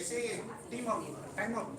Say team up, time up.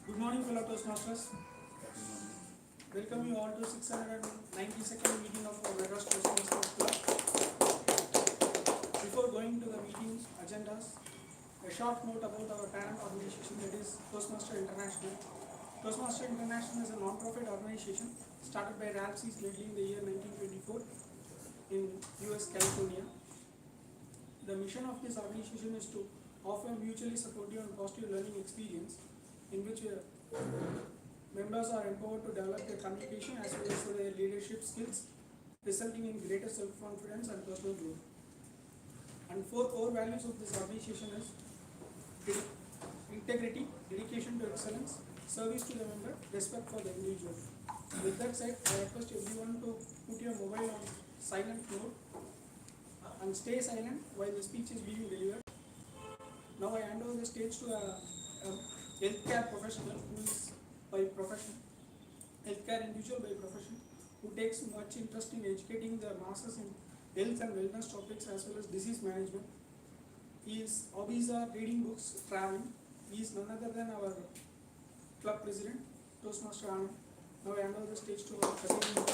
Good morning, fellow Toastmasters. Welcome you all to 692nd meeting of our Madras Toastmasters Club. Before going to the meeting agendas, a short note about our parent organization, that is Toastmaster International. Toastmaster International is a non-profit organization started by Ralph C. Smedley in the year 1924 in US, California. The mission of this organization is to offer mutually supportive and positive learning experience in which members are empowered to develop their communication as well as their leadership skills, resulting in greater self-confidence and personal growth. And four core values of this organization is integrity, dedication to excellence, service to the member, respect for the individual. With that said, I request everyone to put your mobile on silent mode and stay silent while the speech is being delivered. Now I hand over the stage to a healthcare professional who is by profession, healthcare individual by profession, who takes much interest in educating the masses in health and wellness topics as well as disease management. His hobbies are reading books, traveling. He is none other than our club president, Toastmaster Anand. Now I hand over the stage to our president.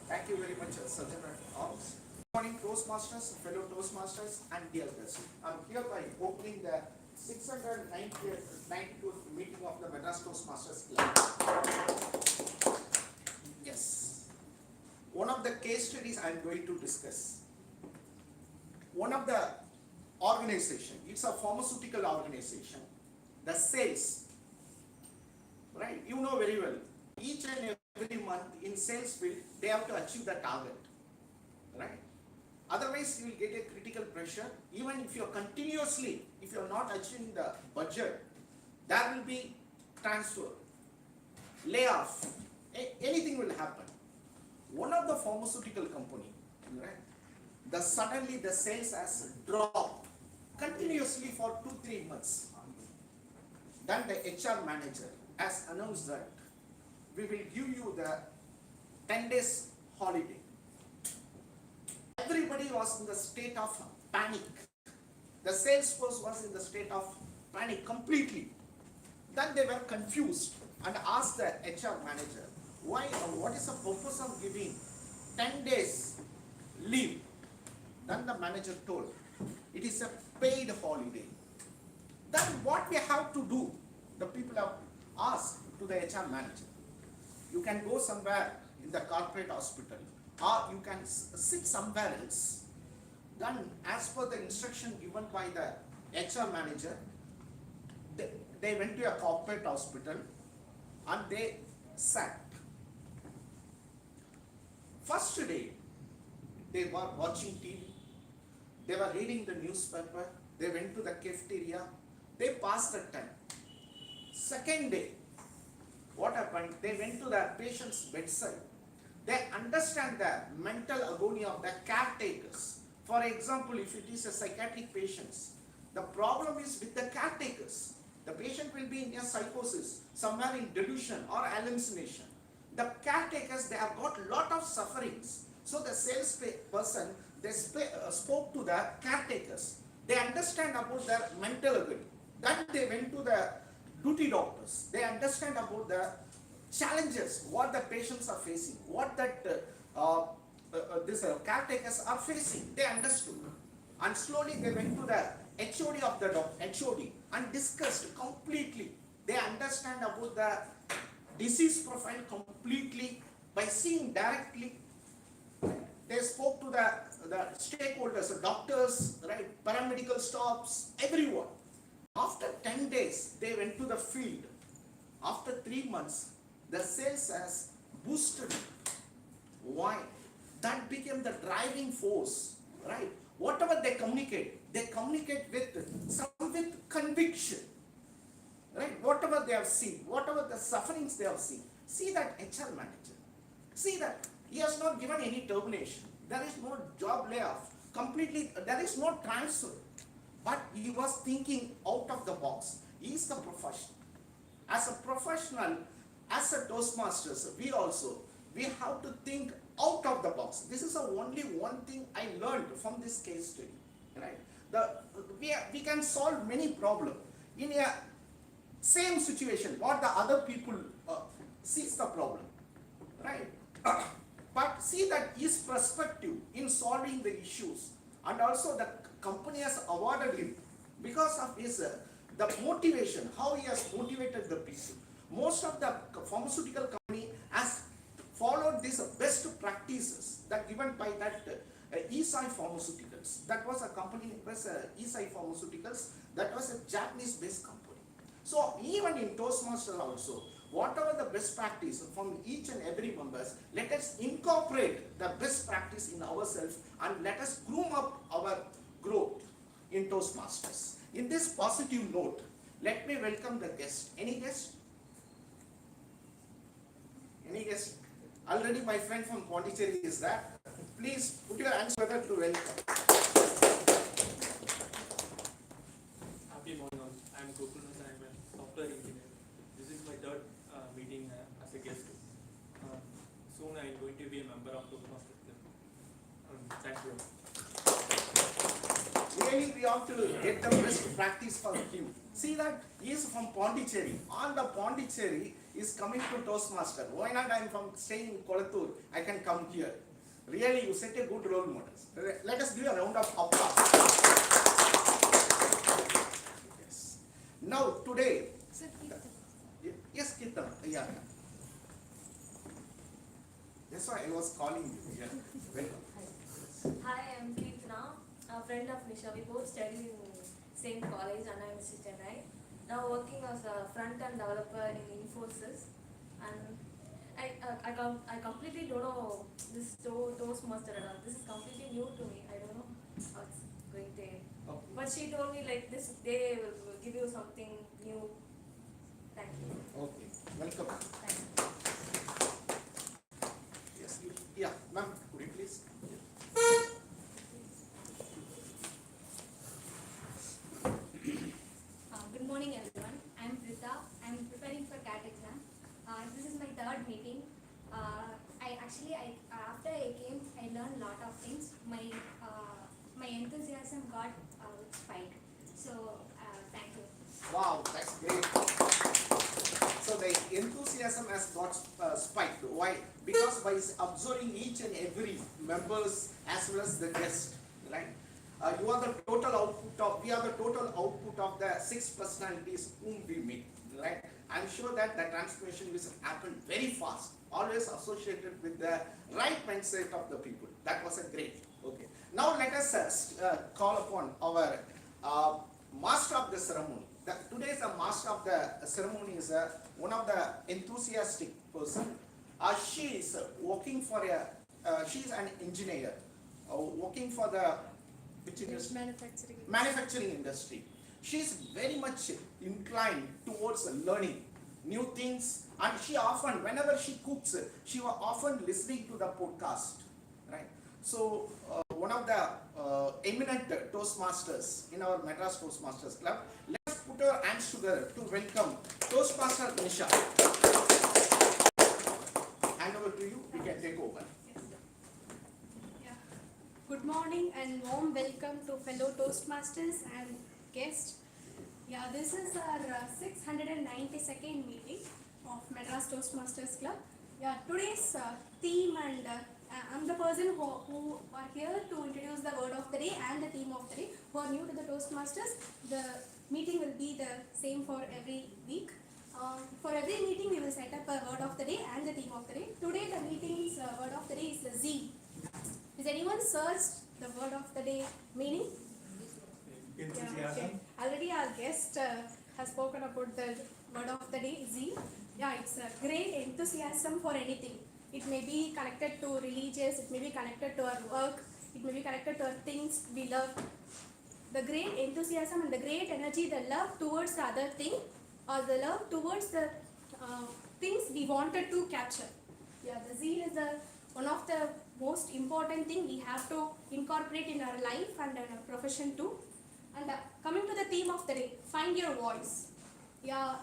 Thank you very much, Sajjan and all. Good morning, Toastmasters, fellow Toastmasters, and dear guests. I'm here by opening the 692th meeting of the Madras Toastmasters Club. Yes. One of the case studies I'm going to discuss. One of the organization, it's a pharmaceutical organization, the sales, right? You know very well. Each and every month in sales field, they have to achieve the target, right? Otherwise, you will get a critical pressure. Even if you're continuously, if you're not achieving the budget, there will be transfer, layoff, anything will happen. One of the pharmaceutical company, right? Suddenly the sales has dropped continuously for 2-3 months. Then the HR manager has announced that we will give you the 10 days holiday. Everybody was in the state of panic. The sales force was in the state of panic completely. Then they were confused and asked the HR manager, why or what is the purpose of giving 10 days leave? Then the manager told, it is a paid holiday. Then what we have to do? The people have asked to the HR manager, you can go somewhere in the corporate hospital or you can sit somewhere else. Then as per the instruction given by the HR manager, they went to a corporate hospital and they sat. First day, they were watching TV, they were reading the newspaper, they went to the cafeteria, they passed the time. Second day, what happened? They went to the patient's bedside. They understand the mental agony of the caretakers. For example, if it is a psychiatric patient, the problem is with the caretakers. The patient will be in a psychosis, somewhere in delusion or hallucination. The caretakers, they have got lot of sufferings. So the sales person, they spoke to the caretakers. They understand about their mental agony. Then they went to the duty doctors. They understand about the challenges, what the patients are facing, what that these caretakers are facing. They understood. And slowly they went to the HOD of the HOD and discussed completely. They understand about the disease profile completely by seeing directly. They spoke to the stakeholders, the doctors, right, paramedical staffs, everyone. After 10 days, they went to the field. After 3 months, the sales has boosted. Why? That became the driving force, right? Whatever they communicate with some with conviction, right? Whatever they have seen, whatever the sufferings they have seen. See that HR manager. See that he has not given any termination. There is no job layoff. Completely, there is no transfer. But he was thinking out of the box. He is the professional. As a professional, as a Toastmasters, we have to think out of the box. This is the only one thing I learned from this case study, right? We can solve many problems in a same situation, what the other people sees the problem, right? But see that his perspective in solving the issues, and also the company has awarded him because of his the motivation, how he has motivated the people. Most of the pharmaceutical company has followed these best practices that given by that Eisai Pharmaceuticals. That was a company, it was Eisai Pharmaceuticals, that was a Japanese based company. So even in Toastmasters also, whatever the best practice from each and every members, let us incorporate the best practice in ourselves and let us groom up our growth in Toastmasters. In this positive note, let me welcome the guest. Any guest? Any guest? Already my friend from Pondicherry is there. Please put your hands together to welcome. Happy morning. I am Gopinath. I am a software engineer. This is my third meeting as a guest. Soon I am going to be a member of Toastmasters Club. Thank you. Really, we have to get the best practice for him. See that he is from Pondicherry. On the Pondicherry is coming to Toastmaster. Why not? I am from staying in Kolattur. I can come here. Really, you set a good role model. Let us give a round of applause. Yes. Now today. Sir, Yes, Kirtan. Yeah. That's why I was calling you. Yeah. Welcome. Hi, I am Kirtana, a friend of Nisha. We both study in same college, and I am Chennai. Now working as a front-end developer in Infosys, and I completely don't know this Toastmaster at all. This is completely new to me. I don't know how it's going there. Okay. But she told me like this, they will give you something new. Thank you. Okay. Welcome. Thank you. Yes. Yeah, ma'am. Could you please? Good morning, everyone. I'm Rita. I'm preparing for CAT exam. This is my third meeting. After I came, I learned a lot of things. My enthusiasm got spiked. So thank you. Wow, that's great. So the enthusiasm has got spiked. Why? Because by observing each and every members as well as the guest, right? You are the total output of, we are the total output of the 6 personalities whom we meet, right? I'm sure that the transformation will happen very fast, always associated with the right mindset of the people. That was a great. Okay. Now let us call upon our master of the ceremony. Today's master of the ceremony is one of the enthusiastic person. She is working for she is an engineer, working for the which industry? Manufacturing industry. She is very much inclined towards learning new things, and she often, whenever she cooks, she was often listening to the podcast, right? So one of the eminent Toastmasters in our Madras Toastmasters Club. Let's put our hands together to welcome Toastmaster Nisha. Hand over to you. You can take over. Yeah. Good morning and warm welcome to fellow Toastmasters and guests. Yeah, this is our 692nd meeting of Madras Toastmasters Club. Yeah, today's theme, and I'm the person who are here to introduce the word of the day and the theme of the day. Who are new to the Toastmasters, the meeting will be the same for every week. For every meeting, we will set up a word of the day and the theme of the day. Today, the meeting's word of the day is the Z. Has anyone searched the word of the day meaning? Enthusiasm. Yeah, okay. Already our guest has spoken about the word of the day, Z. Yeah, it's a great enthusiasm for anything. It may be connected to religious, it may be connected to our work, it may be connected to our things we love. The great enthusiasm and the great energy, the love towards the other thing, or the love towards the things we wanted to capture. Yeah, the zeal is one of the most important thing we have to incorporate in our life and in our profession too. And coming to the theme of the day, find your voice. Yeah,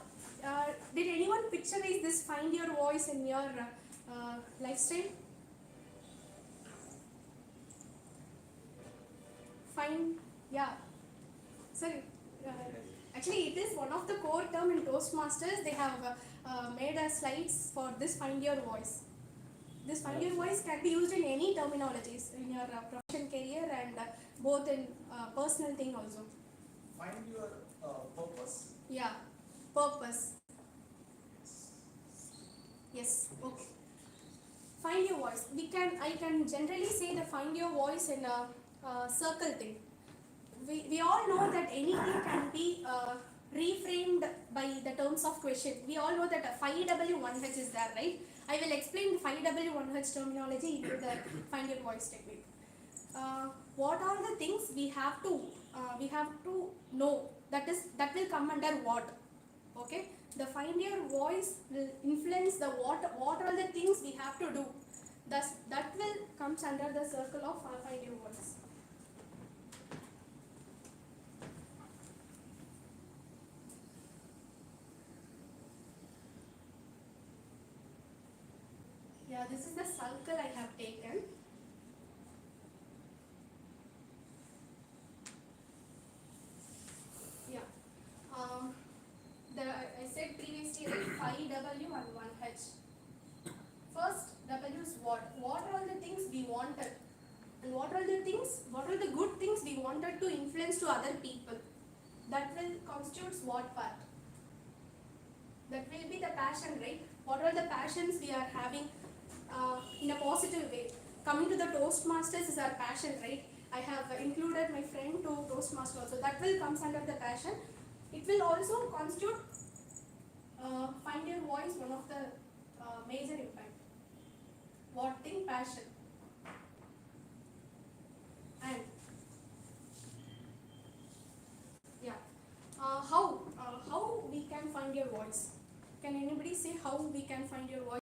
did anyone picturize this find your voice in your lifestyle? Yeah. Sorry. Actually, it is one of the core term in Toastmasters. They have made slides for this find your voice. This find your voice can be used in any terminologies in your profession, career, and both in personal thing also. Find your purpose. Yeah, purpose. Yes. Okay. Find your voice. I can generally say the find your voice in a circle thing. We all know that anything can be reframed by the terms of question. We all know that a 5W1H is there, right? I will explain 5W1H terminology into the find your voice technique. What are the things we have to know? That will come under what? Okay. The find your voice will influence the what are the things we have to do. Thus, that will comes under the circle of find your voice. Yeah, this is the circle I have taken. Yeah. I said previously 5W and 1H. First, W is what? What are all the things we wanted? And what are the good things we wanted to influence to other people? That will constitute what part? That will be the passion, right? What are the passions we are having in a positive way? Coming to the Toastmasters is our passion, right? I have included my friend to Toastmaster also. That will come under the passion. It will also constitute find your voice, one of the major impact. What thing? Passion. And yeah, how we can find your voice? Can anybody say how we can find your voice?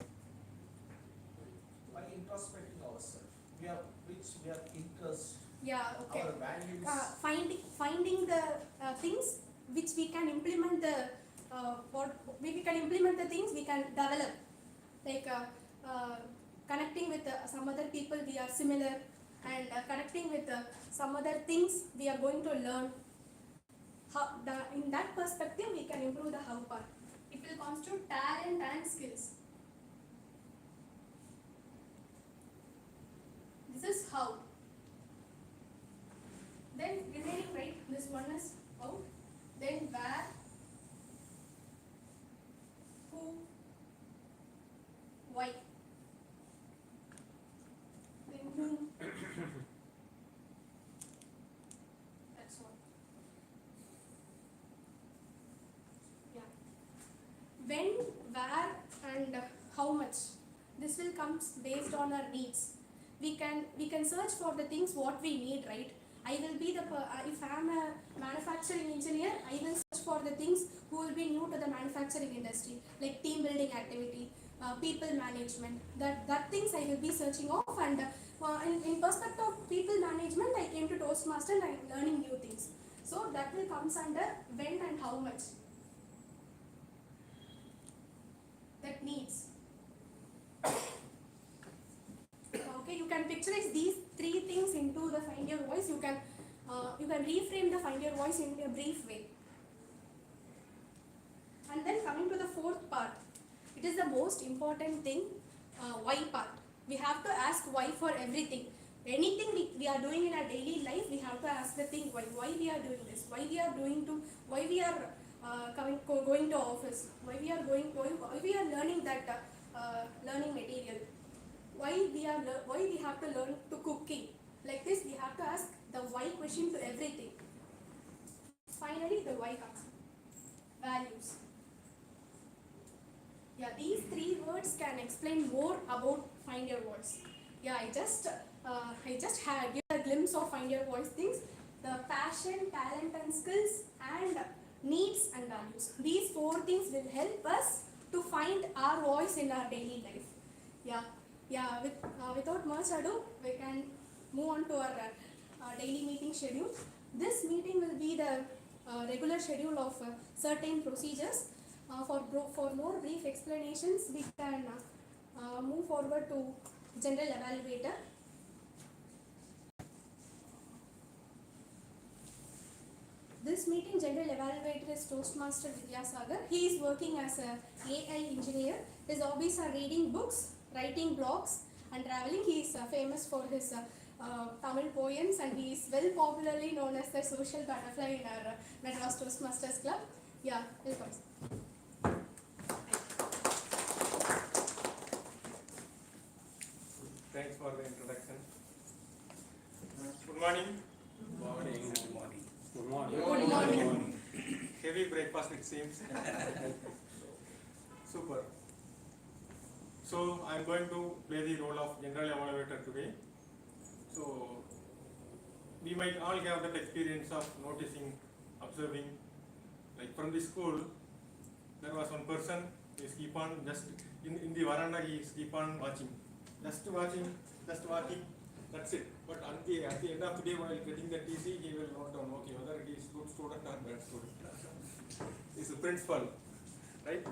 By introspecting ourselves, we have interest, Yeah, okay. our values. Finding the things which we can implement we can implement the things we can develop, like connecting with some other people we are similar, and connecting with some other things we are going to learn. In that perspective, we can improve the how part. It will constitute talent and skills. This is how. Then remaining, right? This one is how. Then where. where and how much. This will come based on our needs. We can search for the things what we need, right? I will be if I am a manufacturing engineer, I will search for the things who will be new to the manufacturing industry, like team building activity, people management. That things I will be searching of, and in perspective of people management, I came to Toastmaster and I am learning new things. So that will comes under when and how much. That needs. Okay, you can picturize these three things into the find your voice. You can reframe the find your voice in a brief way. And then coming to the fourth part, it is the most important thing, why part. We have to ask why for everything. Anything we are doing in our daily life, we have to ask the thing why we are doing this, why we are going to, why we are going to office, why we are learning that learning material, why we have to learn to cooking. Like this, we have to ask the why question to everything. Finally, the why comes. Values. Yeah, these three words can explain more about find your voice. Yeah, I just had given a glimpse of find your voice things. The passion, talent and skills, and needs and values. These four things will help us to find our voice in our daily life. Without much ado, we can move on to our daily meeting schedule. This meeting will be the regular schedule of certain procedures. For more brief explanations, we can move forward to general evaluator. This meeting general evaluator is Toastmaster Vidyasagar. He is working as a AI engineer. His hobbies are reading books, writing blogs and traveling. He is famous for his Tamil poems, and he is well popularly known as the social butterfly in our Madras Toastmasters club. Yeah, welcome. Thanks for the introduction. Good morning. Good morning. Good morning. Good morning. Good morning. Heavy breakfast it seems. Super. So I am going to play the role of general evaluator today. So we might all have that experience of noticing, observing. Like from the school, there was one person who is keep on just in the veranda. He is keep on watching, just watching, that's it. But at the end of the day, while getting the TC, he will note down, okay, whether it is good student or bad student. He's a principal, right?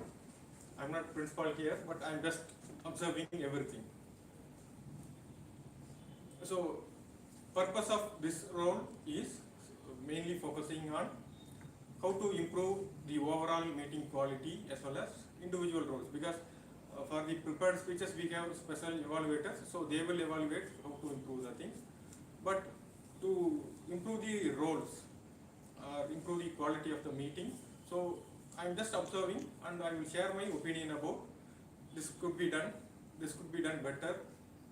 I'm not principal here, but I'm just observing everything. So purpose of this role is mainly focusing on how to improve the overall meeting quality as well as individual roles, because for the prepared speeches we have special evaluators, so they will evaluate how to improve the things. But to improve the roles, improve the quality of the meeting, so I am just observing and I will share my opinion about this could be done, this could be done better,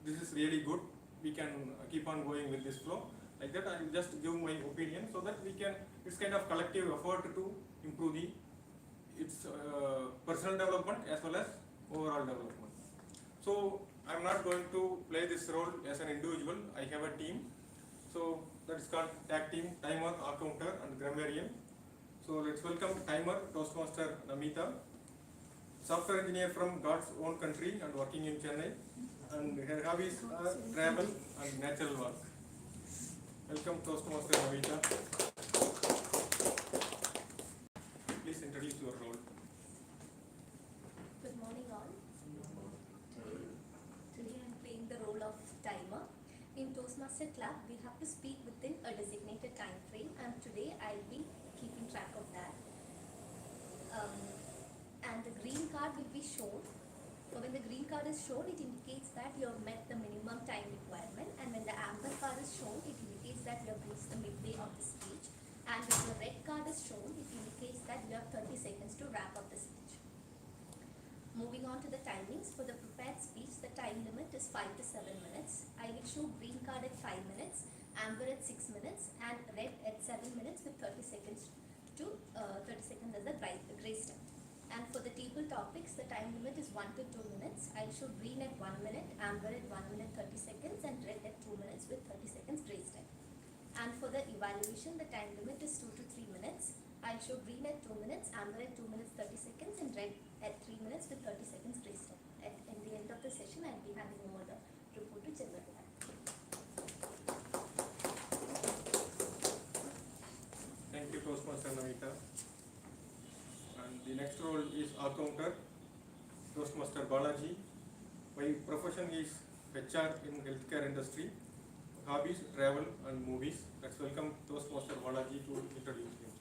this is really good, we can keep on going with this flow. Like that, I will just give my opinion so that we can, it's kind of collective effort to improve its personal development as well as overall development. So I am not going to play this role as an individual. I have a team. So that is called tag team, timer, accounter and grammarian. So let's welcome timer, Toastmaster Namita, software engineer from God's own country and working in Chennai, and her hobbies are travel and natural work. Welcome Toastmaster Namita. Please introduce your role. Good morning all. Today I am playing the role of timer. In Toastmaster Club, we have to speak within a designated time frame, and today I will be keeping track of that. And the green card will be shown. So when the green card is shown, it indicates that you have met the minimum time requirement, and when the amber card is shown, it indicates that you have reached the midway of the speech, and when the red card is shown, it indicates that you have 30 seconds to wrap up the speech. Moving on to the timings, for the prepared speech, the time limit is 5 to 7 minutes. I will show green card at 5 minutes, amber at 6 minutes, and red at 7 minutes with 30 seconds as the grace time. And for the table topics, the time limit is 1 to 2 minutes. I should green at 1 minute, amber at 1 minute 30 seconds, and red at 2 minutes with 30 seconds grace time. And for the evaluation, the time limit is 2 to 3 minutes. I should green at 2 minutes, amber at 2 minutes 30 seconds, and red at 3 minutes with 30 seconds grace time. In the end of the session, I will be handing over the report to General. Thank you, Toastmaster Navita. And the next role is accountant, Toastmaster Balaji. My profession is HR in healthcare industry. Hobbies, travel and movies. Let's welcome Toastmaster Balaji to introduce himself.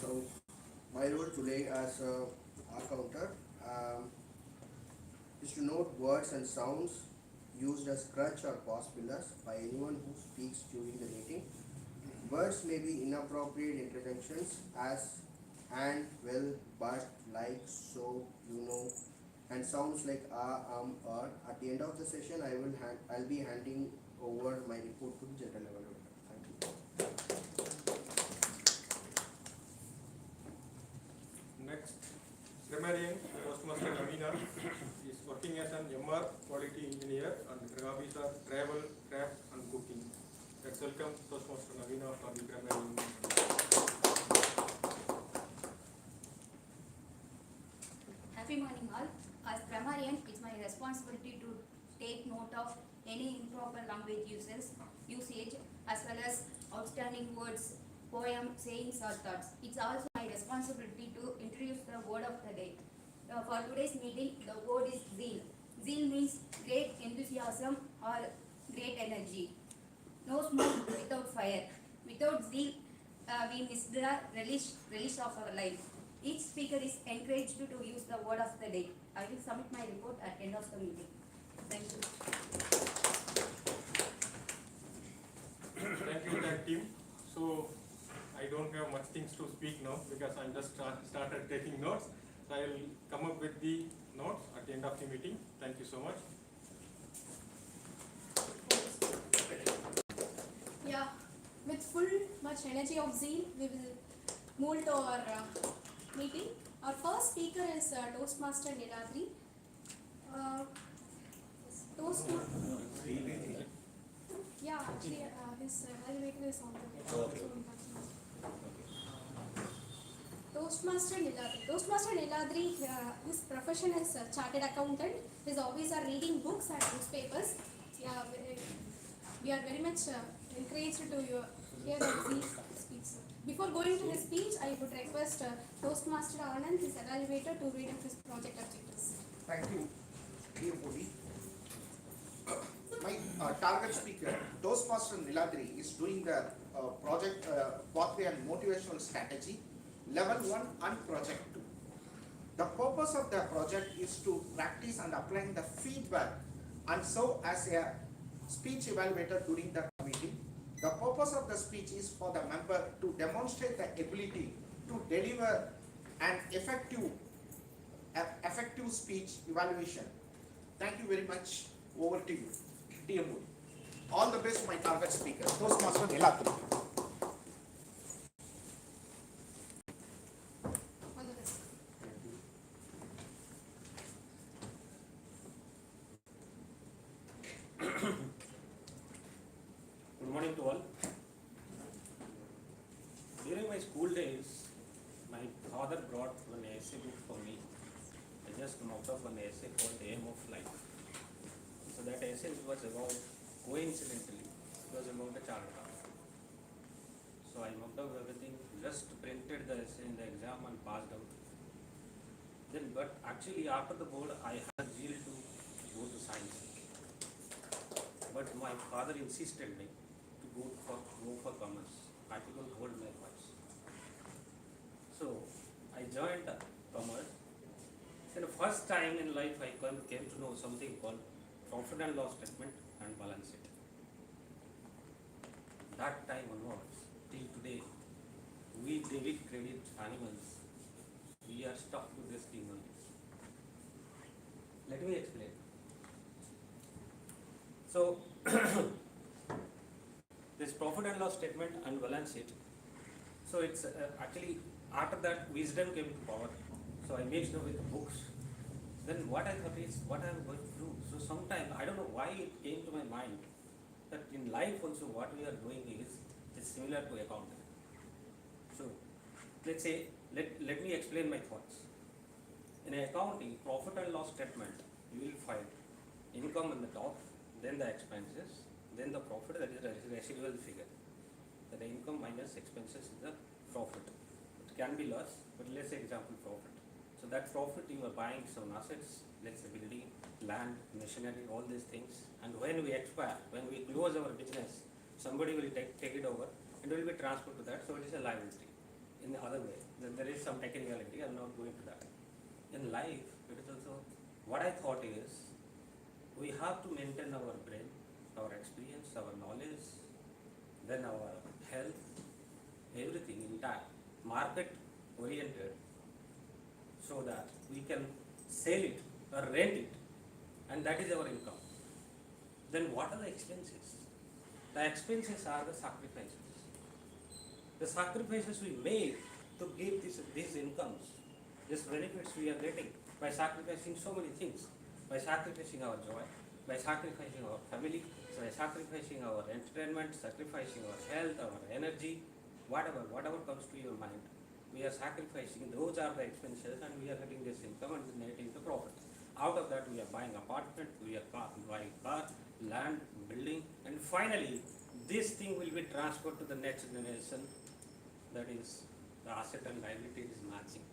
So, my role today as a accountant is to note words and sounds used as crutch or pause fillers by anyone who speaks during the meeting. Words may be inappropriate interjections as and, well, but, like, so, you know, and sounds like or. At the end of the session, I'll be handing over my report to the general level. Thank you. Next, grammarian Toastmaster Navina is working as an MR quality engineer and her hobbies are travel, craft and cooking. Let's welcome Toastmaster Navina for the grammarian. Happy morning all. As grammarian, it's my responsibility to take note of any improper language usage as well as outstanding words, poem, sayings or thoughts. It's also my responsibility to introduce the word of the day. For today's meeting, the word is zeal. Zeal means great enthusiasm or great energy. No smoke without fire. Without zeal, we miss the relish of our life. Each speaker is encouraged to use the word of the day. I will submit my report at the end of the meeting. Thank you. Thank you, tag team. So, I don't have much things to speak now because I'm just started taking notes. So, I will come up with the notes at the end of the meeting. Thank you so much. Yeah, with much energy of zeal, we will move to our meeting. Our first speaker is Toastmaster Niladri. Yeah, actually, his elevator is on the way. Okay. Toastmaster Niladri. Toastmaster Niladri, his profession is a chartered accountant. His hobbies are reading books and newspapers. Yeah, we are very much encouraged to hear his speech. Before going to his speech, I would request Toastmaster Anand, his evaluator, to read up his project objectives. Thank you, dear Modi. My target speaker, Toastmaster Niladri, is doing the project pathway and motivational strategy, level 1 and project 2. The purpose of the project is to practice and applying the feedback and serve as a speech evaluator during the meeting. The purpose of the speech is for the member to demonstrate the ability to deliver an effective speech evaluation. Thank you very much. Over to you, dear Modi. All the best, my target speaker, Toastmaster Niladri. All the best. Good morning to all. During my school days, my father brought one essay book for me. I just come out of an essay called The Aim of Life. So that essay was about, coincidentally, it was about a chartered accountant. So I mocked up everything, just printed the essay in the exam and passed out. Then, but actually after the board, I had zeal to go to science. But my father insisted me to go for commerce. I couldn't hold my voice. So I joined commerce. Then the first time in life I came to know something called profit and loss statement and balance sheet. That time onwards, till today, we debit credit animals. We are stuck to this thing only. Let me explain. So, this profit and loss statement and balance sheet. So it's actually after that wisdom came to power. So I mixed it with books. Then what I thought is what I am going to do. So sometime I don't know why it came to my mind that in life also what we are doing is similar to accounting. So let's say let me explain my thoughts. In accounting, profit and loss statement, you will find income on the top, then the expenses, then the profit, that is the residual figure. The income minus expenses is the profit. It can be loss, but let's say example profit. So that profit you are buying some assets, let's say building, land, machinery, all these things. And when we expire, when we close our business, somebody will take it over and will be transferred to that. So it is a liability. In the other way, then there is some technicality. I am not going to that. In life, it is also what I thought is we have to maintain our brain, our experience, our knowledge, then our health, everything intact, market oriented, so that we can sell it or rent it, and that is our income. Then what are the expenses? The expenses are the sacrifices. The sacrifices we make to give these incomes, these benefits we are getting by sacrificing so many things, by sacrificing our joy, by sacrificing our family, by sacrificing our entertainment, sacrificing our health, our energy, whatever comes to your mind, we are sacrificing. Those are the expenses, and we are getting this income and generating the profit. Out of that, we are buying apartment, we are buying car, land, building, and finally, this thing will be transferred to the next generation. That is, the asset and liability is matching.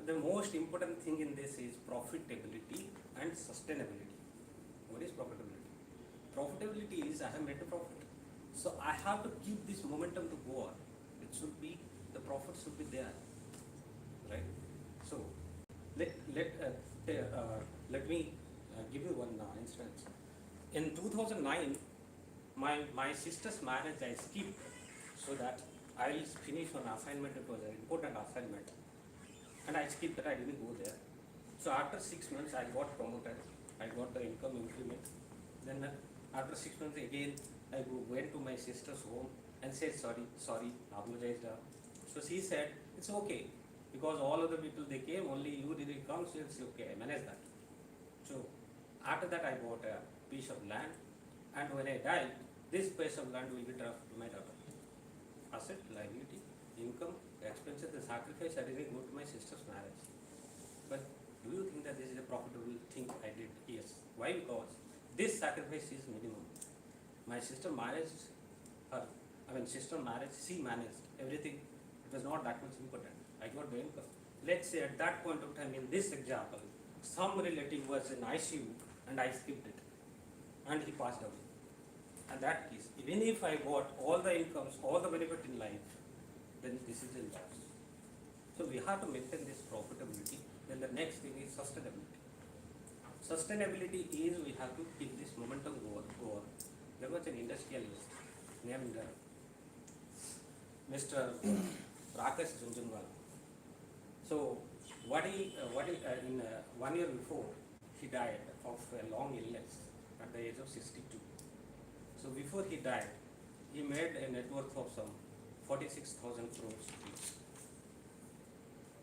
The most important thing in this is profitability and sustainability. What is profitability? Profitability is I have made a profit. So I have to keep this momentum to go on. It should be, the profit should be there, right? So let me give you one instance. In 2009, my sister's marriage I skipped so that I will finish one assignment. It was an important assignment, and I skipped that. I didn't go there. So after 6 months, I got promoted. I got the income increment. Then after 6 months again, I went to my sister's home and said sorry, apologized her. So she said it's okay because all other people they came, only you didn't come. So it's okay, I managed that. So after that, I bought a piece of land, and when I died, this piece of land will be transferred to my daughter. Asset, liability, income, expenses, the sacrifice, I didn't go to my sister's marriage. But do you think that this is a profitable thing I did? Yes. Why? Because this sacrifice is minimum. My sister managed she managed everything. It was not that much important. I got the income. Let's say at that point of time, in this example, some relative was in ICU and I skipped it, and he passed away. And that is, even if I got all the incomes, all the benefit in life, then this is a loss. So we have to maintain this profitability. Then the next thing is sustainability. Sustainability is we have to keep this momentum go on. There was an industrialist named Mr. Rakesh Jhunjhunwala. So what he in 1 year before, he died of a long illness at the age of 62. So before he died, he made a net worth of some 46,000 crores.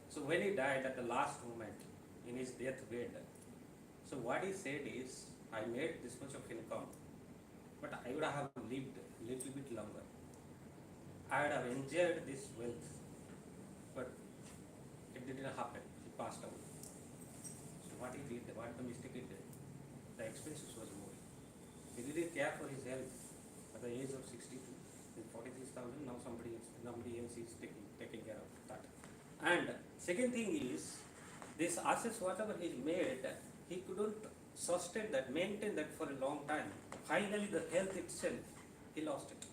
So when he died at the last moment in his deathbed, so what he said is, I made this much of income, but I would have lived a little bit longer. I would have enjoyed this wealth, but it didn't happen. He passed away. So what he did, what the mistake he did, the expenses was more. He didn't care for his health at the age of 62. With 46,000, now somebody else is taking care of that. And second thing is, this assets, whatever he made, he couldn't sustain that, maintain that for a long time. Finally, the health itself, he lost it.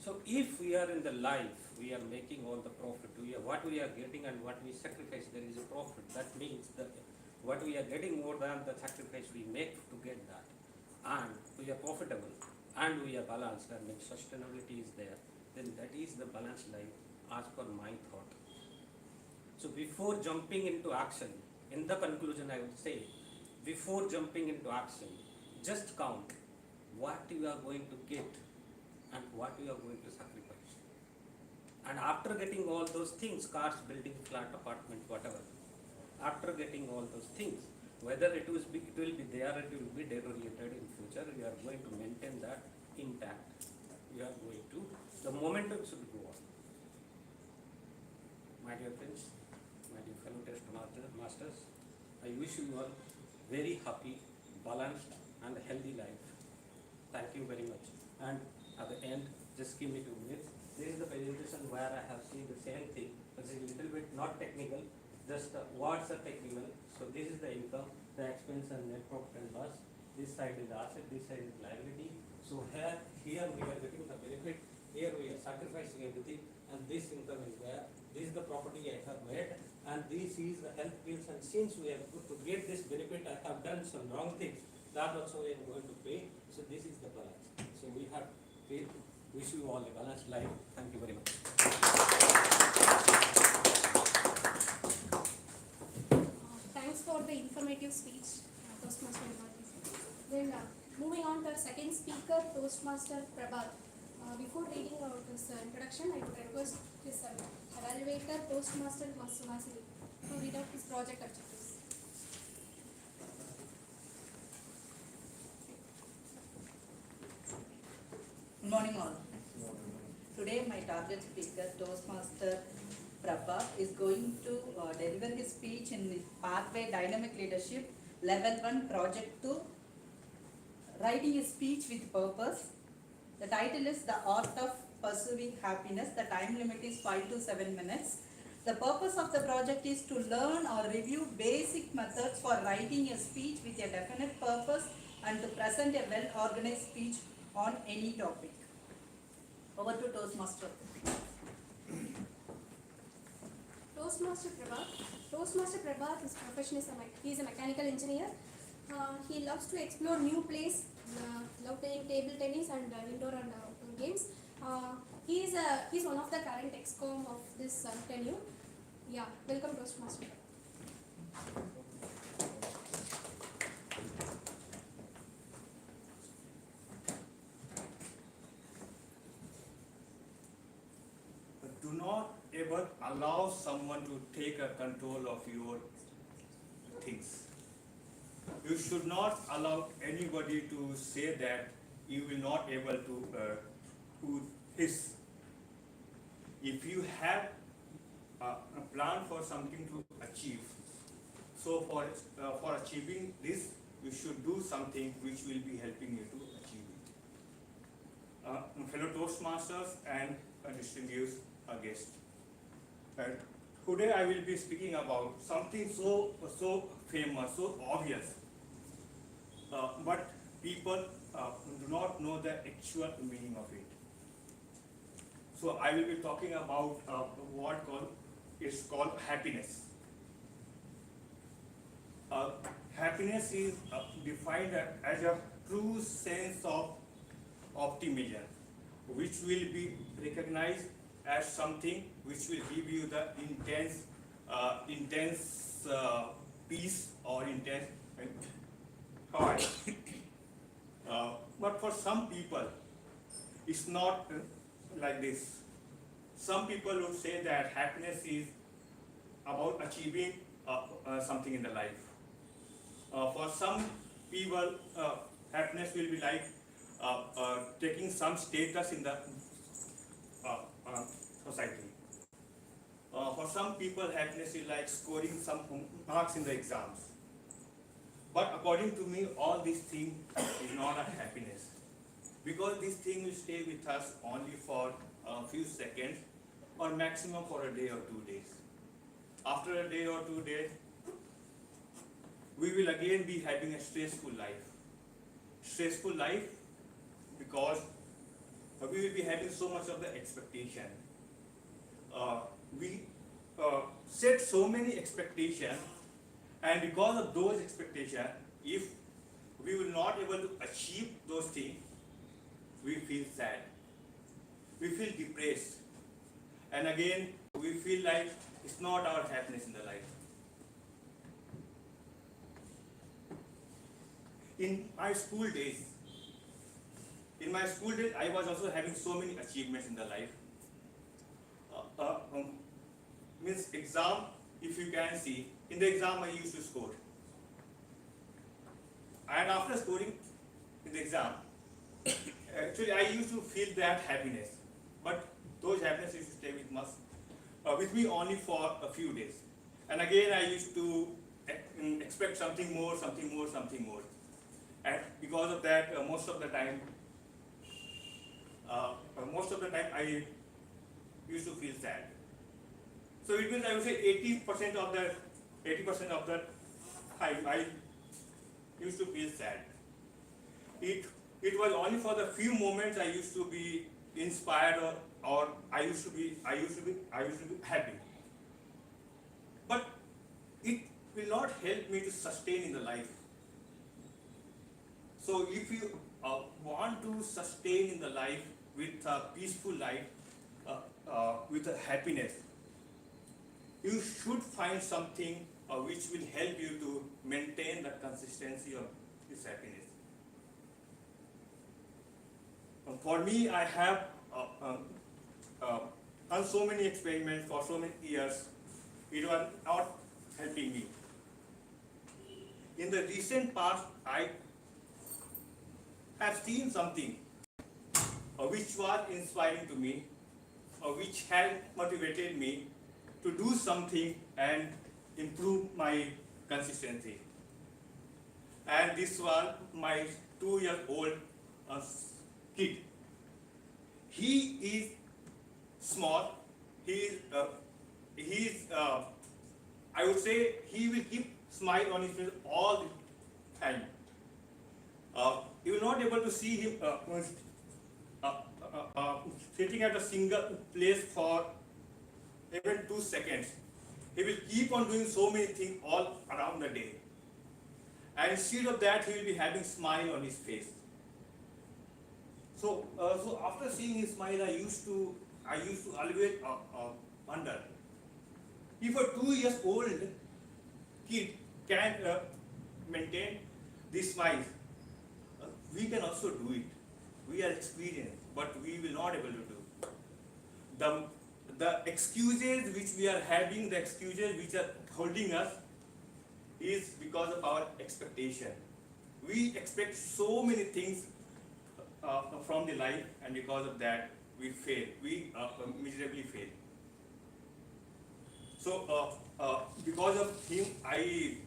So if we are in the life, we are making all the profit, what we are getting and what we sacrifice, there is a profit. That means that what we are getting more than the sacrifice we make to get that. And we are profitable and we are balanced, and when sustainability is there, then that is the balanced life as per my thought. So before jumping into action, in the conclusion I would say, before jumping into action, just count what you are going to get and what you are going to sacrifice. And after getting all those things, cars, building, flat, apartment, whatever, after getting all those things, whether it will be there, it will be deteriorated in future, you are going to maintain that intact. You are going to, the momentum should go on. My dear friends, my dear fellow Toastmasters, I wish you all very happy, balanced and healthy life. Thank you very much. And at the end, just give me 2 minutes. This is the presentation where I have seen the same thing, but it's a little bit not technical, just words are technical. So this is the income, the expense and net profit and loss. This side is the asset, this side is liability. So here we are getting the benefit, here we are sacrificing everything, and this income is there. This is the property I have made, and this is the health bills, and since we have to get this benefit, I have done some wrong things. That also we are going to pay. So this is the balance. So we have paid. Wish you all a balanced life. Thank you very much. Thanks for the informative speech, Toastmaster. Then moving on to our second speaker, Toastmaster Prabhat. Before reading out this introduction, I would request his evaluator, Toastmaster Masumasi, to read out his project objectives. Good morning all. Today my target speaker, Toastmaster Prabha, is going to deliver his speech in the Pathway Dynamic Leadership Level 1 Project 2, Writing a Speech with Purpose. The title is The Art of Pursuing Happiness. The time limit is 5 to 7 minutes. The purpose of the project is to learn or review basic methods for writing a speech with a definite purpose and to present a well-organized speech on any topic. Over to Toastmaster. Toastmaster Prabhat, his profession is he is a mechanical engineer. He loves to explore new plays, love playing table tennis and indoor and outdoor games. He's one of the current excom of this tenure. Yeah, welcome Toastmaster. Do not ever allow someone to take a control of your things. You should not allow anybody to say that you will not able to do this. If you have a plan for something to achieve, so for achieving this, you should do something which will be helping you to achieve it. Fellow Toastmasters and distinguished guests, today I will be speaking about something so famous, so obvious, but people do not know the actual meaning of it. So I will be talking about what is called happiness. Happiness is defined as a true sense of optimism, which will be recognized as something which will give you the intense peace or intense joy. But for some people, it's not like this. Some people would say that happiness is about achieving something in the life. For some people, happiness will be like taking some status in the society. For some people, happiness is like scoring some marks in the exams. But according to me, all these things is not a happiness, because this thing will stay with us only for a few seconds or maximum for a day or 2 days. After a day or 2 days, we will again be having a stressful life. Stressful life because we will be having so much of the expectation. We set so many expectations, and because of those expectations, if we will not able to achieve those things, we feel sad, we feel depressed, and again we feel like it's not our happiness in the life. In my school days, my school days, I was also having so many achievements in the life. Means exam, if you can see, in the exam I used to score. And after scoring in the exam, actually I used to feel that happiness. But those happiness used to stay with me only for a few days. And again I used to expect something more. And because of that, most of the time I used to feel sad. So it means I would say 80% of the time I used to feel sad. It was only for the few moments I used to be inspired or I used to be happy. But it will not help me to sustain in the life. So if you want to sustain in the life with a peaceful life, with a happiness, you should find something which will help you to maintain the consistency of this happiness. For me, I have done so many experiments for so many years. It was not helping me. In the recent past, I have seen something which was inspiring to me, which had motivated me to do something and improve my consistency. And this was my 2-year-old kid. He is small. He is I would say he will keep smile on his face all the time. You will not able to see him sitting at a single place for even 2 seconds. He will keep on doing so many things all around the day. And instead of that, he will be having smile on his face. So after seeing his smile, I used to always wonder if a 2-year-old kid can maintain this smile, we can also do it. We are experienced, but we will not able to do. The excuses which we are having, the excuses which are holding us, is because of our expectation. We expect so many things from the life, and because of that, we fail. We miserably fail. So, because of him, I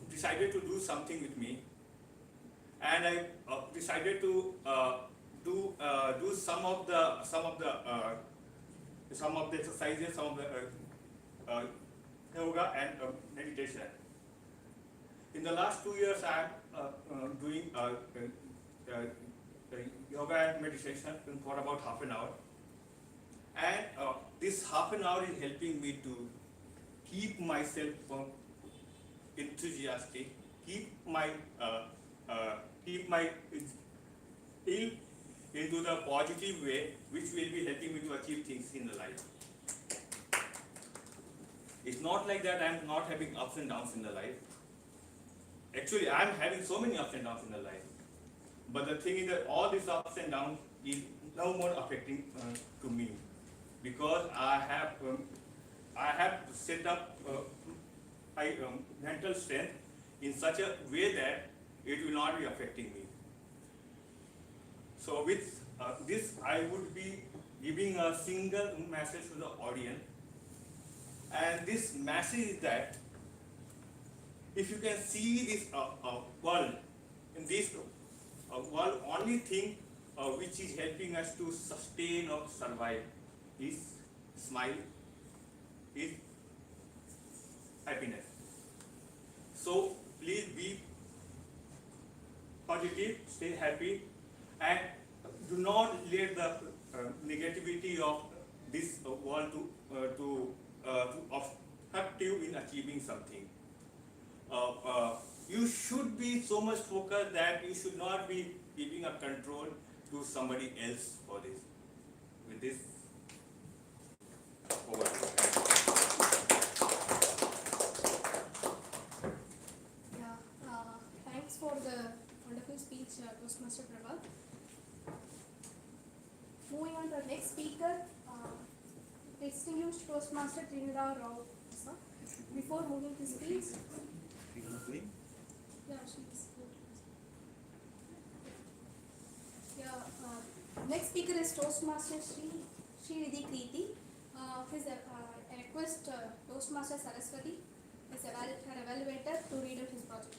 decided to do something with me, and I decided to do some of the exercises, some of the yoga and meditation. In the last 2 years, I am doing yoga and meditation for about half an hour, and this half an hour is helping me to keep myself enthusiastic, keep my ill into the positive way, which will be helping me to achieve things in the life. It's not like that I am not having ups and downs in the life. Actually, I am having so many ups and downs in the life. But the thing is that all these ups and downs is no more affecting to me, because I have set up my mental strength in such a way that it will not be affecting me. So with this, I would be giving a single message to the audience, and this message is that if you can see this world, in this world, only thing which is helping us to sustain or survive is smile, is happiness. So please be positive, stay happy, and do not let the negativity of this world to obstruct you in achieving something. You should be so much focused that you should not be giving a control to somebody else for this. With this, over. Yeah, thanks for the wonderful speech, Toastmaster Prabha. moving on to our next speaker, distinguished Toastmaster Trinidad Rao. Sir. Before moving to speech, yeah, she's good. Yeah, next speaker is Toastmaster Sri Kriti. His request Toastmaster Saraswati is her evaluator to read out his project.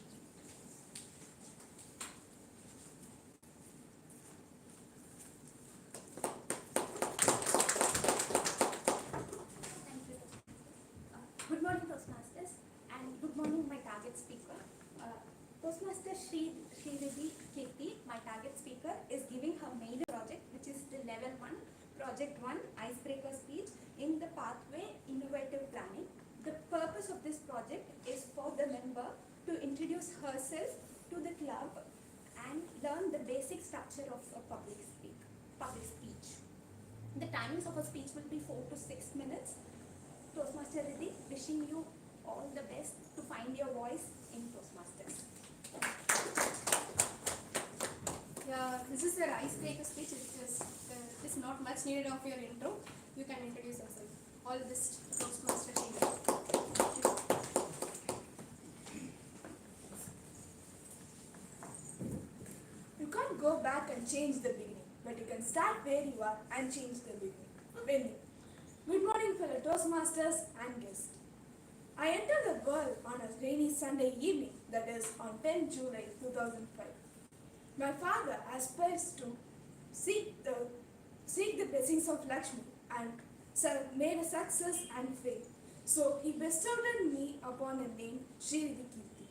Thank you. Good morning, Toastmasters, and good morning, my target speaker. Toastmaster Srividhi Kirti, my target speaker, is giving her main project, which is the level 1, project 1, icebreaker speech in the pathway innovative planning. The purpose of this project is for the member to introduce herself to the club and learn the basic structure of a public speech. The timings of a speech will be 4 to 6 minutes. Toastmaster Riddhi, wishing you all the best to find your voice in Toastmasters. Yeah, this is your icebreaker speech. It's not much needed of your intro. You can introduce yourself. All this Toastmaster Sri. You can't go back and change the beginning, but you can start where you are and change the beginning. Good morning, fellow Toastmasters and guests. I entered the world on a rainy Sunday evening, that is on 10 July 2005. My father aspires to seek the blessings of Lakshmi and made a success and fame. So he bestowed me upon a name Srividhi Kirti.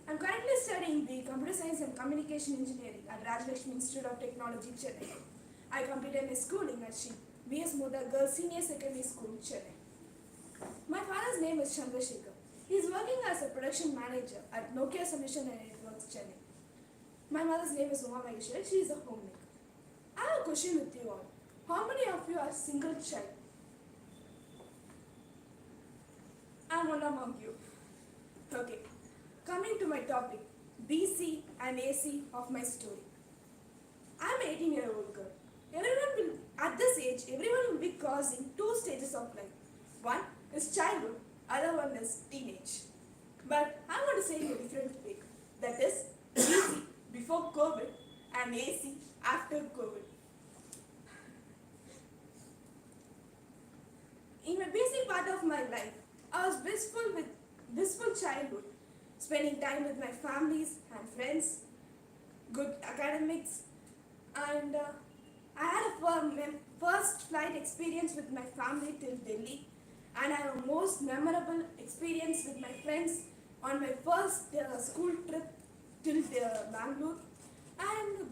I am currently studying the Computer Science and Communication Engineering at Rajlakshmi Institute of Technology, Chennai. I completed my schooling at Sri B.S. Mudha Girls Senior Secondary School, Chennai. My father's name is Chandrasekhar. He is working as a production manager at Nokia Solution and Networks, Chennai. My mother's name is Uma Maheshwari. She is a homemaker. I have a question with you all. How many of you are single child? I am one among you. Okay. Coming to my topic, BC and AC of my story. I am an 18-year-old girl. At this age, everyone will be crossing 2 stages of life. One is childhood, other one is teenage. But I want to say in a different way. That is BC before COVID and AC after COVID. In my basic part of my life, I was blissful childhood, spending time with my families and friends, good academics, and I had a first flight experience with my family till Delhi, and I had a most memorable experience with my friends on my first school trip till Bangalore. And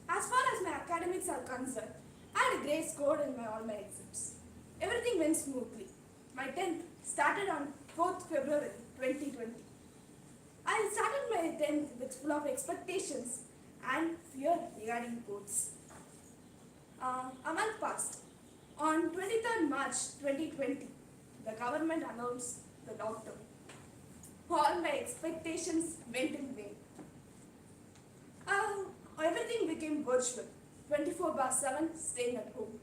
as far as my academics are concerned, I had a great score in all my exams. Everything went smoothly. My 10th started on 4th February 2020. I started my 10th with full of expectations and fear regarding boards. A month passed. On 23rd March 2020, the government announced the lockdown. All my expectations went in vain. Everything became virtual, 24/7, staying at home.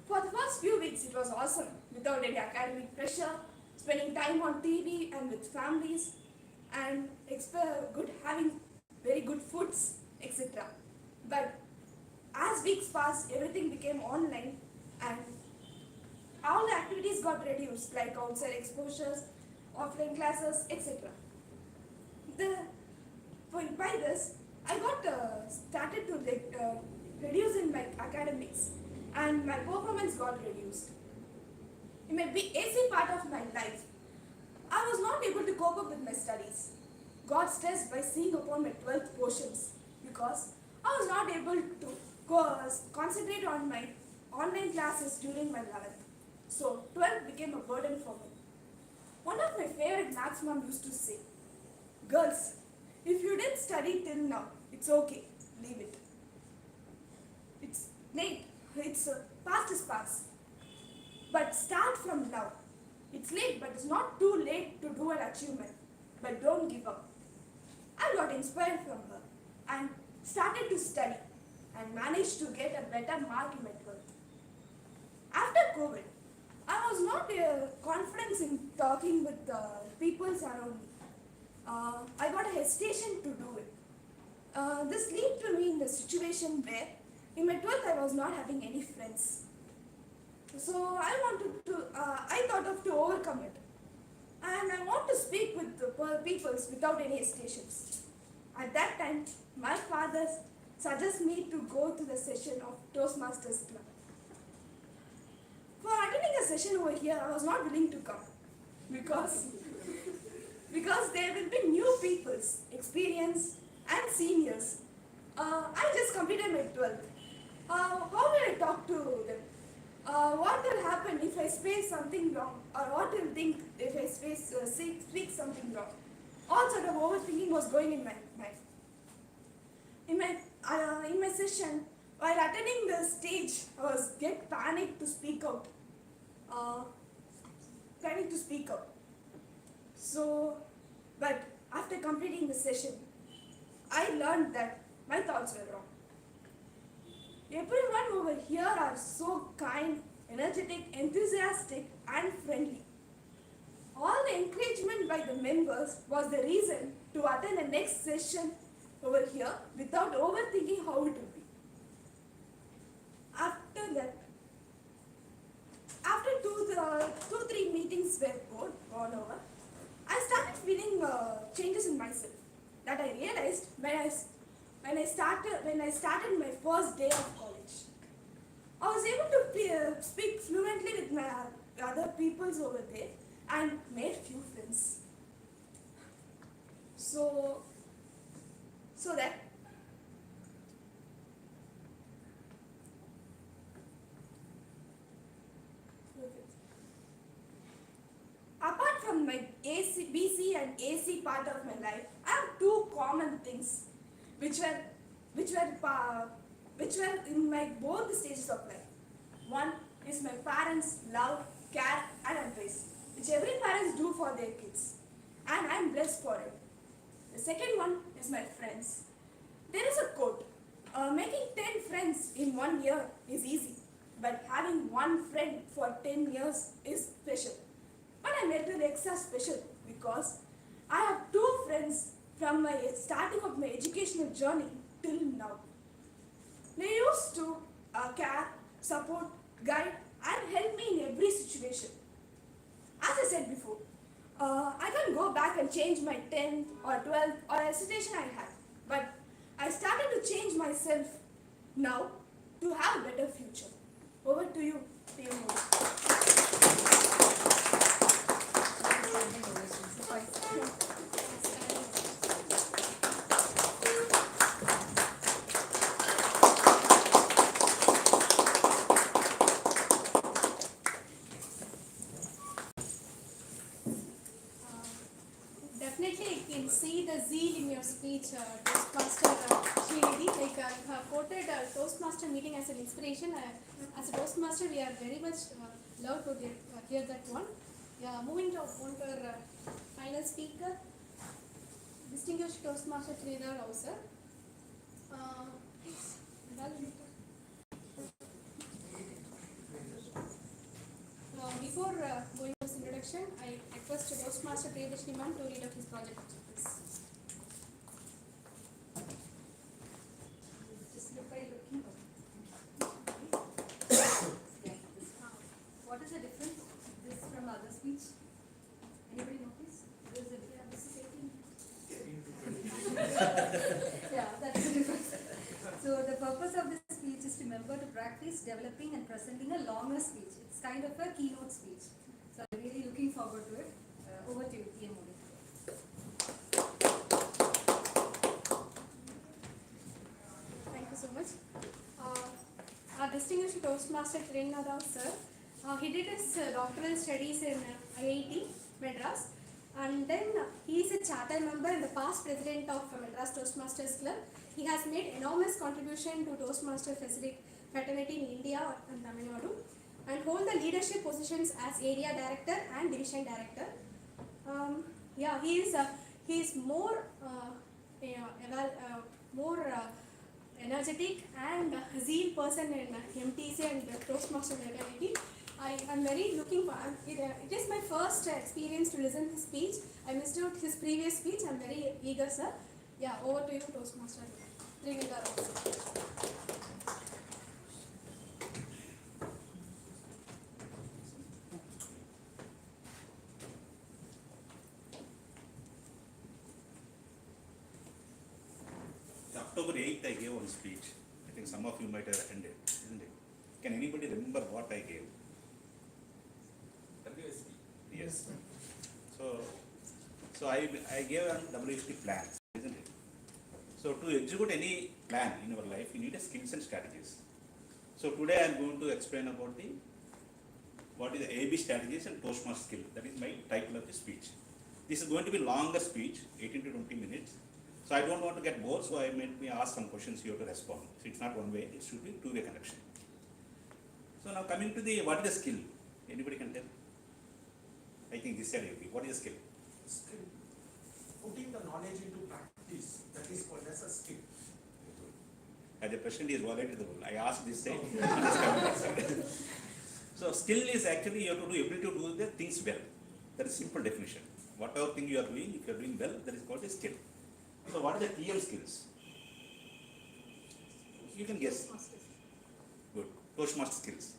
For the first few weeks, it was awesome, without any academic pressure, spending time on TV and with families, and having very good foods, etc. But as weeks passed, everything became online, and all the activities got reduced, like outside exposures, offline classes, etc. By this, I got started to reduce in my academics, and my performance got reduced. In my AC part of my life, I was not able to cope up with my studies. Got stressed by seeing upon my 12th portions because I was not able to concentrate on my online classes during my 11th. So 12th became a burden for me. One of my favorite maths mom used to say, "Girls, if you didn't study till now, it's okay, leave it. It's late, past is past. But start from now. It's late, but it's not too late to do an achievement. But don't give up." I got inspired from her and started to study. and managed to get a better mark in my 12th. After COVID, I was not confident in talking with the people around me. I got a hesitation to do it. This led to me in a situation where in my 12th I was not having any friends. So I thought of to overcome it. And I want to speak with the people without any hesitations. At that time, my father suggested me to go to the session of Toastmasters Club. For attending a session over here, I was not willing to come because there will be new peoples, experienced and seniors. I just completed my 12th. How will I talk to them? What will happen if I say something wrong, or what will think if I speak something wrong? All sort of overthinking was going in my mind. In my session, while attending the stage, I was get panicked to speak out. So, but after completing the session, I learned that my thoughts were wrong. Everyone over here are so kind, energetic, enthusiastic, and friendly. All the encouragement by the members was the reason to attend the next session over here without overthinking how it would be. After 2-3 meetings were gone over, I started feeling changes in myself that I realized when I started my first day of college. I was able to speak fluently with my other peoples over there and made few friends. So that apart from my BC and AC part of my life, I have two common things which were in my both stages of life. One is my parents' love, care and advice, which every parents do for their kids, and I am blessed for it. The second one is my friends. There is a quote, making 10 friends in 1 year is easy, but having one friend for 10 years is special. But I made it extra special because I have two friends from my starting of my educational journey till now. They used to care, support, guide and help me in every situation. As I said before, I can't go back and change my 10th or 12th or a situation I had. But I started to change myself now to have a better future. Over to you, P.M. Modi. Definitely, you can see the zeal in your speech, Toastmaster Srinidhi. Like you have quoted Toastmaster meeting as an inspiration. As a Toastmaster, we are very much love to hear that one. Yeah, moving on to our final speaker, distinguished Toastmaster Sridhar Rao sir. Before going to his introduction, I request Toastmaster Priyadashini ma'am to read out his project objectives. Just look by looking. What is the difference this from other speech? Anybody notice? This is 18. Yeah, that's the difference. So the purpose of this speech is to remember to practice developing and presenting a longer speech. It's kind of a keynote speech. So I'm really looking forward to it. Over to you, P.M. Modi. Thank you so much. Our distinguished Toastmaster Sridhar Rao sir, he did his doctoral studies in IIT Madras, and then he is a charter member and the past president of Madras Toastmasters Club. He has made enormous contribution to Toastmaster fraternity in India and Tamil Nadu, and hold the leadership positions as area director and division director. He is more energetic and zeal person in MTC and Toastmaster fraternity. I am very looking for. It is my first experience to listen to his speech. I missed out his previous speech. I am very eager, sir. Yeah, over to you, Toastmaster. Trivinga Rao. October 8th, I gave one speech. I think some of you might have attended, isn't it? Can anybody remember what I gave? WSP. Yes. So I gave a WSP plan, isn't it? So to execute any plan in your life, you need a skills and strategies. So today I am going to explain about what is the AB strategies and Toastmaster skill. That is my title of the speech. This is going to be longer speech, 18 to 20 minutes. So I don't want to get bored, so I may ask some questions here to respond. So it's not one way, it should be two-way connection. So now coming to what is the skill? Anybody can tell? I think this side AB. What is the skill? Skill. Putting the knowledge into practice, that is called as a skill. As a president is violated the rule. I asked this side, and this coming that side. So skill is actually you have to do ability to do the things well. That is simple definition. Whatever thing you are doing, if you are doing well, that is called a skill. So what are the TM skills? You can guess. Good. Toastmaster skills.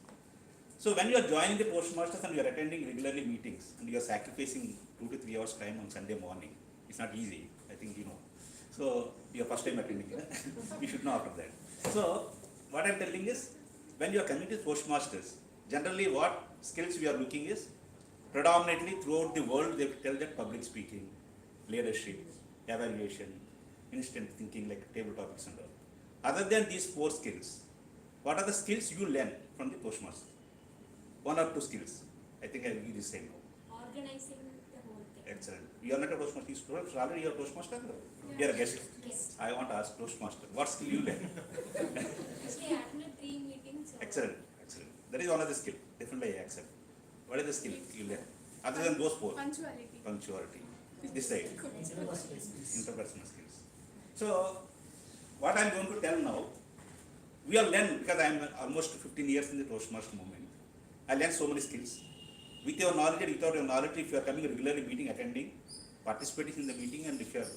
So when you are joining the Toastmasters and you are attending regularly meetings and you are sacrificing 2 to 3 hours time on Sunday morning, it's not easy, I think you know. So your first time attending, you should know after that. So what I am telling is, when you are coming to Toastmasters, generally what skills we are looking is, predominantly throughout the world they tell that public speaking, leadership, evaluation, instant thinking like table topics and all. Other than these 4 skills, what are the skills you learn from the Toastmaster? 1 or 2 skills. I think I will give the same now. Organizing the whole thing. Excellent. You are not a Toastmaster, you already you are a Toastmaster? You are a guest. Yes. I want to ask Toastmaster, what skill you learn? Actually, I attended 3 meetings. So Excellent, excellent. That is one of the skill. Definitely I accept. What is the skill you learn? Other than those 4? Punctuality. Punctuality. This side. Interpersonal skills. So, what I am going to tell now, we are learned, because I am almost 15 years in the Toastmaster movement. I learned so many skills. With your knowledge and without your knowledge, if you are coming regularly meeting, attending, participating in the meeting, and if you are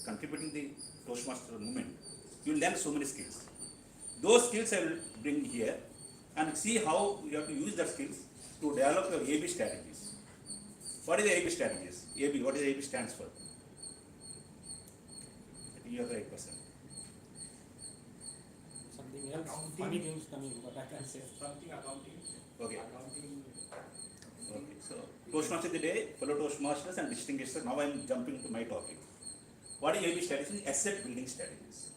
contributing the Toastmaster movement, you will learn so many skills. Those skills I will bring here and see how you have to use that skills to develop your AB strategies. What is the AB strategies? AB, what is AB stands for? I think you are the right person. Something else, funny things coming, but I can't say. Something accounting. Okay. Accounting. Okay. So, Toastmaster of the day, fellow Toastmasters and distinguished. Now I am jumping to my topic. What is AB strategies? Asset building strategies.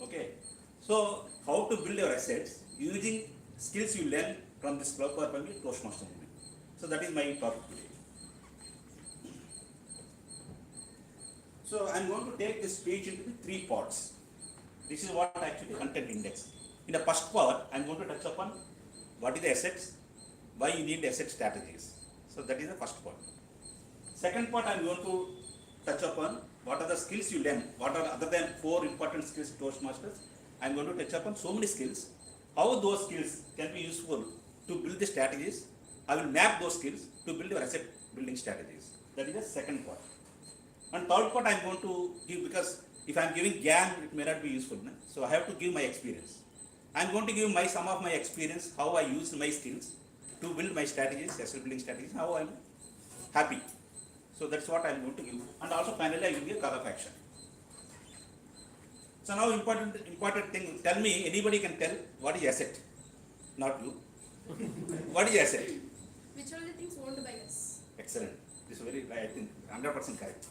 Okay. So, how to build your assets using skills you learn from this club or from the Toastmaster movement. So, that is my topic today. So, I am going to take this speech into 3 parts. This is what actually content index. In the first part, I am going to touch upon what is the assets, why you need asset strategies. So that is the first part. Second part, I am going to touch upon what are the skills you learn, what are other than 4 important skills Toastmasters. I am going to touch upon so many skills, how those skills can be useful to build the strategies. I will map those skills to build your asset building strategies. That is the second part. And third part I am going to give, because if I am giving GAN, it may not be useful. No? So I have to give my experience. I am going to give some of my experience, how I use my skills to build my strategies, asset building strategies, how I am happy. So that's what I am going to give. And also finally I will give a call of action. So now important thing, tell me, anybody can tell what is asset? Not you. What is asset? Which are the things owned by us? Excellent. This is very, I think, 100% correct.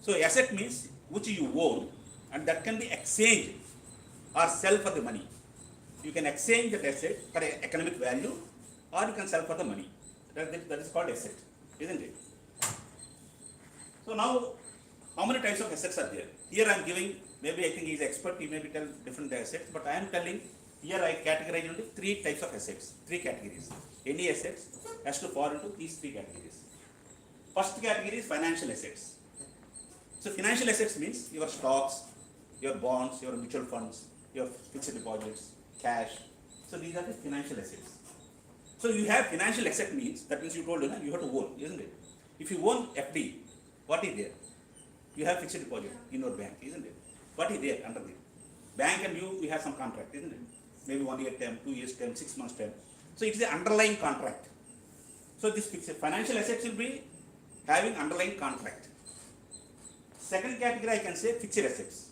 So asset means which you own, and that can be exchanged or sell for the money. You can exchange that asset for an economic value, or you can sell for the money. That is called asset, isn't it? So now, how many types of assets are there? Here I am giving, maybe I think he is expert, he may be tell different assets, but I am telling, here I categorize into 3 types of assets, 3 categories. Any assets has to fall into these 3 categories. First category is financial assets. So financial assets means your stocks, your bonds, your mutual funds, your fixed deposits, cash. So these are the financial assets. So you have financial asset means, that means you told you have to own, isn't it? If you own FD, what is there? You have fixed deposit in your bank, isn't it? What is there under it? Bank and you have some contract, isn't it? Maybe 1 year term, 2 years term, 6 months term. So it's the underlying contract. So this fixed financial assets will be having underlying contract. Second category I can say fixed assets.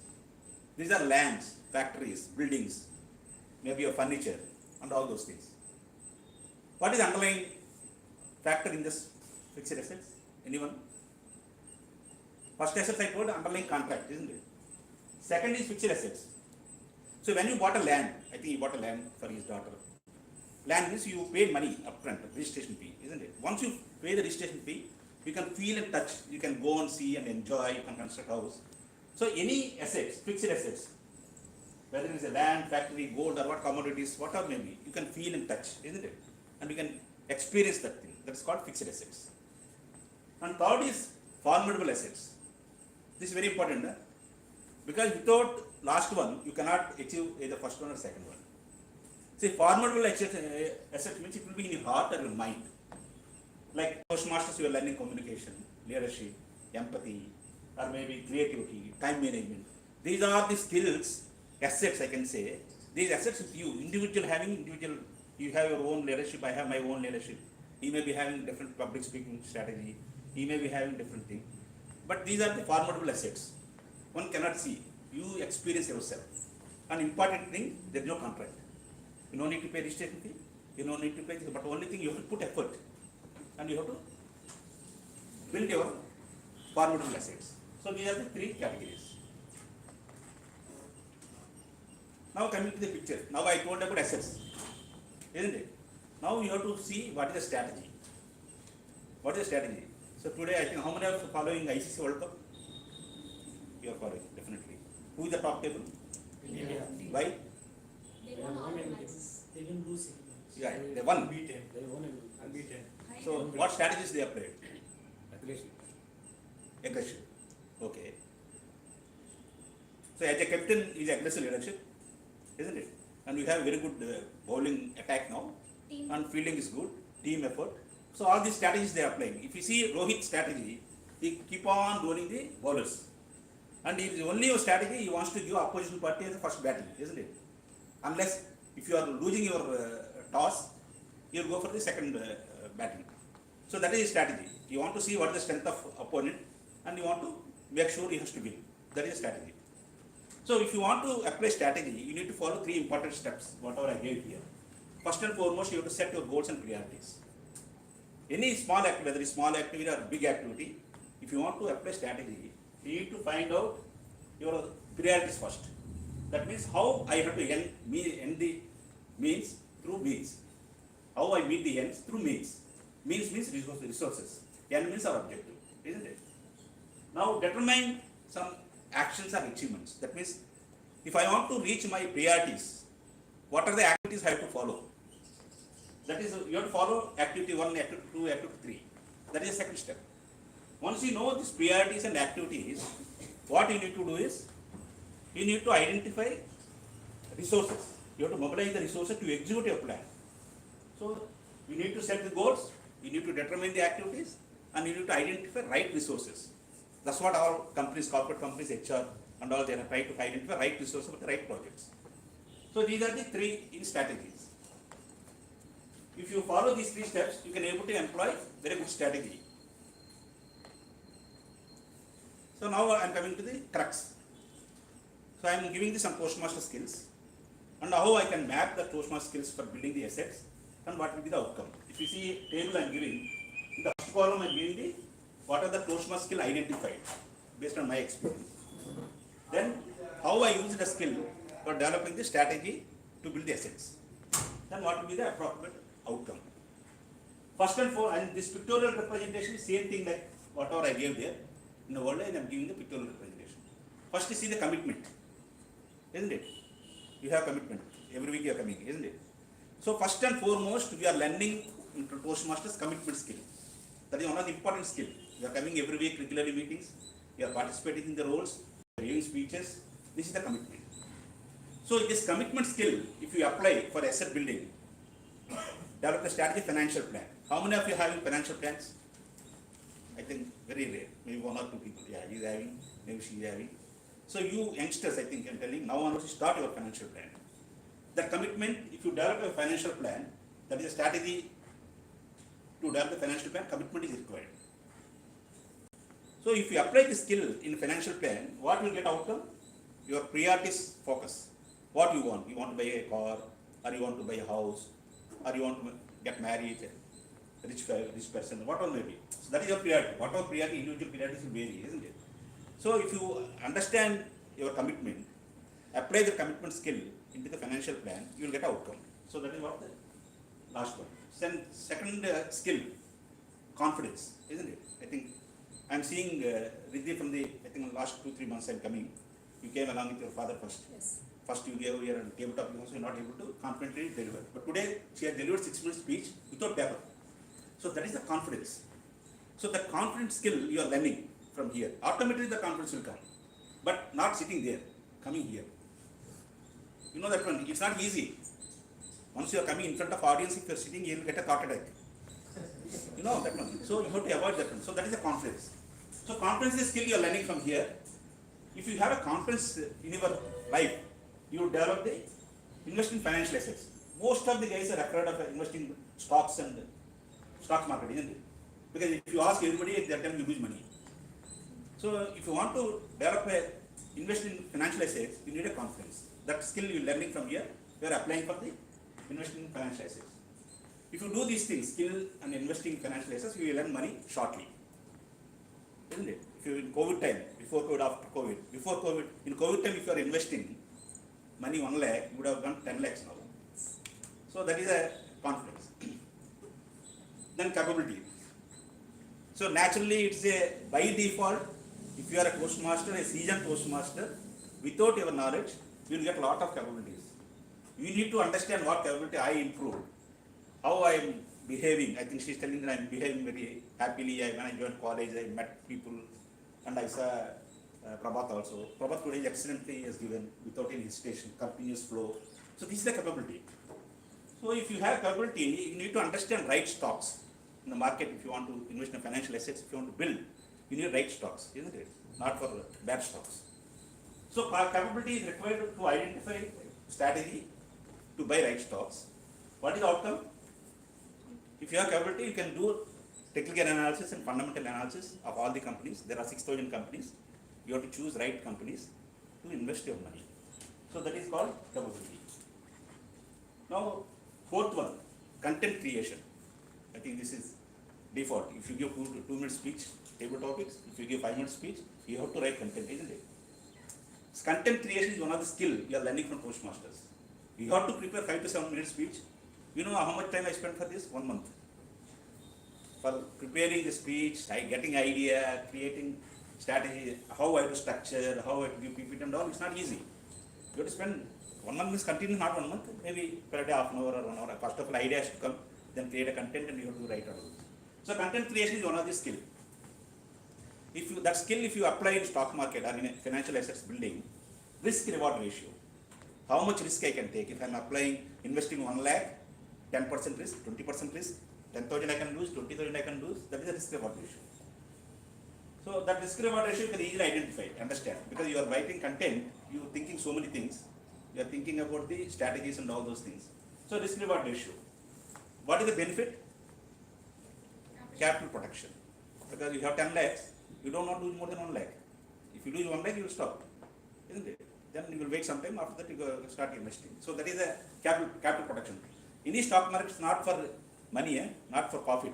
These are lands, factories, buildings, maybe your furniture and all those things. What is the underlying factor in this fixed assets? Anyone? First assets I told underlying contract, isn't it? Second is fixed assets. So when you bought a land, I think he bought a land for his daughter. Land means you paid money upfront, registration fee, isn't it? Once you pay the registration fee, you can feel and touch, you can go and see and enjoy, you can construct a house. So any assets, fixed assets, whether it is a land, factory, gold or what commodities, whatever may be, you can feel and touch, isn't it? And you can experience that thing. That's called fixed assets. And third is formidable assets. This is very important, because without last one, you cannot achieve either first one or second one. See, formidable asset means it will be in your heart or your mind. Like Toastmasters, you are learning communication, leadership, empathy, or maybe creativity, time management. These are the skills, assets I can say. These assets with you, individual having individual, you have your own leadership, I have my own leadership. He may be having different public speaking strategy, he may be having different thing. But these are the formidable assets. One cannot see, you experience yourself. An important thing, there is no contract. You don't need to pay registration fee, you don't need to pay this, but only thing you have to put effort. And you have to build your formidable assets. So these are the three categories. Now coming to the picture. Now I told about assets, isn't it? Now you have to see what is the strategy. What is the strategy? So today I think how many are following ICC World Cup? You are following, definitely. Who is the top table? India. Why? They won all the matches. They didn't lose it. Yeah, they won. Unbeaten. They won it. Unbeaten. So what strategies they have played? Aggression. Aggression. Okay. So as a captain is aggressive leadership, isn't it? And we have very good bowling attack now, Team. and fielding is good, team effort. So all these strategies they are playing. If you see Rohit's strategy, he keep on rolling the bowlers. And if only your strategy, he wants to give opposition party as the first batting, isn't it? Unless if you are losing your toss, you go for the second batting. So that is his strategy. You want to see what is the strength of opponent and you want to make sure he has to win. That is a strategy. So if you want to apply strategy, you need to follow three important steps, whatever I gave here. First and foremost, you have to set your goals and priorities. Any small activity, whether it's small activity or big activity, if you want to apply strategy, you need to find out your priorities first. That means how I have to end the means through means. How I meet the ends through means. Means resources. End means our objective, isn't it? Now determine some actions or achievements. That means if I want to reach my priorities, what are the activities I have to follow? That is, you have to follow activity 1, activity 2, activity 3. That is the second step. Once you know these priorities and activities, what you need to do is, you need to identify resources. You have to mobilize the resources to execute your plan. So you need to set the goals, you need to determine the activities, and you need to identify right resources. That's what all companies, corporate companies, HR, and all they are trying to identify right resources for the right projects. So these are the three in strategies. If you follow these 3 steps, you can able to employ very good strategy. So now I am coming to the crux. So I am giving you some Toastmaster skills and how I can map the Toastmaster skills for building the assets and what will be the outcome. If you see table I am giving, in the first column I am giving the what are the Toastmaster skill identified based on my experience. Then how I use the skill for developing the strategy to build the assets. Then what will be the appropriate outcome. First and foremost, and this pictorial representation is same thing like whatever I gave there. In the world I am giving the pictorial representation. First you see the commitment, isn't it? You have commitment. Every week you are coming, isn't it? So first and foremost, we are learning into Toastmasters commitment skill. That is one of the important skills. You are coming every week, regularly meetings. You are participating in the roles, you are giving speeches. This is the commitment. So So this commitment skill, if you apply for asset building, develop a strategy financial plan. How many of you having financial plans? I think very rare, maybe one or two people. Yeah, he's having, maybe she's having. So you youngsters, I think I'm telling, now onwards start your financial plan. That commitment, if you develop a financial plan, that is a strategy to develop a financial plan, commitment is required. So if you apply the skill in financial plan, what will get outcome? Your priorities focus. What you want? You want to buy a car, or you want to buy a house, or you want to get married, rich person, whatever may be. So that is your priority. Whatever priority, individual priorities will vary, isn't it? So if you understand your commitment, apply the commitment skill into the financial plan, you will get outcome. So that is what the last one. Second skill, confidence, isn't it? I think I'm seeing Riddhi from the, I think last 2-3 months I'm coming. You came along with your father first. Yes. First you gave your tabletop, you also not able to confidently deliver. But today she has delivered 6-minute speech without paper. So that is the confidence. So the confidence skill you are learning from here. Automatically the confidence will come. But not sitting there, coming here. You know that one, it's not easy. Once you are coming in front of audience, if you are sitting, you will get a thought attack. You know that one. So you have to avoid that one. So that is the confidence. So confidence is a skill you are learning from here. If you have a confidence in your life, you will develop the invest in financial assets. Most of the guys are afraid of investing in stocks and stock market, isn't it? Because if you ask everybody, they are telling you lose money. So if you want to develop a invest in financial assets, you need a confidence. That skill you are learning from here, you are applying for the investing in financial assets. If you do these things, skill and investing in financial assets, you will earn money shortly. Isn't it? If you in COVID time, before COVID, after COVID, before COVID, in COVID time if you are investing money 1 lakh, you would have done 10 lakhs now. So that is a confidence. Then capability. So naturally it's a by default, if you are a Toastmaster, a seasoned Toastmaster, without your knowledge, you will get a lot of capabilities. You need to understand what capability I improved, how I am behaving. I think she's telling that I am behaving very happily. When I joined college, I met people, and I saw Prabhat also. Prabhat today excellently has given without any hesitation, continuous flow. So this is the capability. So if you have capability, you need to understand right stocks in the market. If you want to invest in financial assets, if you want to build, you need right stocks, isn't it? Not for bad stocks. So capability is required to identify strategy to buy right stocks. What is the outcome? If you have capability, you can do technical analysis and fundamental analysis of all the companies. There are 6,000 companies. You have to choose right companies to invest your money. So that is called capability. Now, fourth one, content creation. I think this is default. If you give 2-minute speech, table topics, if you give 5-minute speech, you have to write content, isn't it? Content creation is one of the skill you are learning from Toastmasters. You have to prepare 5 to 7 minute speech. You know how much time I spent for this? 1 month. For preparing the speech, getting idea, creating strategy, how I do structure, how I give PPT and all, it's not easy. You have to spend 1 month means continue, not 1 month, maybe per day half an hour or 1 hour. First of all, idea has to come, then create a content and you have to write all this. So content creation is one of the skill. If you apply in stock market or in a financial assets building, risk reward ratio. How much risk I can take? If I am applying, investing 1 lakh, 10% risk, 20% risk, 10,000 I can lose, 20,000 I can lose, that is the risk reward ratio. So that risk reward ratio you can easily identify, understand, because you are writing content, you are thinking so many things, you are thinking about the strategies and all those things. So risk reward ratio. What is the benefit? Capital protection. Because you have 10 lakhs, you don't want to lose more than 1 lakh. If you lose 1 lakh, you will stop, isn't it? Then you will wait some time, after that you go start investing. So that is a capital protection. In the stock market, it's not for money, not for profit.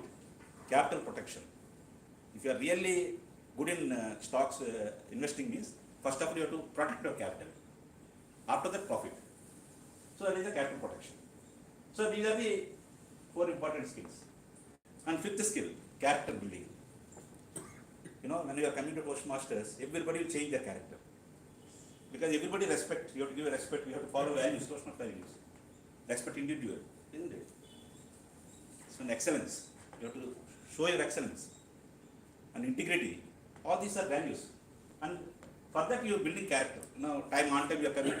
Capital protection. If you are really good in stocks, investing means, first of all you have to protect your capital. After that, profit. So that is a capital protection. So these are the 4 important skills. And fifth skill, character building. You know, when you are coming to Toastmasters, everybody will change their character. Because everybody respect, you have to give respect, you have to follow values, Toastmaster values. Respect individual, isn't it? So an excellence, you have to show your excellence and integrity. All these are values. And For that you are building character. Time on time you are coming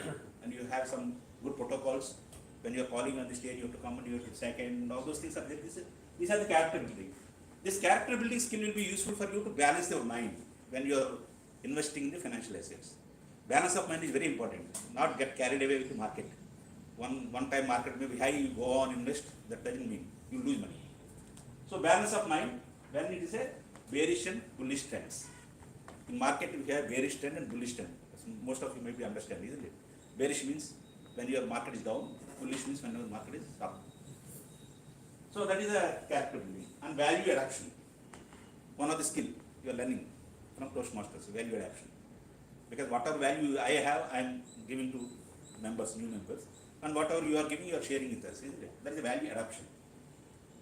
and you have some good protocols. When you are calling on the stage, you have to come and you have to second, all those things are there. These are the character building. This character building skill will be useful for you to balance your mind when you are investing in the financial assets. Balance of mind is very important. Not get carried away with the market. One time market may be high, you go on invest, that doesn't mean you lose money. So balance of mind when it is a bearish and bullish trends. In market we have bearish trend and bullish trend. Most of you may be understand, isn't it? Bearish means when your market is down, bullish means when your market is up. So that is a character building. And value adaptation. One of the skill you are learning from Toastmasters, value adaptation. Because whatever value I have, I am giving to members, new members. And whatever you are giving, you are sharing with us, isn't it? That is a value adaptation.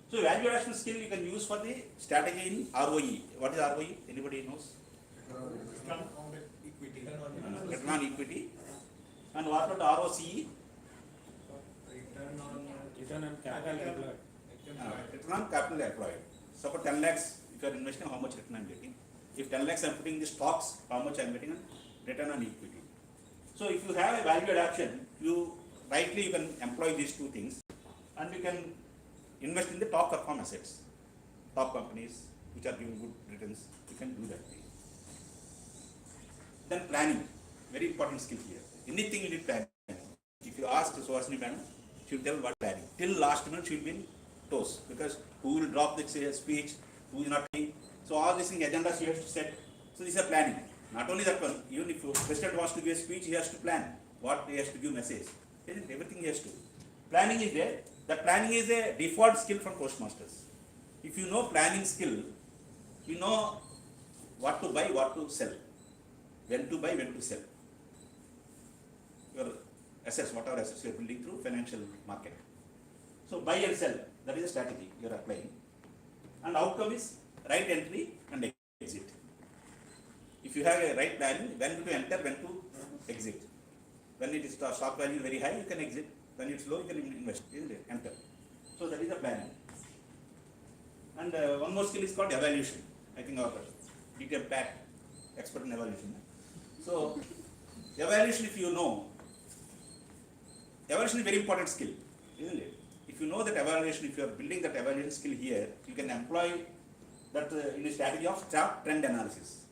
So value adaptation skill you can use for the strategy in ROE. What is ROE? Anybody knows? Return on equity. Return on equity. And what about ROCE? Return on capital employed. Return on capital employed. So for 10 lakhs, if you are investing, how much return I am getting? If 10 lakhs I am putting in the stocks, how much I am getting on return on equity? So if you have a value adaptation, you can employ these two things and you can invest in the top perform assets, top companies which are giving good returns, you can do that thing. Then planning, very important skill here. Anything you need planning. If you ask Suhasini madam, she will tell what planning. Till last minute she will be in toast because who will drop the speech, who is not doing. So all these things, agenda she has to set. So these are planning. Not only that one, even if the president wants to give a speech, he has to plan what he has to give message. Everything he has to. Planning is there. That planning is a default skill from Toastmasters. If you know planning skill, you know what to buy, what to sell, when to buy, when to sell. Your assets, whatever assets you are building through financial market. So buy and sell, that is a strategy you are applying. And outcome is right entry and exit. If you have a right planning, when to enter, when to exit. When it is stock value very high, you can exit. When it's low, you can invest, isn't it? Enter. So that is the planning. And one more skill is called evaluation. I think our DTM Pat, expert in evaluation. So evaluation, if you know, evaluation is very important skill, isn't it? If you know that evaluation, if you are building that evaluation skill here, you can employ that in the strategy of stock trend analysis.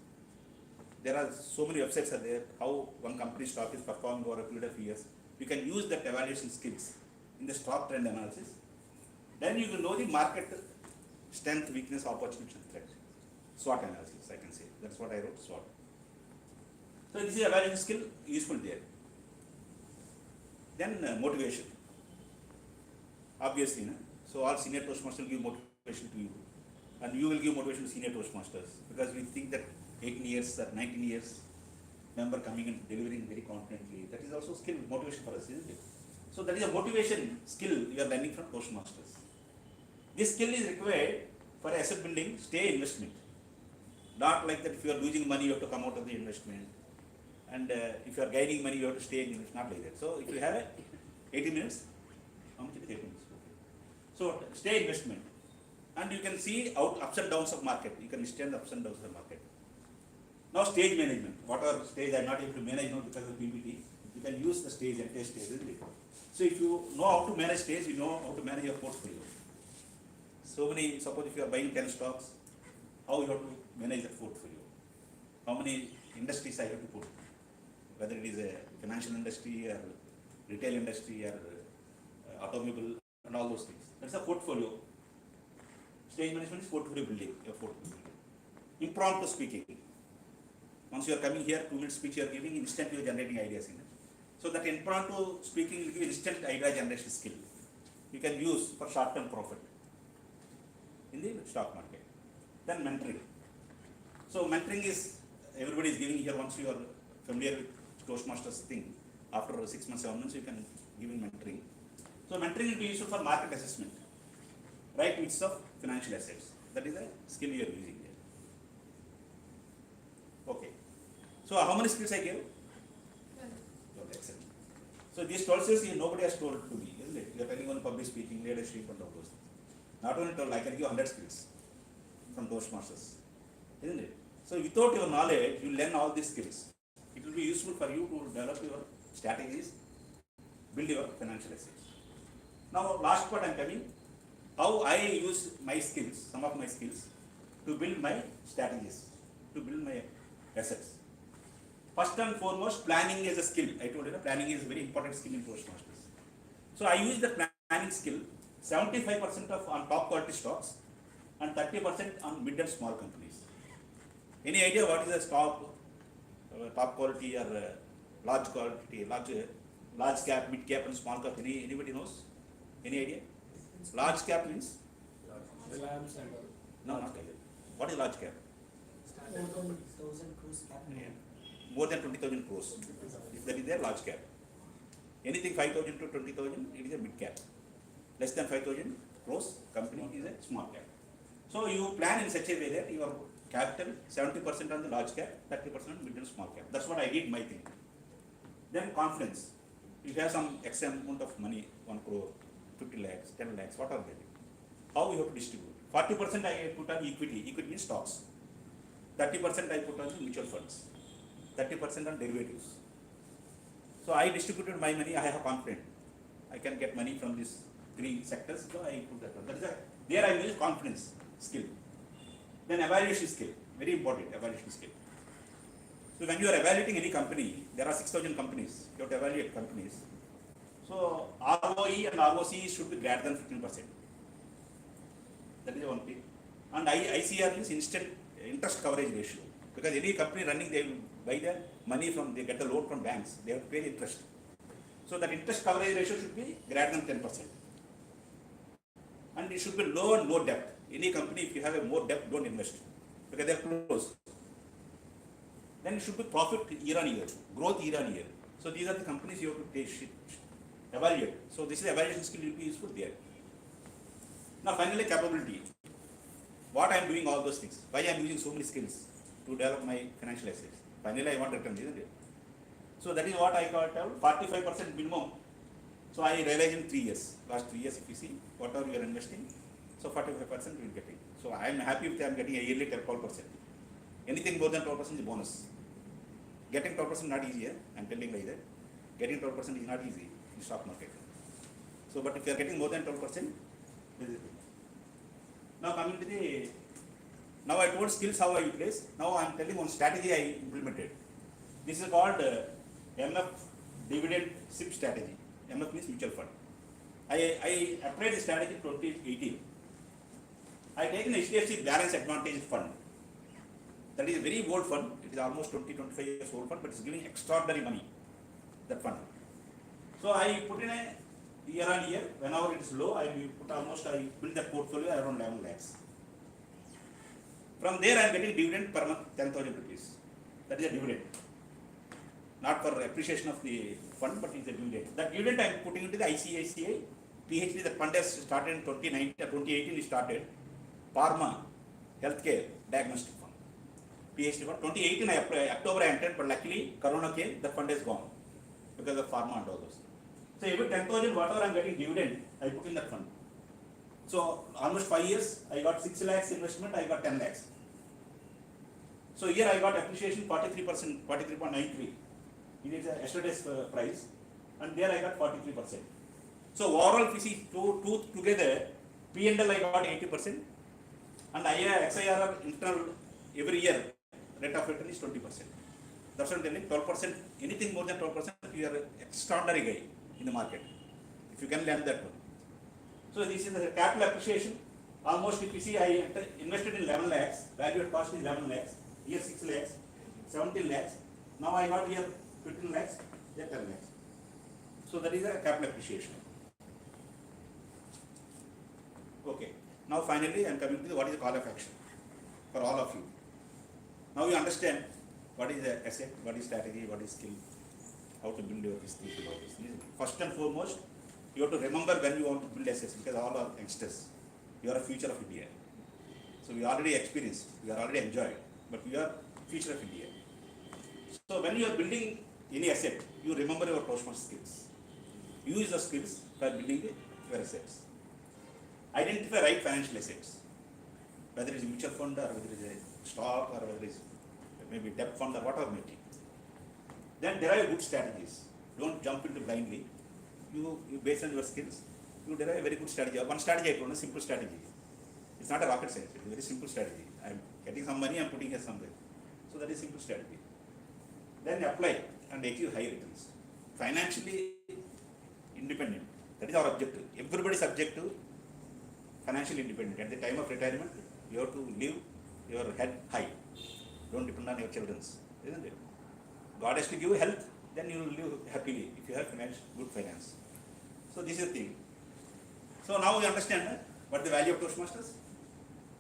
There are so many websites are there, how one company's stock is performing over a period of years. You can use that evaluation skills in the stock trend analysis. Then you will know the market strength, weakness, opportunity, and threat. SWOT analysis, I can say. That's what I wrote, SWOT. So this is evaluation skill, useful there. Then motivation. Obviously, so all senior Toastmasters will give motivation to you. And you will give motivation to senior Toastmasters. Because we think that 18 years or 19 years, member coming and delivering very confidently, that is also skill, motivation for us, isn't it? So that is a motivation skill you are learning from Toastmasters. This skill is required for asset building, stay investment. Not like that if you are losing money, you have to come out of the investment. And if you are gaining money, you have to stay in investment, not like that. So if you have 80 minutes, how much is 80 minutes? Okay. So stay investment. And you can see ups and downs of market. You can understand the ups and downs of the market. Now stage management. Whatever stage I am not able to manage now because of PPT, you can use the stage, entire stage, isn't it? So if you know how to manage stage, you know how to manage your portfolio. So many, suppose if you are buying 10 stocks, how you have to manage that portfolio? How many industries I have to put? Whether it is a financial industry or retail industry or automobile and all those things. That's a portfolio. Stage management is portfolio building, your portfolio building. Impromptu speaking. Once you are coming here, 2 minutes speech you are giving, instantly you are generating ideas in it. So that impromptu speaking will give instant idea generation skill. You can use for short-term profit in the stock market. Then mentoring. So mentoring is, everybody is giving here once you are familiar with Toastmasters thing. After 6 months, 7 months, you can give mentoring. So mentoring will be useful for market assessment. Right mix of financial assets. That is a skill you are using there. Okay. So how many skills I gave? Okay, excellent. So these 12 skills nobody has told to me, isn't it? You are telling on public speaking, leadership and all those things. Not only told, I can give 100 skills from Toastmasters, isn't it? So without your knowledge, you learn all these skills. It will be useful for you to develop your strategies, build your financial assets. Now, last part I am coming, how I use my skills, some of my skills, to build my strategies, to build my assets. First and foremost, planning is a skill. I told you that planning is a very important skill in Toastmasters. So I use the planning skill 75% of on top quality stocks and 30% on mid and small companies. Any idea what is the top quality or large quality, large cap, mid cap and small cap? Anybody knows? Any idea? Large cap means? No, not like that. What is large cap? Yeah. More than 20,000 crores. If that is their large cap. Anything 5,000 to 20,000, it is a mid cap. Less than 5,000 crores company is a small cap. So you plan in such a way that your capital 70% on the large cap, 30% on mid and small cap. That's what I did my thing. Then confidence. If you have some X amount of money, 1 crore, 50 lakhs, 10 lakhs, what are they? How you have to distribute? 40% I put on equity. Equity means stocks. 30% I put on the mutual funds. 30% on derivatives. So I distributed my money. I have confidence. I can get money from these 3 sectors. So I put that one. That is there I use confidence skill. Then evaluation skill. Very important evaluation skill. So when you are evaluating any company, there are 6,000 companies. You have to evaluate companies. So ROE and ROC should be greater than 15%. That is one thing. And ICR is instant interest coverage ratio. Because any company running, they will buy the money from, they get the loan from banks. They have to pay the interest. So that interest coverage ratio should be greater than 10%. And it should be low and low debt. Any company, if you have a more debt, don't invest. Because they are closed. Then it should be profit year on year, growth year on year. So these are the companies you have to take, evaluate. So this is evaluation skill will be useful there. Now finally capability. What I am doing all those things. Why I am using so many skills to develop my financial assets. Finally I want return, isn't it? So that is what I got 45% minimum. So I realized in 3 years. Last 3 years if you see, whatever you are investing, so 45% you will get it. So I am happy if I am getting a yearly 12%. Anything more than 12% is bonus. Getting 12% not easy, I am telling like that. Getting 12% is not easy in stock market. So but if you are getting more than 12%, this is it. Now coming to the, now I told skills how I utilize. Now I am telling one strategy I implemented. This is called MF dividend SIP strategy. MF means mutual fund. I applied the strategy in 2018. I taken HDFC balance advantage fund. That is a very old fund. It is almost 20-25 years old fund, but it's giving extraordinary money, that fund. So I put in a year on year, whenever it is low, I build that portfolio around 11 lakhs. From there I am getting dividend per month 10,000 rupees. That is a dividend. Not for appreciation of the fund, but it's a dividend. That dividend I am putting into the ICICI, PhD, the fund has started in 2018 it started. Pharma, healthcare, diagnostic fund. PhD fund. 2018 I applied, October I entered, but luckily Corona came, the fund is gone because of pharma and all those. So every 10,000 whatever I am getting dividend, I put in that fund. So almost 5 years, I got 6 lakhs investment, I got 10 lakhs. So here I got appreciation 43%, 43.93. It is yesterday's price, and there I got 43%. So overall, if you see two together, P&L I got 80%, and XIRR internal every year rate of return is 20%. That's what I'm telling. 12%, anything more than 12%, you are extraordinary guy in the market. If you can land that one. So this is the capital appreciation. Almost if you see, I invested in 11 lakhs, value at cost is 11 lakhs, here 6 lakhs, 17 lakhs. Now I got here 15 lakhs, here 10 lakhs. So that is a capital appreciation. Okay. Now finally I am coming to what is the call of action for all of you. Now you understand what is the asset, what is strategy, what is skill, how to build your skill and all this. First and foremost, you have to remember when you want to build assets, because all are youngsters. You are a future of India. So we already experienced, we are already enjoyed, but we are future of India. So when you are building any asset, you remember your Toastmaster skills. Use the skills for building your assets. Identify right financial assets, whether it is a mutual fund or whether it is a stock or whether it is maybe debt fund or whatever it may be. Then derive good strategies. Don't jump into blindly. You based on your skills, you derive a very good strategy. One strategy I told you, simple strategy. It's not a rocket science, it's a very simple strategy. I'm getting some money, I'm putting it somewhere. So that is simple strategy. Then apply and achieve high returns. Financially independent. That is our objective. Everybody is subject to financially independent. At the time of retirement, you have to live your head high. Don't depend on your children's, isn't it? God has to give you health, then you will live happily if you have good finance. So this is the thing. So now you understand what the value of Toastmasters?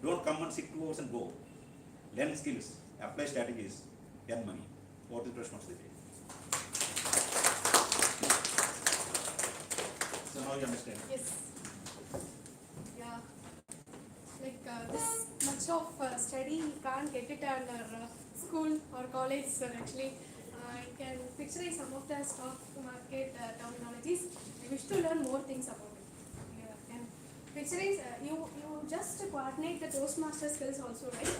Don't come and sit 2 hours and go. Learn skills, apply strategies, earn money. What is Toastmasters? So now you understand. Yes. Yeah. Like this much of study, you can't get it under school or college, sir. Actually, I can picturize some of the stock market terminologies. I wish to learn more things about it. Yeah. And picturize, you just coordinate the Toastmaster skills also, right?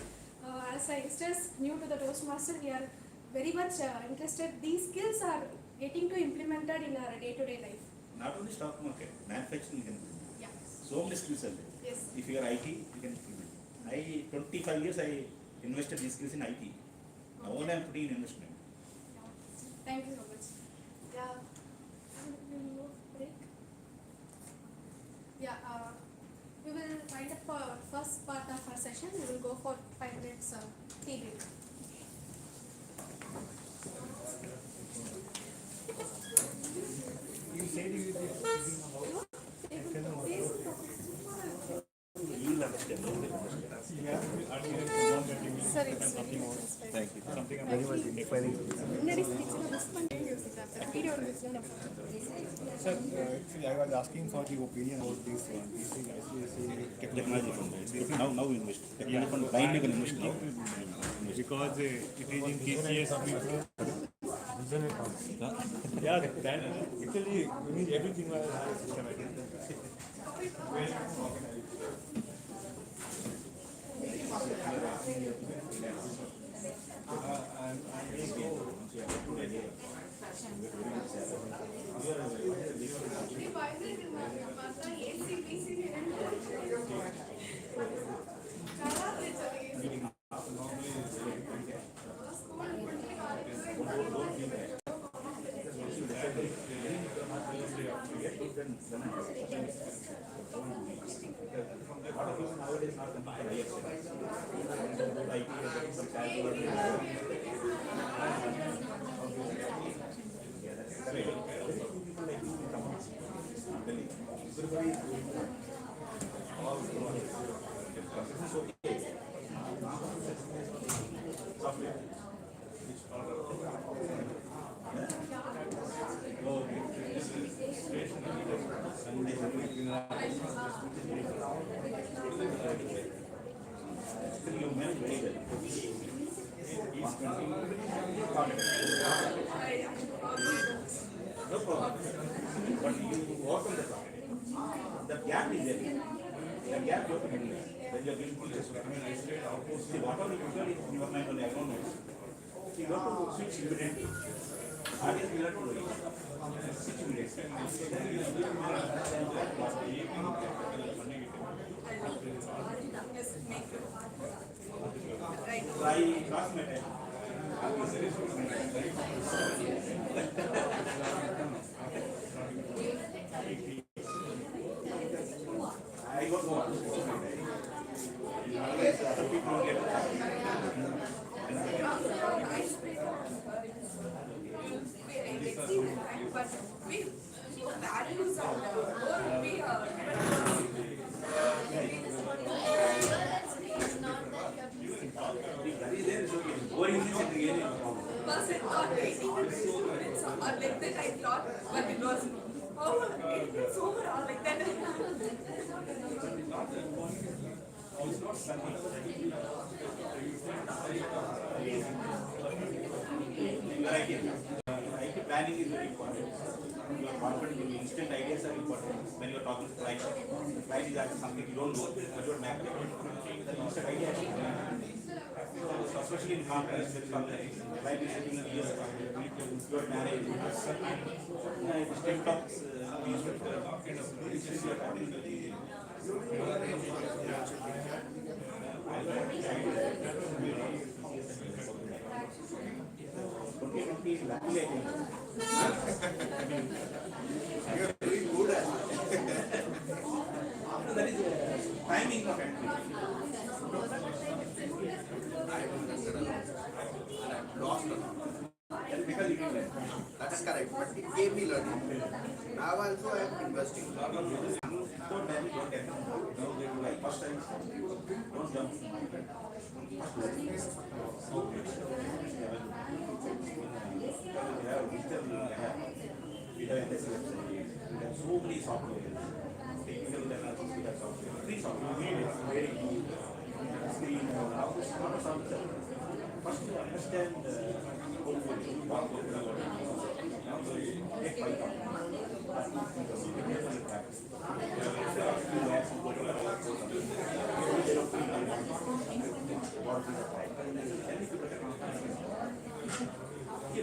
As youngsters new to the Toastmaster, we are very much interested. These skills are getting to implemented in our day-to-day life. Not only stock market, manufacturing you can do. Yeah. So many skills are there. Yes. If you are IT, you can implement. 25 years I invested these skills in IT. Now only I am putting in investment. Thank you so much. Yeah. We'll go break. Yeah. We will wind up our first part of our session. We will go for 5 minutes tea break. You said you will be speaking about. You will understand. Yeah, Sorry, it's very Thank you. something I'm very much inspiring. Sir, actually I was asking for the opinion about this one. This is ICSA Technology fund. Now you invest. Technology fund blindly can invest now. because it is in TCS. Yeah, that actually means everything was systematic. No problem. But you work on the target. The gap is there. The gap you have to get there. When you are doing this, see whatever you usually in your mind on the account, you have to switch immediately. Audience will have to do it. Switch immediately. I lost my time. I got one. Otherwise, other people will get but we values and more we person thought waiting with 2 minutes or like that I thought, but it was it's over or like that. IT planning is very important. You are confident, your instant ideas are important. When you are talking to client is asking something you don't know, but you are mapping. The instant idea is so especially in companies, client is sitting in years, you are managing. This type talks useful for since you are talking to the You're very good at it. after that is timing of entry. Lost a lot. Because you can That is correct, but it gave me learning. Now also I am investing. don't panic, don't get don't get like first time, don't jump. We have this website. We have so many software. Technical analysis, we have software. Free software. We need it. Very screen. First to understand take Python.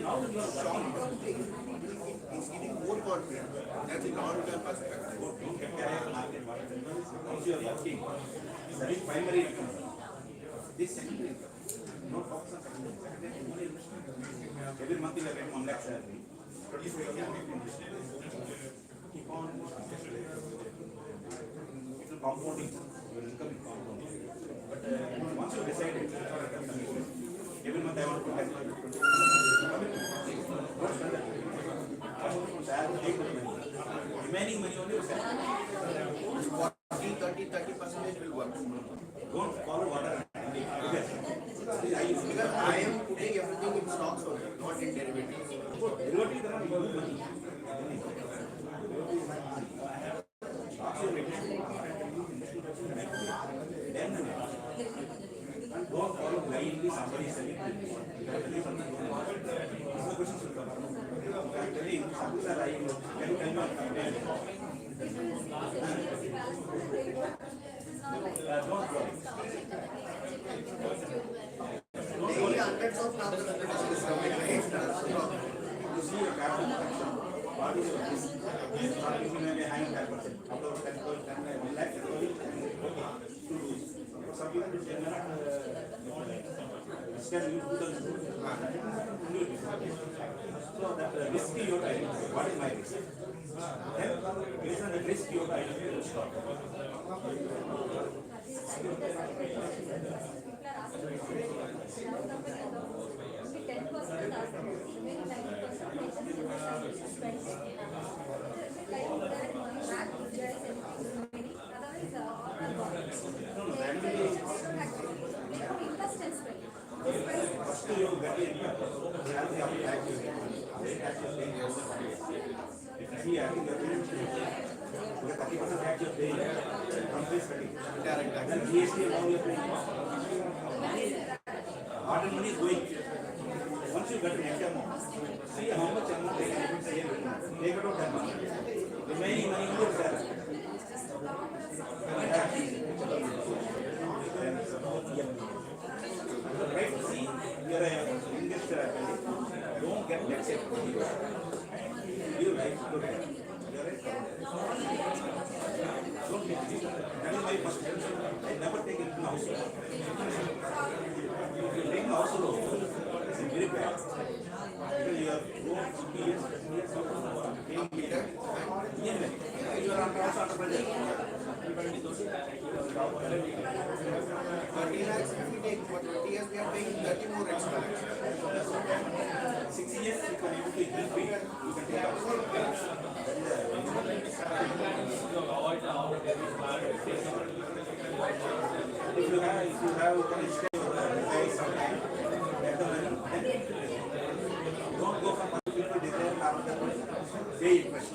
Now you are strong. It's giving more confidence. That's a long-term perspective. Don't get carried away market. Once you are working, that is primary income. This secondary income. Don't focus on secondary. Secondary investment. Every month you are getting 1 lakh salary. Keep on. It will compounding. Your income is compounding. But once you decide it, every month I want to put 10,000, 20,000. Don't spend that. Salary, take the money. Remaining money only you sell. 30% will work. Don't follow water. Because I am putting everything in stocks only, not in derivatives. Derivative cannot move money. Then don't follow blindly somebody selling. The questions will come. I'm telling you, something that I can tell you. Don't worry. Daily hundreds of thousands of rupees is coming, right? You see your capital structure. What is your risk? Start using a high capital. After 10,000, 1 lakh, some people cannot can use 2,000. So that risk you are taking. What is my risk? Then based on the risk you are taking, you will stop. First you get the income. Salary after tax you get. Tax you pay. If you see, I think you are paying 30% tax you are paying. Companies cutting. Direct tax. Then GST now you are paying. Hard money is going. Once you get the net amount, see how much amount they can save. Take it out that money. Remaining money in your salary. Right? See, you are in this don't get let's say you right to right. You are right. Don't get it. That is my first step. I never take it in house. If you take house loan, it's very bad. Because you are going 50 years, 30 years, paying meter. You are also under pressure. 30 lakhs if we take for 20 years, we are paying 30 more extra lakhs. 6 years you can able to help it. You can take out. If you have, you can stay sometime, get the money, then don't go from one people desire after pay interest.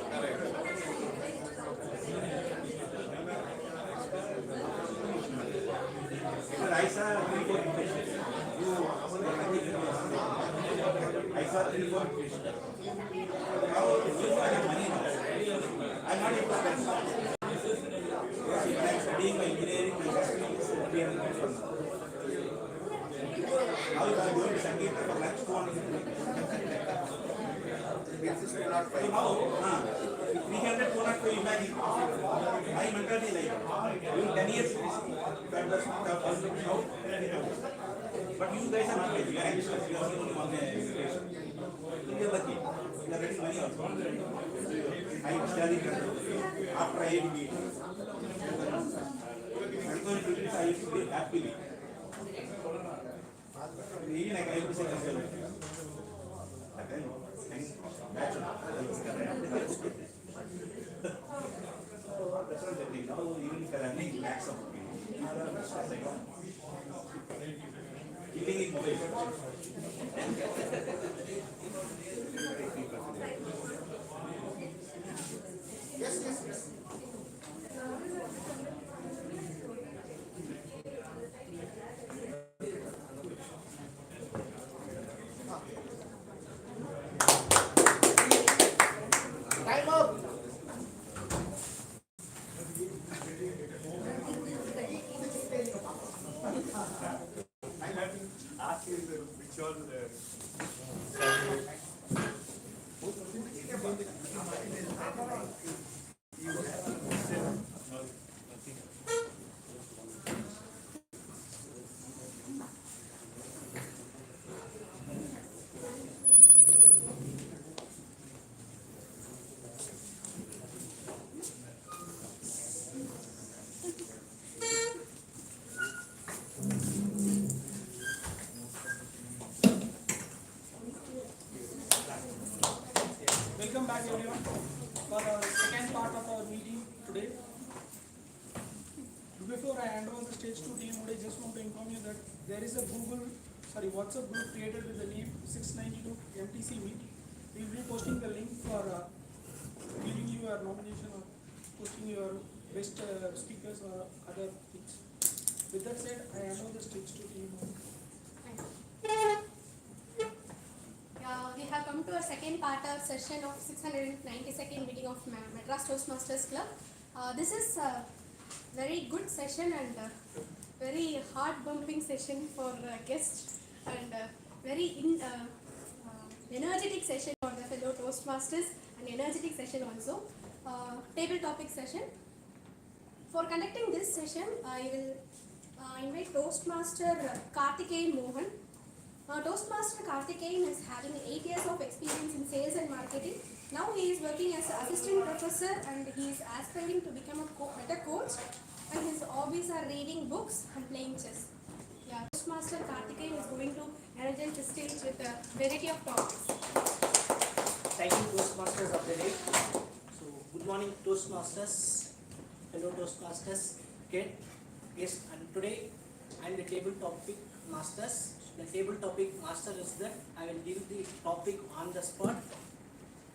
Because I saw 3-4 interest. I saw sir, 3, 4. I'm not able to spend. Yes, I am studying my engineering, my salary is 300 now. Now if I am going to Sangeet for lunch, 200. So now, 300, 200, imagine. My mentality like, in 10 years, if I was out, but you guys are not like, you are youngsters, you are only one education. You are lucky. You are getting money also. I am studying after IIT. I'm going to do this, I used to be happily. Even I can say myself. That's what the thing. Now even if I am running lakhs of rupees, keeping it mobile. Yes, yes, yes. Time up. Ask you which all Welcome back everyone for our second part of our meeting today. Before I hand over the stage to team, I just want to inform you that there is a WhatsApp group created with the name 692 MTC Meet. We will be posting the link for giving you a nomination or posting your best speakers or other things. With that said, I hand over the stage to team. We have come to our second part of session of 692nd meeting of Madras Toastmasters Club. This is a very good session and very heart-bumping session for guests and very energetic session for the fellow Toastmasters and energetic session also. Table topic session. For conducting this session, I will invite Toastmaster Karthikeyan Mohan. Toastmaster Karthikeyan is having 8 years of experience in sales and marketing. Now he is working as an assistant professor and he is aspiring to become a better coach, and his hobbies are reading books and playing chess. Yeah, Toastmaster Karthikeyan is going to energize the stage with a variety of topics. Thank you, Toastmasters of the day. So, good morning, Toastmasters, fellow Toastmasters, guests, and today I am the table topic masters. The table topic master is that I will give the topic on the spot.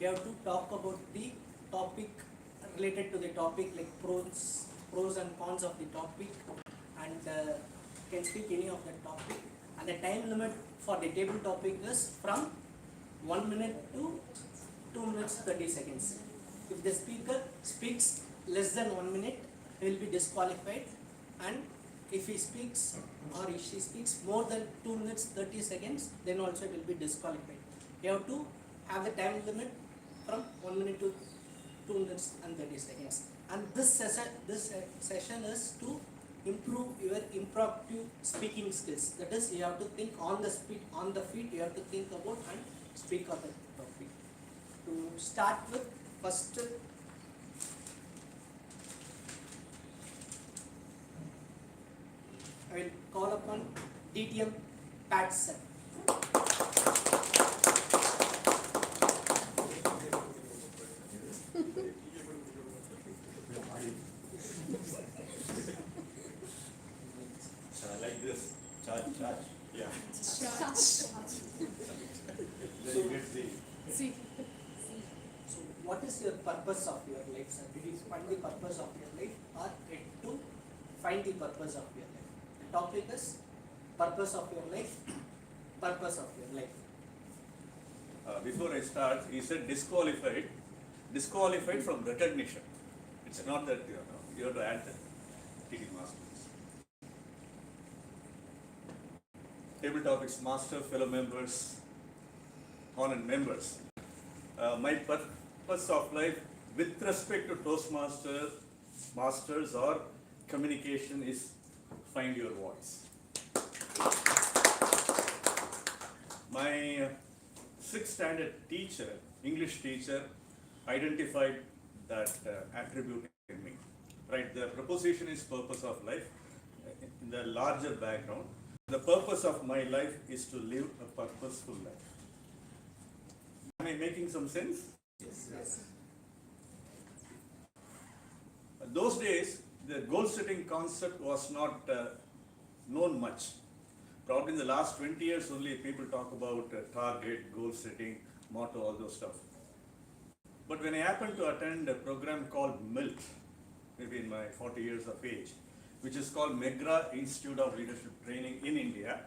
We have to talk about the topic related to the topic, like pros and cons of the topic, and can speak any of the topic. And the time limit for the table topic is from 1 minute to 2 minutes 30 seconds. If the speaker speaks less than 1 minute, he will be disqualified, and if he speaks or if she speaks more than 2 minutes 30 seconds, then also it will be disqualified. You have to have the time limit from 1 minute to 2 minutes and 30 seconds. And this session is to improve your impromptu speaking skills. That is, you have to think on the feet. You have to think about and speak on the topic. To start with, first, I will call upon DTM Patson. Like this. Charge. Yeah. See. So, what is your purpose of your life, sir? Did you find the purpose of your life, or yet to find the purpose of your life? The topic is purpose of your life. Purpose of your life. before I start, he said disqualified from recognition. It's not that, you have to add that. TD Masters. Table topics, master, fellow members, honored members. My purpose of life with respect to Masters or communication is find your voice. My sixth standard teacher, English teacher, identified that attribute in me. Right, the proposition is purpose of life. In the larger background, the purpose of my life is to live a purposeful life. Am I making some sense? Yes. Those days, the goal setting concept was not known much. Probably in the last 20 years only people talk about target, goal setting, motto, all those stuff. But when I happened to attend a program called MILT, maybe in my 40 years of age, which is called McGraw Institute of Leadership Training in India,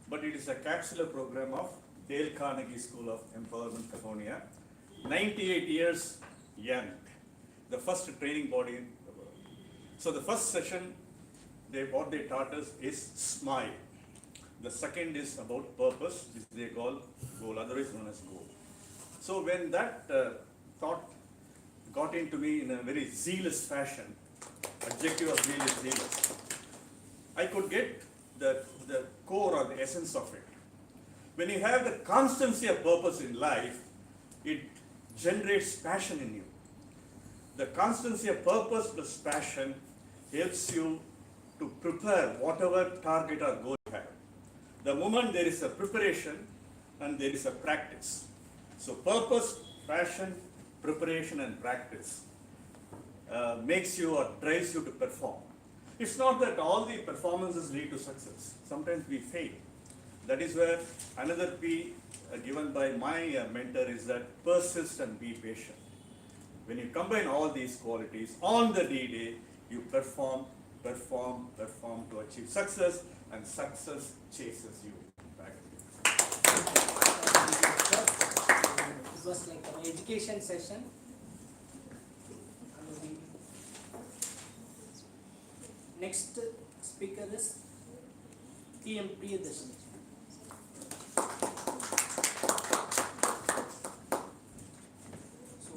but it is a capsular program of Dale Carnegie School of Empowerment, California, 98 years young, the first training body in the world. So the first session, what they taught us is smile. The second is about purpose, which they call goal, otherwise known as goal. So when that thought got into me in a very zealous fashion, adjective of zealous, I could get the core or the essence of it. When you have the constancy of purpose in life, it generates passion in you. The constancy of purpose plus passion helps you to prepare whatever target or goal you have. The moment there is a preparation and there is a practice. So purpose, passion, preparation and practice makes you or drives you to perform. It's not that all the performances lead to success. Sometimes we fail. That is where another P given by my mentor is that persist and be patient. When you combine all these qualities on the D-Day, you perform to achieve success, and success chases you back. It was like an education session. Next speaker is TM Priyadarshan. So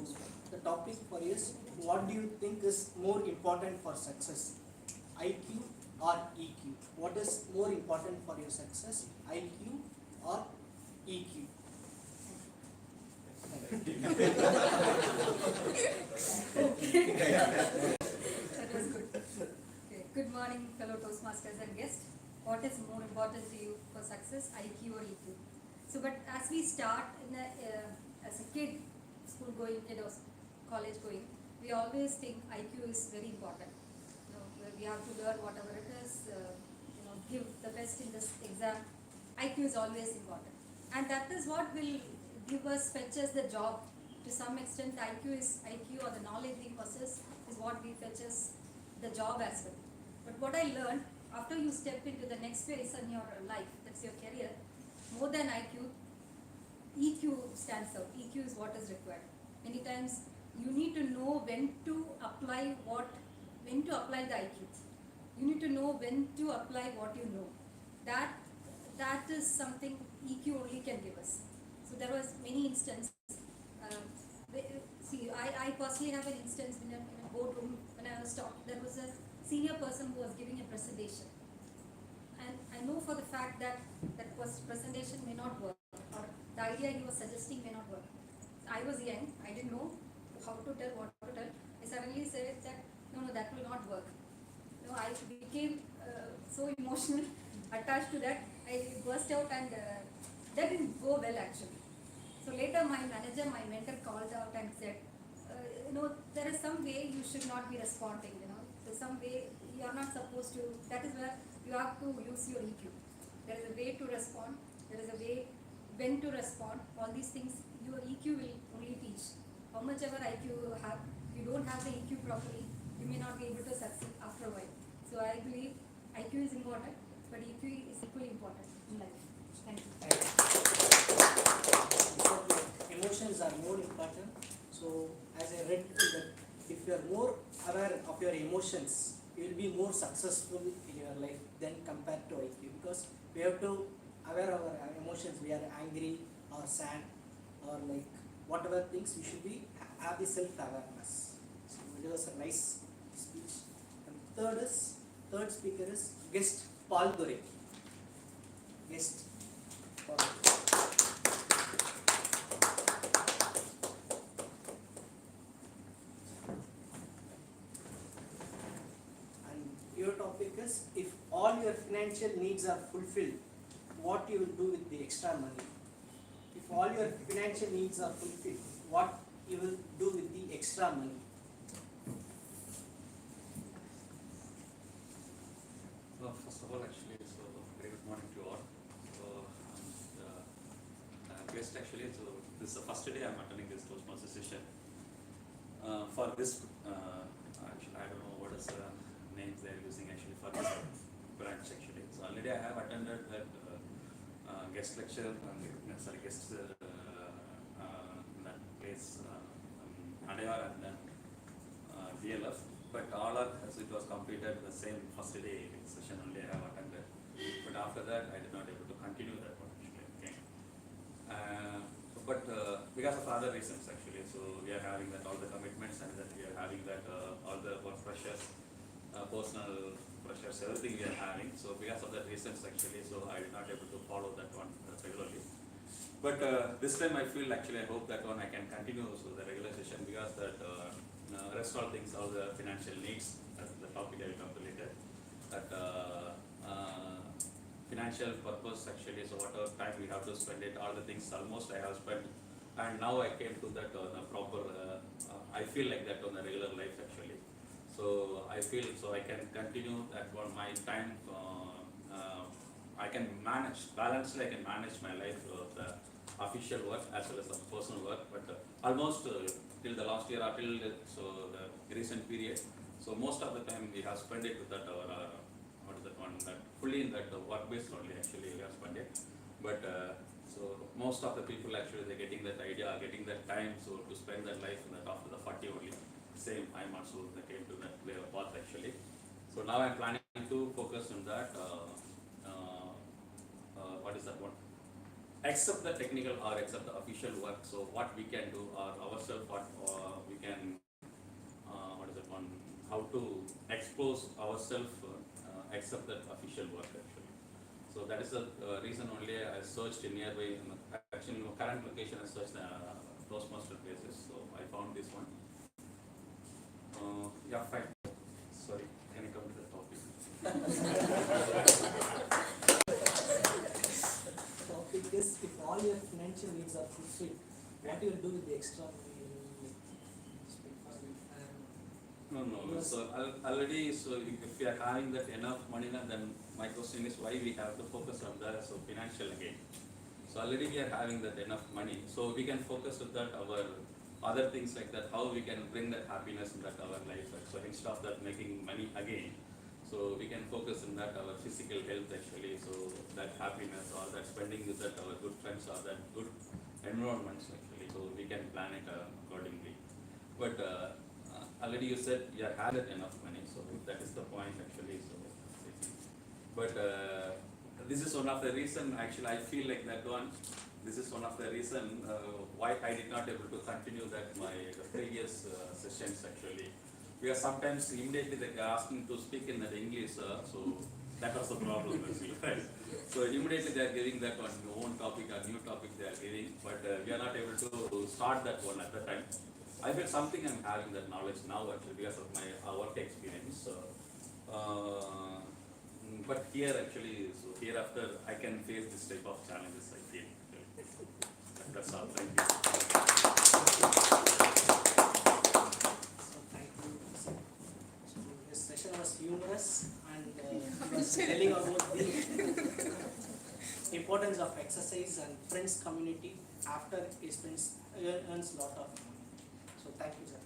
the topic for you is, what do you think is more important for success, IQ or EQ? What is more important for your success, IQ or EQ? That was good. Okay. Good morning, fellow Toastmasters and guests. What is more important to you for success, IQ or EQ? So, but as we start as a kid, school going kid or college going, we always think IQ is very important. We have to learn whatever it is, give the best in this exam. IQ is always important, and that is what will give us, fetch us the job. To some extent, IQ or the knowledge we possess is what we fetches the job as well. But what I learned, after you step into the next phase in your life, that's your career, more than IQ, EQ stands out. EQ is what is required. Many times you need to know when to apply the IQ. You need to know when to apply what you know. That is something EQ only can give us. So there was many instances. I personally have an instance in a boardroom when I was talking. There was a senior person who was giving a presentation, and I know for the fact that presentation may not work, or the idea he was suggesting may not work. I was young. I didn't know how to tell, what to tell. I suddenly said that no, that will not work. I became so emotional, attached to that. I burst out, and that didn't go well actually. So later my manager, my mentor called out and said, there is some way you should not be responding, There's some way you are not supposed to, that is where you have to use your EQ. There is a way to respond, there is a way when to respond, all these things your EQ will only teach. How much ever IQ you have, if you don't have the EQ properly, you may not be able to succeed after a while. So I believe IQ is important, but EQ is equally important in life. Thank you. Before we emotions are more important. So as I read that if you are more aware of your emotions, you will be more successful in your life than compared to IQ, because we have to aware of our emotions. We are angry or sad or like whatever things, we should be have the self-awareness. So it was a nice speech. And third speaker is guest Paul Dore. Guest Paul Dore. Your topic is, if all your financial needs are fulfilled, what you will do with the extra money? If all your financial needs are fulfilled, what you will do with the extra money? First of all, actually, so very good morning to all. So, guest actually, so this is the first day I'm attending this Toastmaster session. For this, actually, I don't know what is the names they're using actually for this branch actually. So already I have attended that guest lecture, guest that place, Adayar and then DLF. But all are, as it was completed the same first day session only I have attended. But after that I did not able to continue that one actually. Okay. But because of other reasons actually, so we are having that all the commitments and that we are having that all the work pressures, personal pressures, everything we are having. So because of that reasons actually, so I did not able to follow that one regularly. But this time I feel actually, I hope that one I can continue so the regular session, because that rest all things, all the financial needs, that's the topic I will come to later. That financial purpose actually, so whatever time we have to spend it, all the things almost I have spent, and now I came to that on a proper, I feel like that on a regular life actually. So I feel so I can continue that one my time. I can manage balancely. I can manage my life, the official work as well as the personal work. But almost till the last year or till the recent period. So most of the time we have spent it with that what is that one, that fully in that work based only actually we have spent it. But so most of the people actually they're getting that idea, getting that time so to spend their life in that after the 40 only. Same, I'm also came to that way of path actually. So now I'm planning to focus on that. What is that one? Accept the technical or accept the official work. So what we can do or ourselves, what we can, what is that one? How to expose ourselves, accept that official work actually. So that is the reason only I searched in nearby. Actually, in current location I searched Toastmaster places. So I found this one. Yeah, fine. Sorry, can I come to the topic? Topic is, if all your financial needs are fulfilled, what you will do with the extra money? No. So already, so if we are having that enough money, then my question is why we have to focus on the financial again. So already we are having that enough money, so we can focus on that our other things like that, how we can bring that happiness in that our life. So instead of that making money again, so we can focus on that our physical health actually, so that happiness or that spending with that our good friends or that good environments actually, so we can plan it accordingly. But already you said you are having enough money, so that is the point actually. So, but this is one of the reason actually I feel like that one. This is one of the reason why I did not able to continue that my previous sessions actually, because sometimes immediately they are asking to speak in that English, so that was the problem actually, right? So immediately they are giving that one own topic or new topic they are giving, but we are not able to start that one at the time. I feel something I'm having that knowledge now actually because of my work experience. But here actually, so hereafter I can face this type of challenges I feel. That's all. Thank you. So thank you. So this session was humorous and he was telling about the importance of exercise and friends community after he earns lot of money. So thank you, sir.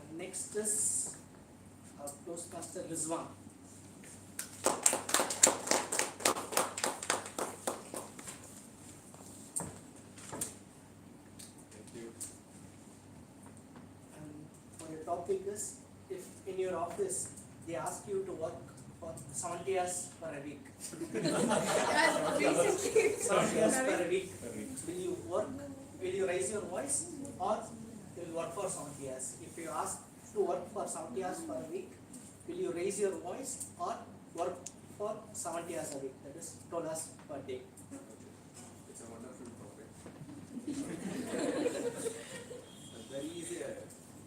And next is our Toastmaster Rizwan. topic is, if in your office they ask you to work for 70 hours per a week. 70 hours per a week. Will you raise your voice, or you will work for 70 hours? If you ask to work for 70 hours per week, will you raise your voice or work for 70 hours a week? That is 12 hours per day. It's a wonderful topic. There is a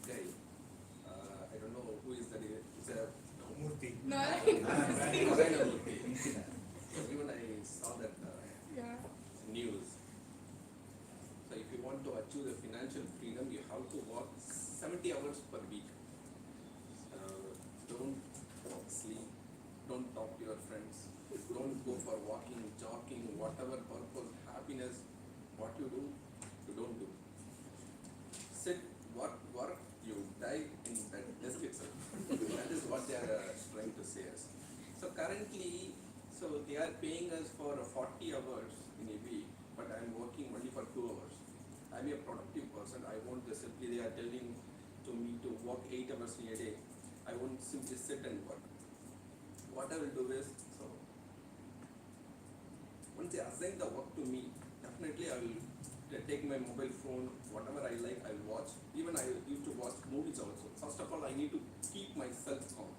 guy, I don't know who is that, it's a Murthy. No. Even I saw that news. So if you want to achieve the financial freedom, you have to work 70 hours per week. Don't sleep, don't talk to your friends, don't go for walking, jogging, whatever purpose, happiness, what you do, you don't do. Sit, work, you die in that desk itself. That is what they are trying to say us. So currently, they are paying us for 40 hours in a week, but I am working only for 2 hours. I am a productive person. I won't simply, they are telling to me to work 8 hours in a day. I won't simply sit and work. What I will do is, once they assign the work to me, definitely I will take my mobile phone, whatever I like, I will watch. Even I used to watch movies also. First of all, I need to keep myself calm,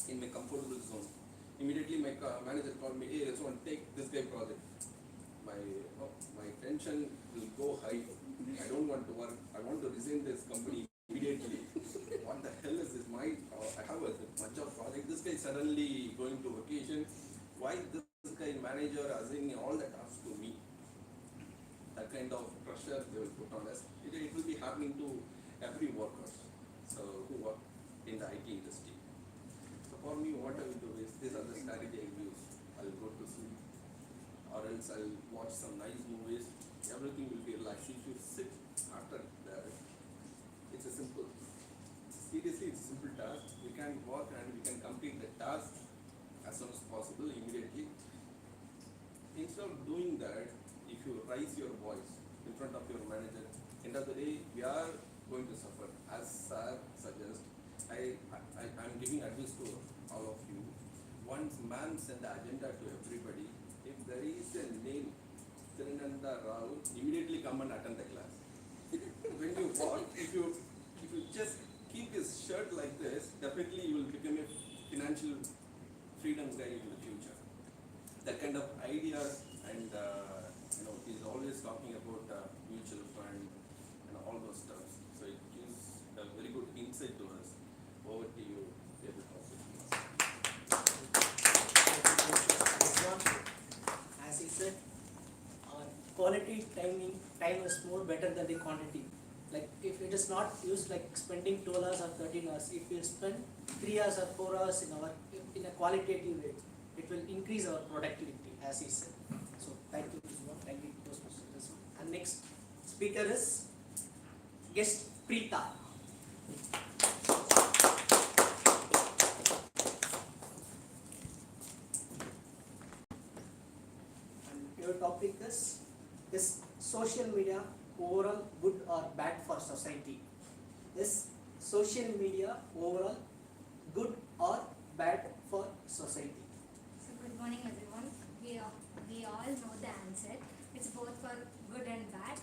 in my comfortable zone. Immediately my manager called me, hey, let's take this guy project. My tension will go high. I don't want to work. I want to resign this company immediately. What the hell is this? I have a bunch of project. This guy suddenly going to vacation. Why this guy manager assigning all the tasks to me? That kind of pressure they will put on us. It will be happening to every worker who work in the IT industry. So for me, what I will do is, these are the strategy I use. I will go to sleep, or else I will watch some nice movies. Everything will be relaxed. If you sit after that, it's a simple. Seriously, it's a simple task. We can work and we can complete the task as soon as possible, immediately. Instead of doing that, if you raise your voice in front of your manager, end of the day, we are going to suffer. As Sir suggests, I'm giving advice to all of you. Once man send the agenda to everybody, if there is a name, Tirananda Rao, immediately come and attend the class. When you walk, if you just keep his shirt like this, definitely you will become a financial freedom guy in the future. That kind of ideas, and he's always talking about mutual fund and all those stuff. So it gives a very good insight to us. Over to you, David. As he said, quality time is more better than the quantity. Like if it is not used like spending 12 hours or 13 hours, if we spend 3 hours or 4 hours in a qualitative way, it will increase our productivity, as he said. So thank you, thank you, Toastmasters. And next speaker is guest Preeta. And your topic is social media overall good or bad for society? Is social media overall good or bad for society? So good morning everyone. We all know the answer. It's both for good and bad.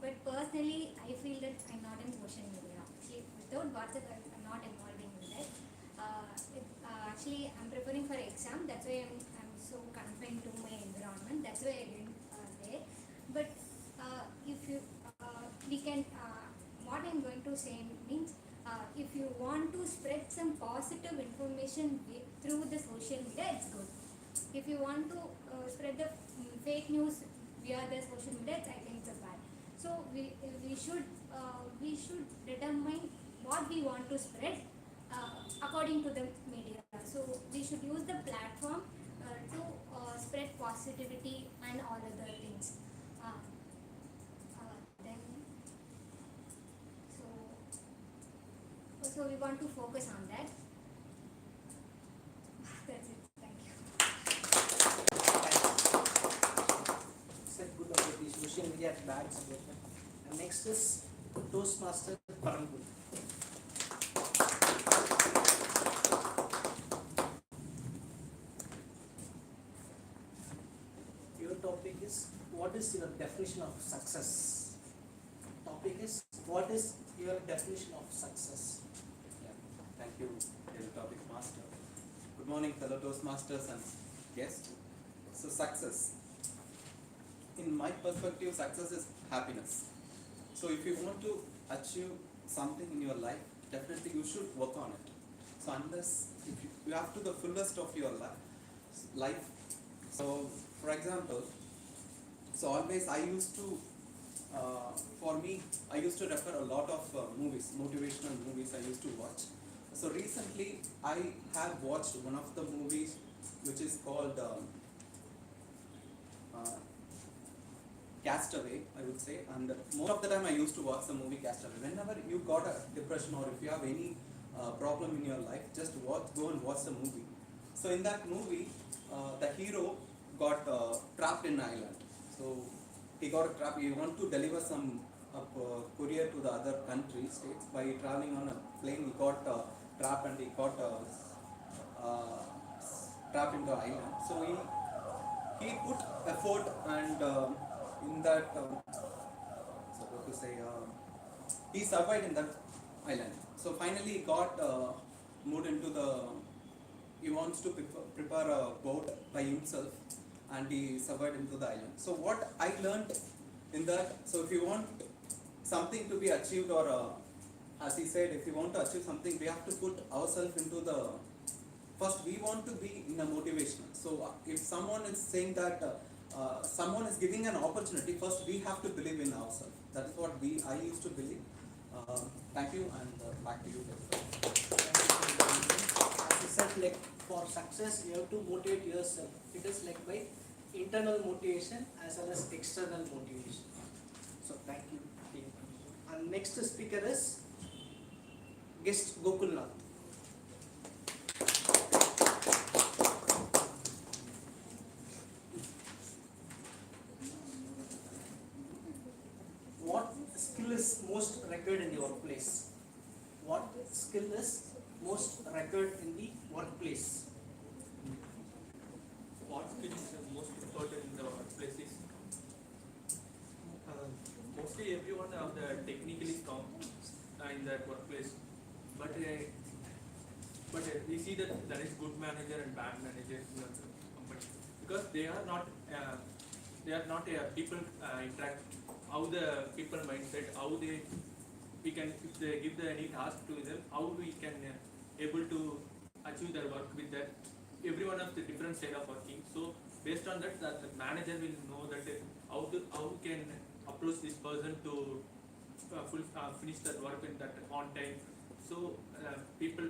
But personally, I feel that I'm not in social media. Actually, without WhatsApp, I'm not involved in that. Actually, I'm preparing for exam. That's why I'm so confined to my environment. That's why I didn't there. But if you, we can. What I'm going to say means, if you want to spread some positive information through the social media, it's good. If you want to spread the fake news via the social media, I think it's bad. So we should determine what we want to spread according to the media. So we should use the platform to spread positivity and all other things. So we want to focus on that. That's it. Thank you. Said good about the social media bad. And next is Toastmaster Parambul. topic is what is your definition of success? Topic is what is your definition of success? Yeah. Thank you, dear topic master. Good morning, fellow Toastmasters and guests. So success. In my perspective, success is happiness. So if you want to achieve something in your life, definitely you should work on it. So unless if you have to the fullest of your life. So for example, so always I used to, for me, I used to refer a lot of movies, motivational movies I used to watch. So recently I have watched one of the movies which is called Castaway, I would say, and most of the time I used to watch the movie Castaway. Whenever you got a depression or if you have any problem in your life, just go and watch the movie. So in that movie, the hero got trapped in an island. So he got trapped. He wanted to deliver some courier to the other country states. By traveling on a plane, he got trapped and he got trapped into the island. So he put effort and in that he survived in that island. So finally he got moved into he wants to prepare a boat by himself and he survived into the island. So what I learned in that, so if you want something to be achieved or as he said, if you want to achieve something, we have to put ourselves into first we want to be in a motivation. So if someone is saying that someone is giving an opportunity, first we have to believe in ourselves. That is what I used to believe. Thank you, and back to you. As you said, like for success, you have to motivate yourself. It is like by internal motivation as well as external motivation. So thank you. And next speaker is guest Gokulnath. What skill is most required in the workplace? What skill is most required in the workplace? What skill is most important in the workplace is mostly everyone are the technically strong in that workplace, but we see that there is good manager and bad manager in the company because they are not people interact. How the people mindset, how we can, if they give any task to them, how we can able to achieve their work with that. Everyone has the different style of working. So based on that, the manager will know that how can approach this person to finish that work in that on time. So people,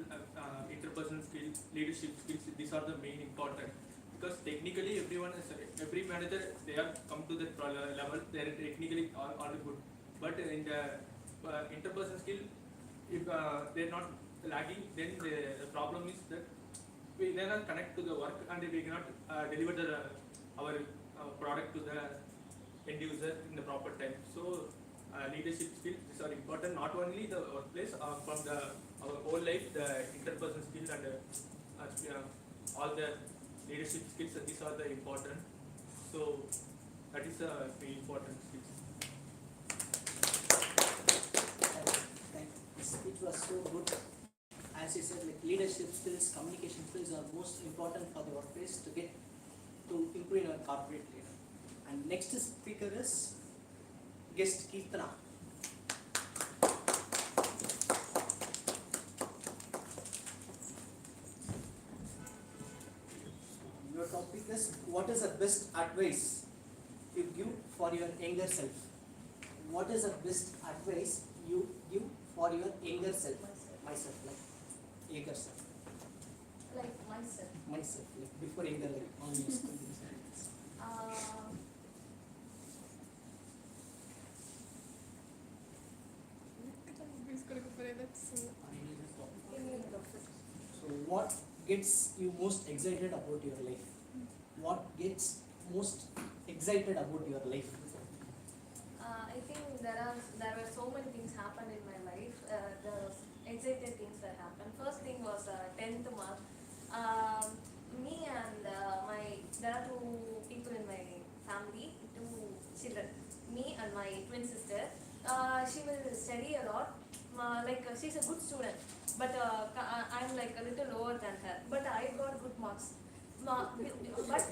interpersonal skills, leadership skills, these are the main important. Because technically every manager, they have come to that level, they are technically all good. But in the interpersonal skill, if they are not lagging, then the problem is that we cannot connect to the work and we cannot deliver our product to the end user in the proper time. So leadership skills are important, not only the workplace, from our whole life, the interpersonal skills and all the leadership skills, these are the important. So that is the very important skills. Thank you. The speech was so good. As you said, like leadership skills, communication skills are most important for the workplace to improve in our corporate leader. And next speaker is guest Kirtana. Your topic is what is the best advice you give for your younger self? What is the best advice you give for your younger self? Myself, like younger self. Like myself. Myself, like before younger, like all your skills. So what gets you most excited about your life? What gets most excited about your life? I think there were so many things happened in my life. The excited things that happened. First thing was 10th month. Me and there are two people in my family. children, me and my twin sister. She will study a lot. She's a good student, but I'm like a little lower than her. But I got good marks. But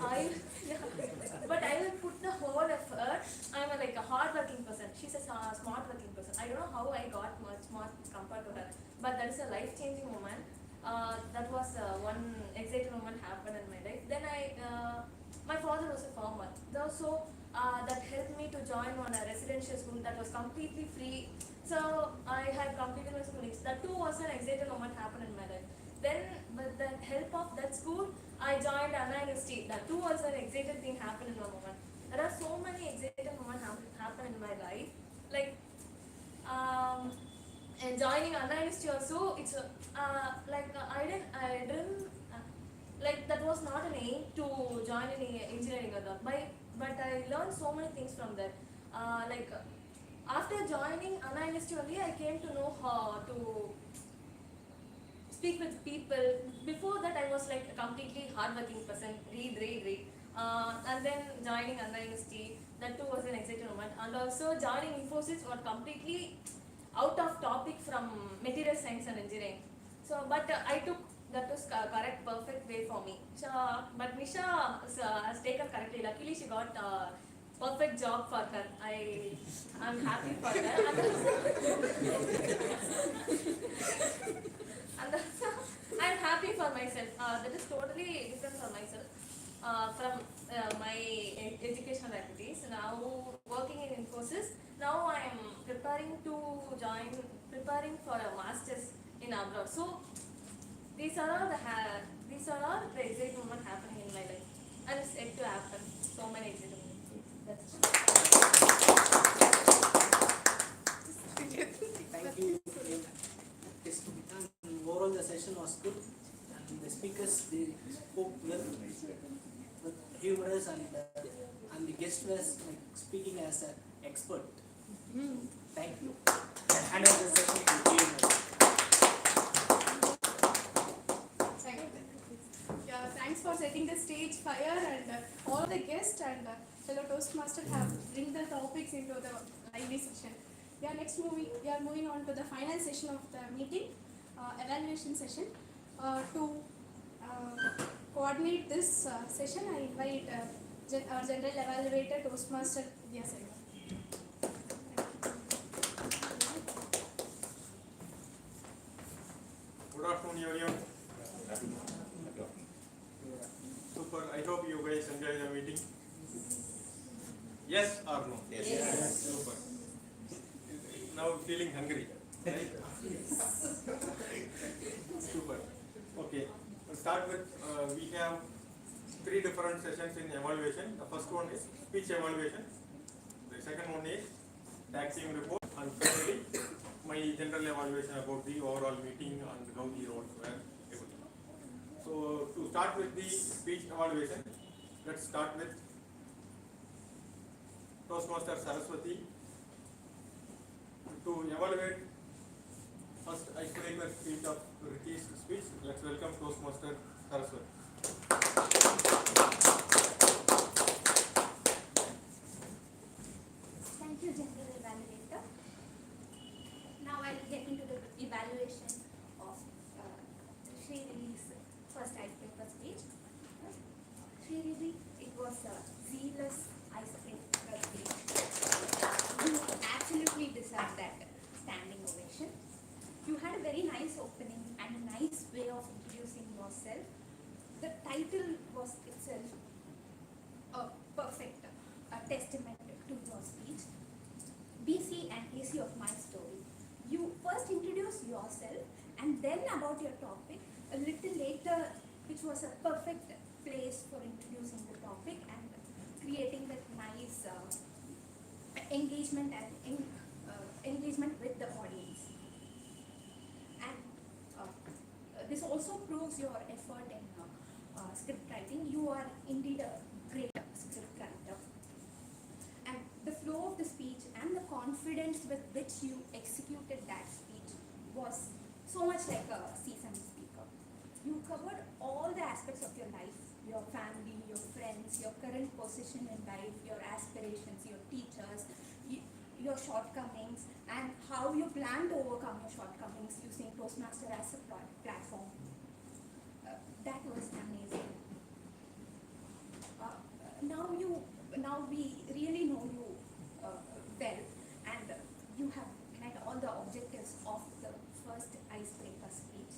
I, but I will put the whole effort. I'm a hard-working person. She's a smart-working person. I don't know how I got much more compared to her, but that is a life-changing moment. That was one exciting moment happened in my life. Then my father was a farmer, so that helped me to join one residential school that was completely free. So I had completed my schooling. That too was an exciting moment happened in my life. Then with the help of that school, I joined Anna University. That too was an exciting thing happened in my moment. There are so many exciting moments happen in my life. And joining Anna University also, it's I didn't that was not an aim to join any engineering or that. But I learned so many things from that. After joining Anna University only, I came to know how to speak with people. Before that, I was like a completely hardworking person, read. And then joining Anna University, that too was an exciting moment. And also joining Infosys was completely out of topic from material science and engineering. So, but I took that was correct, perfect way for me. So, but Nisha has taken correctly. Luckily, she got a perfect job for her. I'm happy for her. And also, I'm happy for myself. That is totally different for myself from my educational activities. Now working in Infosys. Now I am preparing for a master's in abroad. So these are all the exciting moments happening in my life, and it's yet to happen. So many exciting moments. That's it. Thank you. Yes, and overall the session was good, and the speakers they spoke well, with humorous, and the guest was speaking as an expert. Thank you. And the session continues. Yeah, thanks for setting the stage fire, and all the guests and fellow Toastmasters have bring the topics into the lively session. We are moving on to the final session of the meeting, evaluation session. To coordinate this session, I invite our general evaluator, Toastmaster Vidya Selva. Good afternoon, everyone. Super. I hope you guys enjoy the meeting. Yes or no? Yes. Super. Now feeling hungry, right? Super. Okay. We'll start with, we have 3 different sessions in evaluation. The first one is speech evaluation. The second one is tag team report. And finally, my general evaluation about the overall meeting and how the roles were able to. So to start with the speech evaluation, let's start with Toastmaster Saraswati. To evaluate first icebreaker speech of Ricky's speech, let's welcome Toastmaster Saraswati. Thank you, General Evaluator. Now I'll get into the evaluation of Sri Riddhi's first icebreaker speech. Sri Riddhi, it was a zealous icebreaker speech. You absolutely deserve that standing ovation. You had a very nice opening and a nice way of introducing yourself. The title was itself a perfect testament to your speech. BC and AC of my story. You first introduce yourself and then about your topic a little later, which was a perfect place for introducing the topic and creating that nice engagement and engagement with the audience. And this also proves your effort in script writing. You are indeed a great script writer. And the flow of the speech and the confidence with which you executed that speech was so much like a seasoned speaker. You covered all the aspects of your life your family, your friends, your current position in life, your aspirations, your teachers, your shortcomings, and how you plan to overcome your shortcomings using Toastmaster as a platform. That was amazing. Now we really know you well, and you have met all the objectives of the first icebreaker speech.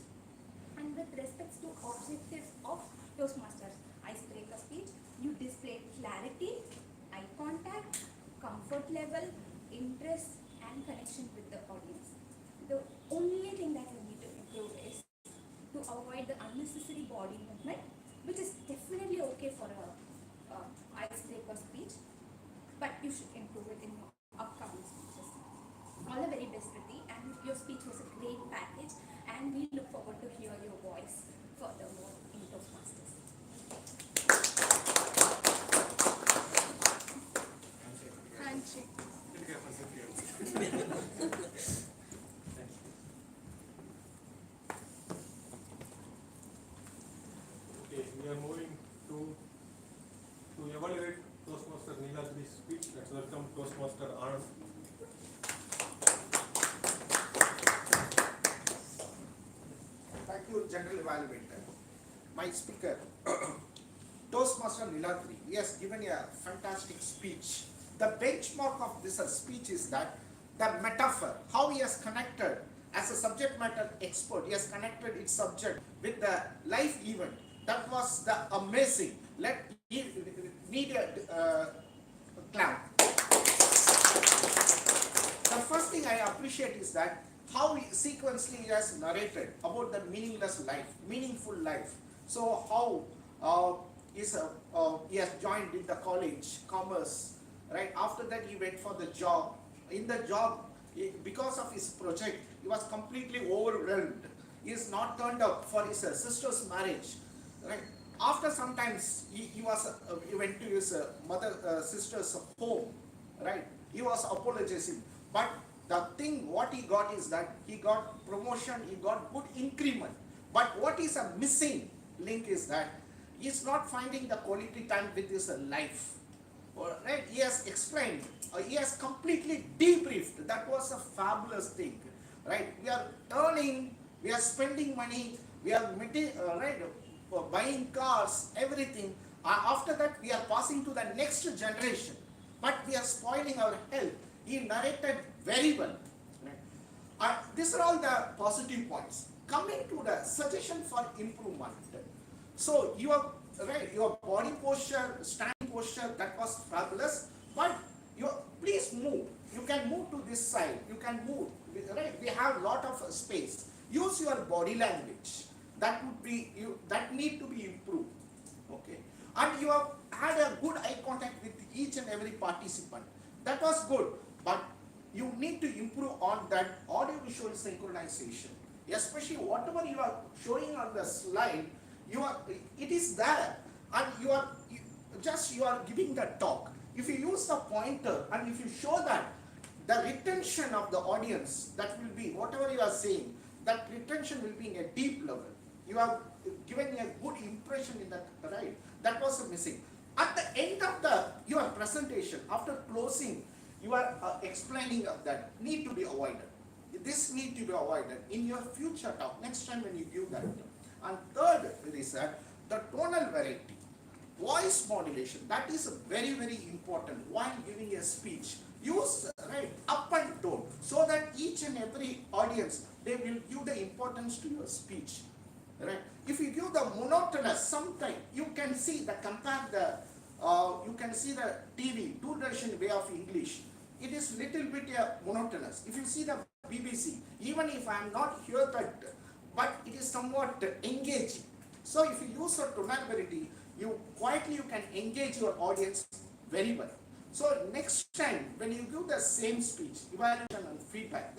And with respect to objectives of Toastmasters icebreaker speech, you displayed clarity, eye contact, comfort level, interest, and connection with the audience. The only thing that you need to improve is to avoid the unnecessary body movement, which is definitely okay for a icebreaker speech, but you should improve it in your upcoming speeches. All the very best, Priti, and your speech was a great package, and we look forward to hear your voice furthermore in Toastmasters. Handshake. Okay, we are moving to evaluate Toastmaster Neelatri's speech. Let's welcome Toastmaster Anand. Thank you, General Evaluator. My speaker, Toastmaster Neelatri, he has given a fantastic speech. The benchmark of this speech is that the metaphor, how he has connected as a subject matter expert, he has connected its subject with the life event. That was the amazing. Let me need a clap. The first thing I appreciate is that how he sequentially he has narrated about the meaningless life, meaningful life. So how he has joined in the college, commerce, right? After that he went for the job. In the job, because of his project, he was completely overwhelmed. He is not turned up for his sister's marriage, right? After some times, he went to his sister's home, right? He was apologizing, but the thing what he got is that he got promotion, he got good increment. But what is a missing link is that he is not finding the quality time with his life. Right? He has explained, he has completely debriefed. That was a fabulous thing, right? We are earning, we are spending money, we are buying cars, everything. After that, we are passing to the next generation, but we are spoiling our health. He narrated very well. Right? These are all the positive points. Coming to the suggestion for improvement. So your body posture, standing posture, that was fabulous. But please move. You can move to this side. You can move. Right? We have a lot of space. Use your body language. That need to be improved. Okay. And you have had a good eye contact with each and every participant. That was good. But you need to improve on that audio-visual synchronization. Especially whatever you are showing on the slide, it is there, and you are giving the talk. If you use the pointer and if you show that, the retention of the audience, that will be whatever you are saying, that retention will be in a deep level. You are giving a good impression in that, right? That was missing. At the end of your presentation, after closing, you are explaining of that need to be avoided. This need to be avoided in your future talk, next time when you give that. And third is that the tonal variety, voice modulation, that is very, very important while giving a speech. Use up and tone so that each and every audience, they will give the importance to your speech. Right? If you give the monotonous, sometimes you can see the you can see the TV, Doordarshan way of English. It is little bit monotonous. If you see the BBC, even if I am not here, but it is somewhat engaging. So if you use a tonality, you can engage your audience very well. So next time when you give the same speech, evaluation and feedback,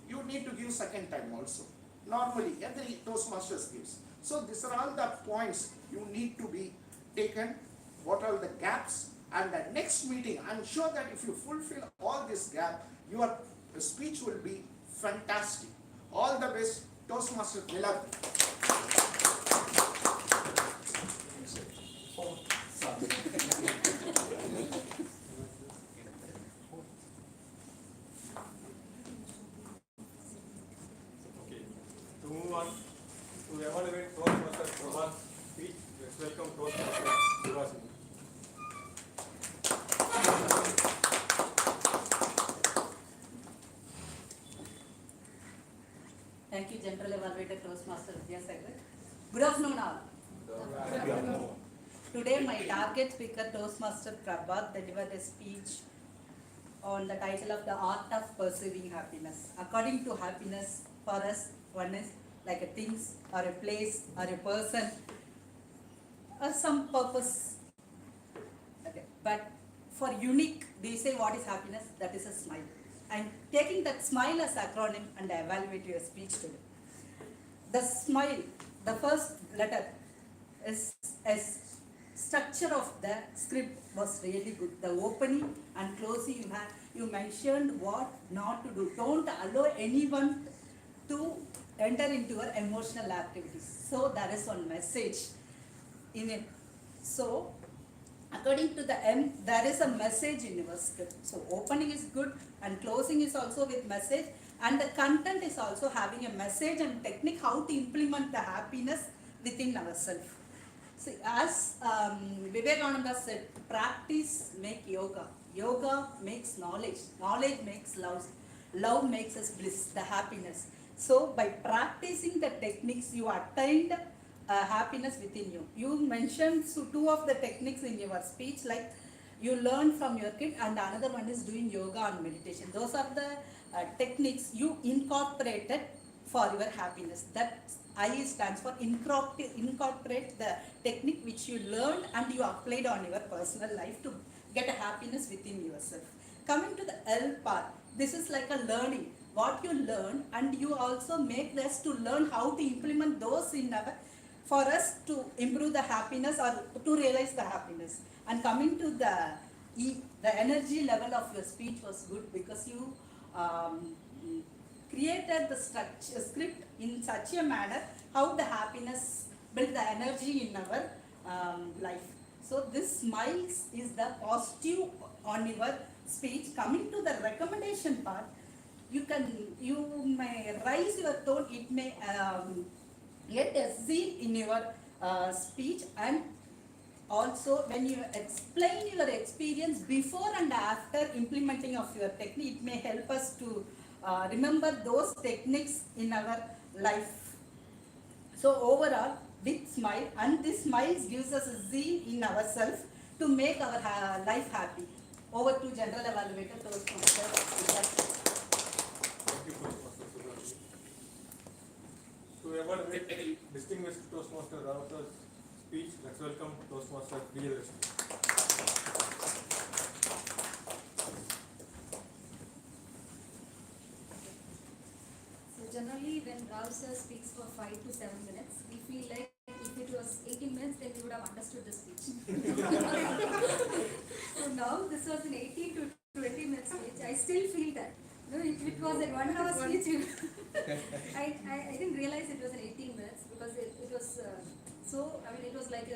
you need to give second time also. Normally every Toastmasters gives. So these are all the points you need to be taken. What are the gaps? And the next meeting, I'm sure that if you fulfill all this gap, your speech will be fantastic. All the best, Toastmaster Neelatri. move on to evaluate Toastmaster Prabha's speech. Let's welcome Toastmaster Sivasini. Thank you, General Evaluator Toastmaster Vidyasagar. Good afternoon, all. Today, my target speaker, Toastmaster Prabhat, delivered a speech on the title of The Art of Perceiving Happiness. According to happiness, for us, one is like a things, or a place, or a person, or some purpose. Okay. But for unique, we say what is happiness? That is a smile. I'm taking that smile as acronym and I evaluate your speech today. The smile, the first letter is structure of the script was really good. The opening and closing you mentioned what not to do. Don't allow anyone to enter into your emotional activities. So there is one message in it. So according to the end, there is a message in your script. So opening is good and closing is also with message, and the content is also having a message and technique how to implement the happiness within ourselves. See, as Vivekananda said, practice make yoga. Yoga makes knowledge. Knowledge makes love. Love makes us bliss, the happiness. So by practicing the techniques, you attained happiness within you. You mentioned two of the techniques in your speech, like you learn from your kid, and another one is doing yoga and meditation. Those are the techniques you incorporated for your happiness. That I stands for incorporate the technique which you learned and you applied on your personal life to get a happiness within yourself. Coming to the L part, this is like a learning. What you learn, and you also make us to learn how to implement those in our, for us to improve the happiness or to realize the happiness. And coming to the E, the energy level of your speech was good because you created the structure, script in such a manner how the happiness build the energy in our life. So this smiles is the positive on your speech. Coming to the recommendation part, you may raise your tone, it may get a zeal in your speech, and also when you explain your experience before and after implementing of your technique, it may help us to remember those techniques in our life. So overall, big smile, and this smile gives us a zeal in ourselves to make our life happy. Over to General Evaluator Toastmaster. Thank you, Toastmaster Subramani. To evaluate distinguished Toastmaster Ravata's speech, let's welcome Toastmaster Priyadharshini. Generally, when Rao sir speaks for 5 to 7 minutes, we feel like if it was 18 minutes, then we would have understood the speech. So now this was an 18 to 20 minute speech. I still feel that. No, if it was a 1 hour speech, I didn't realize it was an 18 minutes because it was it was like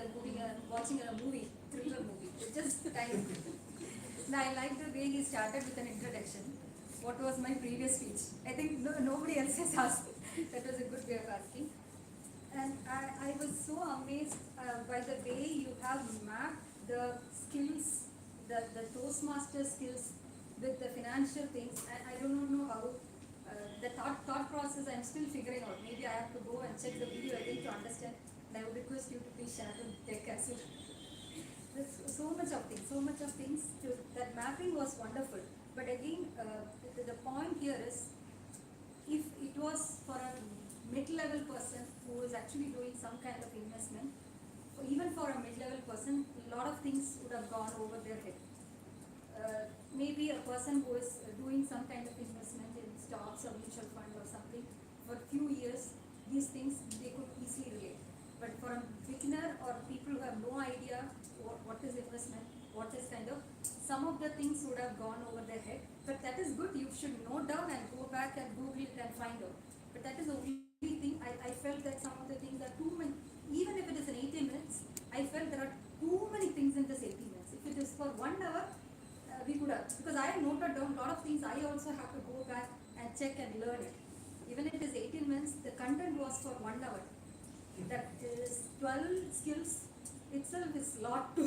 watching a movie, thriller movie. It's just time. Now I like the way he started with an introduction. What was my previous speech? I think nobody else has asked. That was a good way of asking. And I was so amazed by the way you have mapped the skills, the Toastmaster skills with the financial things. I don't know how. The thought process I'm still figuring out. Maybe I have to go and check the video again to understand. And I would request you to please share the deck as well. There's so much of things. That mapping was wonderful. But again, the point here is, if it was for a mid-level person who is actually doing some kind of investment, even for a mid-level person, a lot of things would have gone over their head. Maybe a person who is doing some kind of investment in stocks or mutual fund or something, for a few years, these things they could easily relate. But for a beginner or people who have no idea what is investment, what is kind of, some of the things would have gone over their head. But that is good. You should note down and go back and Google it and find out. But that is the only thing. I felt that some of the things are too many. Even if it is in 18 minutes, I felt there are too many things in this 18 minutes. If it is for 1 hour, we could have, because I have noted down a lot of things. I also have to go back and check and learn it. Even if it is 18 minutes, the content was was for 1 hour. That is 12 skills itself is lot to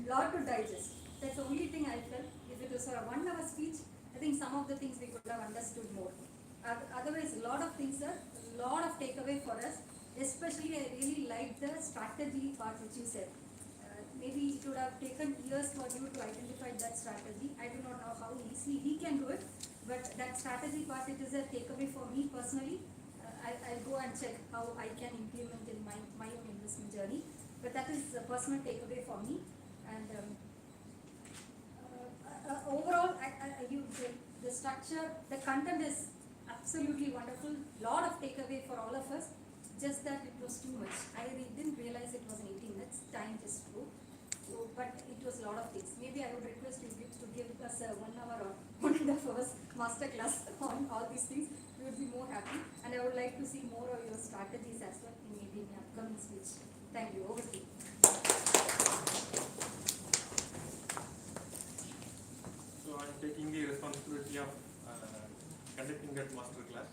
lot to digest. That's the only thing I felt. If it was for a 1 hour speech, I think some of the things we could have understood more. Otherwise, a lot of things are a lot of takeaway for us. Especially, I really liked the strategy part which you said. Maybe it would have taken years for you to identify that strategy. I do not know how easily he can do it, but that strategy part, it is a takeaway for me personally. I'll go and check how I can implement in my own investment journey. But that is a personal takeaway for me. And overall, the structure, the content is absolutely wonderful. Lot of takeaway for all of us. Just that it was too much. I didn't realize it was an 18 minutes. Time just flew. So, but it was a lot of things. Maybe I would request you to give us a 1 hour or 1.5 hours master class on all these things. We would be more happy. And I would like to see more of your strategies as well in maybe in the upcoming speech. Thank you. Over to you. So I'm taking the responsibility of conducting that master class.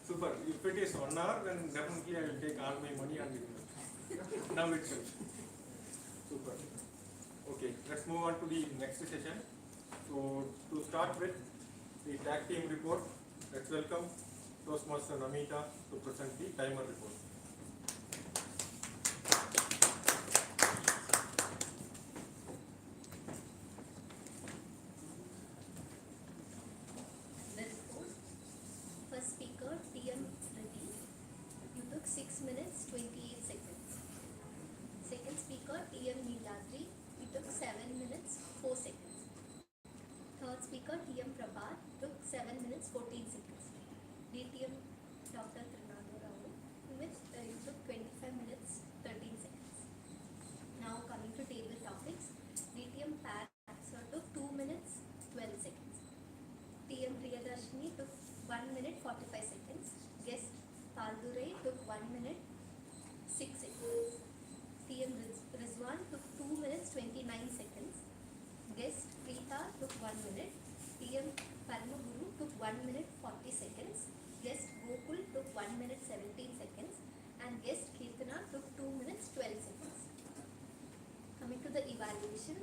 Super. If it is 1 hour, then definitely I will take all my money and now itself. Super. Okay, let's move on to the next session. So to start with the tag team report, let's welcome Toastmaster Namita to present the timer report. The report. First speaker, TM Reddy. You took 6 minutes, 28 seconds. Second speaker, TM Neeladri. You took 7 minutes, 4 seconds. Third speaker, TM Prabhat, took 7 minutes, 14 seconds. DTM Dr. Trinado Rao, you took 25 minutes, 13 seconds. Now coming to table topics, DTM Pat Sir took 2 minutes, 12 seconds. TM Priyadarshini took 1 minute, 45 seconds. Guest Paldurai took 1 minute, 6 seconds. TM Rizwan took 2 minutes, 29 seconds. Guest Preeta took 1 minute. TM Parmaguru took 1 minute, 40 seconds. Guest Gokul took 1 minute, 17 seconds. And guest Kirtana took 2 minutes, 12 seconds. Coming to the evaluation,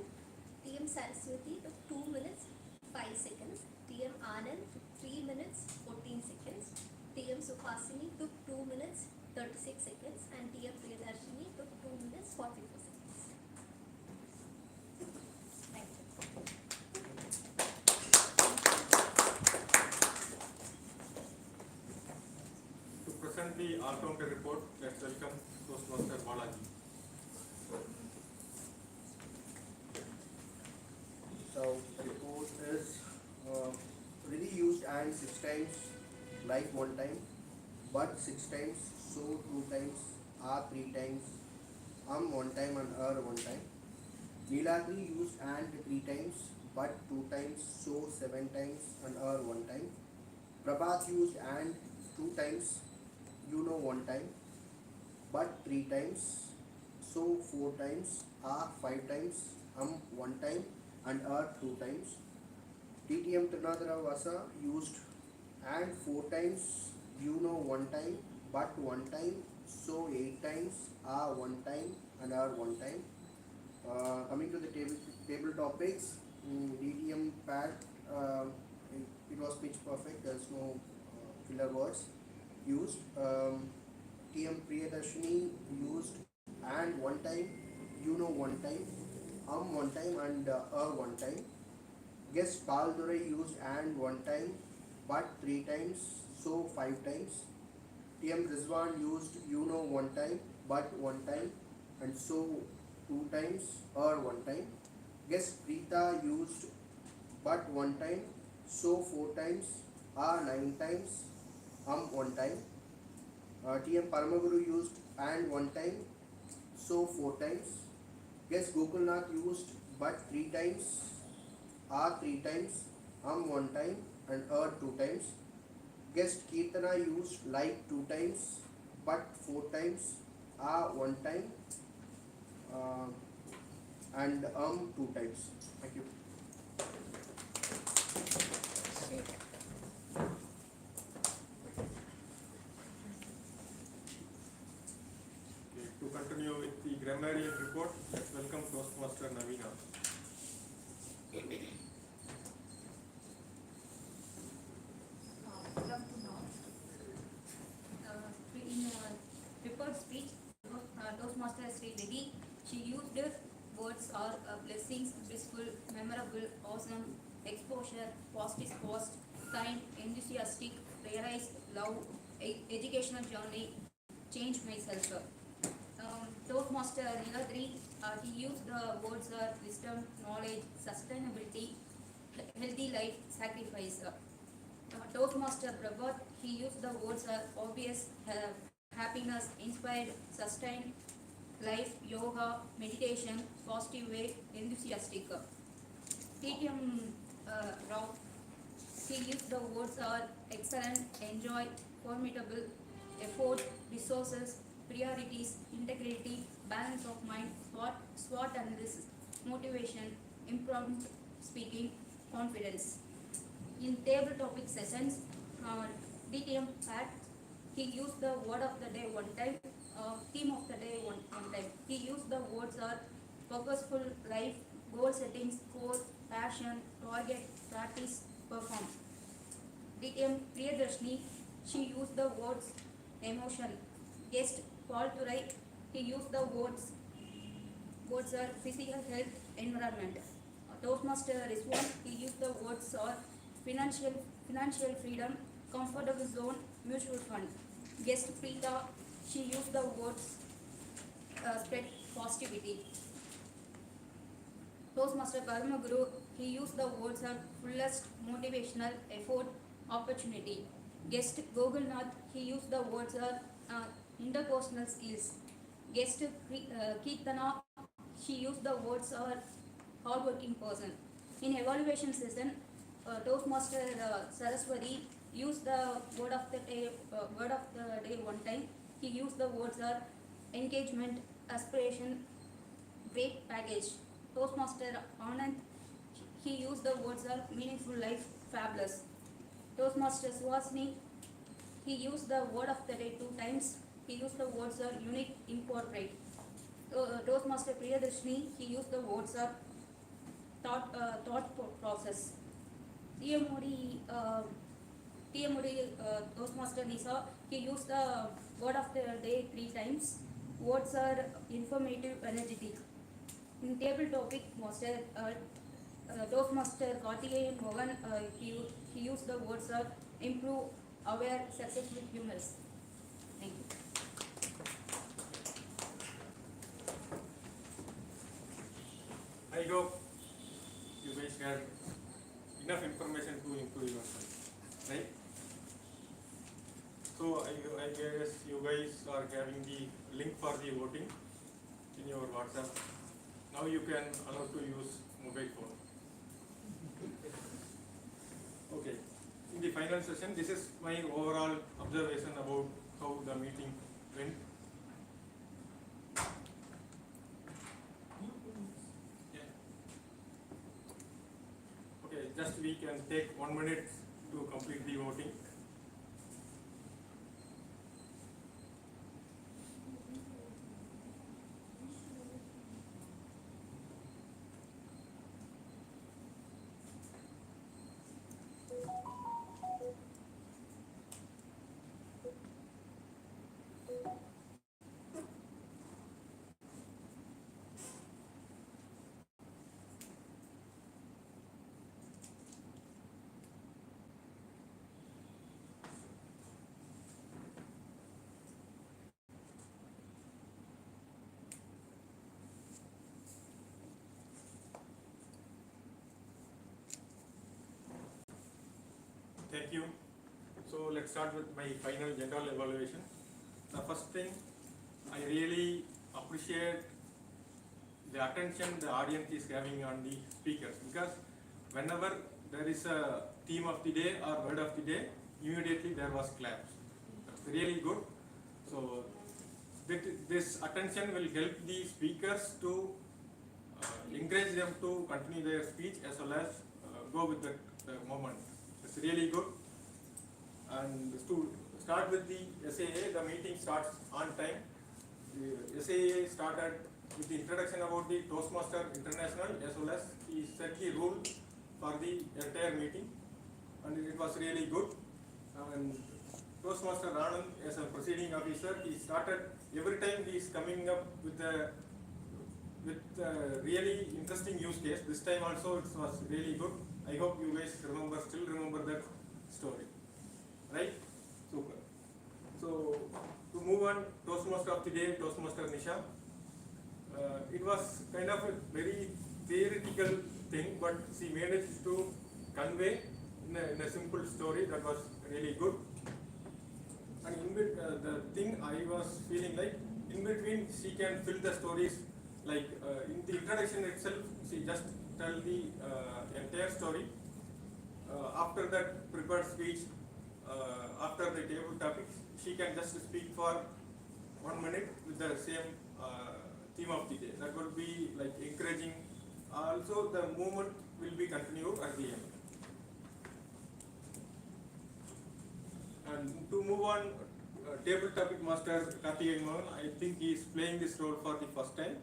TM Saraswati took 2 minutes, 5 seconds. TM Anand took 3 minutes, 14 seconds. TM Suhasini took 2 minutes, 36 seconds. And TM Priyadarshini took 2 minutes, 44 seconds. Thank you. To present the all-rounder report, let's welcome Toastmaster Balaji. So the report is really used and 6 times, like 1 time, but 6 times, so 2 times, 3 times, 1 time and 1 time. Neeladri used and 3 times, but 2 times, so 7 times and 1 time. Prabhat used and 2 times, 1 time, but 3 times, so 4 times, 5 times, 1 time and 2 times. DTM Trinadara Vasa used and 4 times, 1 time, but 1 time, so 8 times, 1 time and 1 time. Coming to the table topics, DTM Pat, it was pitch perfect, there's no filler words used. TM Priyadarshini used and 1 time, 1 time, 1 time and 1 time. Guest Paldurai used and 1 time, but 3 times, so 5 times. TM Rizwan used 1 time, but 1 time, and so 2 times or 1 time. Guest Preeta used but 1 time, so 4 times, 9 times, 1 time. TM Paramaguru used and 1 time, so 4 times. Guest Gokulnath used but 3 times, 3 times, 1 time and 2 times. Guest Kirtana used like 2 times, but 4 times, 1 time and 2 times. Thank you. continue with the grammarian report. Let's welcome Toastmaster Navina. Good afternoon. In report speech, Toastmaster Sri Reddy, she used words are blessings, blissful, memorable, awesome, exposure, positive post, kind, enthusiastic, realize, love, educational journey, change myself. Toastmaster Niladri, he used the words wisdom, knowledge, sustainability, healthy life, sacrifice. Toastmaster Prabhat, he used the words obvious, happiness, inspired, sustained, life, yoga, meditation, positive way, enthusiastic. TTM Rao, he used the words excellent, enjoy, formidable, effort, resources, priorities, integrity, balance of mind, SWOT analysis, motivation, impromptu speaking, confidence. In table topic sessions, DTM Pat, he used the word of the day one time, theme of the day one time. He used the words purposeful life, goal settings, goal, passion, target, practice, perform. DTM Priyadarshini, she used the words emotion. Guest Paul Turai, he used the words physical health, environment. Toastmaster Rizwan, he used the words financial freedom, comfortable zone, mutual fund. Guest Preeta, she used the words spread positivity. Toastmaster Karma Guru, he used the words fullest, motivational, effort, opportunity. Guest Gogulnath, he used the words interpersonal skills. Guest Kirtana, she used the words hardworking person. In evaluation session, Toastmaster Saraswati used the word of the day one time. He used the words engagement, aspiration, great package. Toastmaster Anand, he used the words meaningful life, fabulous. Toastmaster Swasni, he used the word of the day 2 times. He used the words unique, incorporate. Toastmaster Priyadarshini, he used the words thought process. TMOD Toastmaster Nisa, he used the word of the day 3 times. Words are informative, energetic. In table topic, Toastmaster Kartikeyan Mohan, he used the words improve, aware, successful, humorous. Thank you. I hope you guys have enough information to improve yourself, right? So I guess you guys are having the link for the voting in your WhatsApp. Now you can allow to use mobile phone. Okay. In the final session, this is my overall observation about how the meeting went. Okay, just we can take 1 minute to complete the voting. Thank you. So let's start with my final general evaluation. The first thing, I really appreciate the attention the audience is having on the speakers, because whenever there is a theme of the day or word of the day, immediately there was claps. That's really good. So this attention will help the speakers to encourage them to continue their speech as well as go with the moment. It's really good. And to start with the SAA, the meeting starts on time. the SAA started with the introduction about the Toastmaster International, as well as he set the rule for the entire meeting, and it was really good. And Toastmaster Anand, as a proceeding officer, he started every time he is coming up with a really interesting use case. This time also it was really good. I hope you guys still remember that story, right? Super. So to move on, Toastmaster of the day, Toastmaster Nisha. It was kind of a very theoretical thing, but she managed to convey in a simple story that was really good. And the thing I was feeling like, in between she can fill the stories, like in the introduction itself, she just tell the entire story. After that prepared speech, after the table topics, she can just speak for 1 minute with the same theme of the day. That would be like encouraging. Also, the movement will be continued at the end. And to move on, table topic master Karthikeyan Mohan, I think he is playing this role for the first time.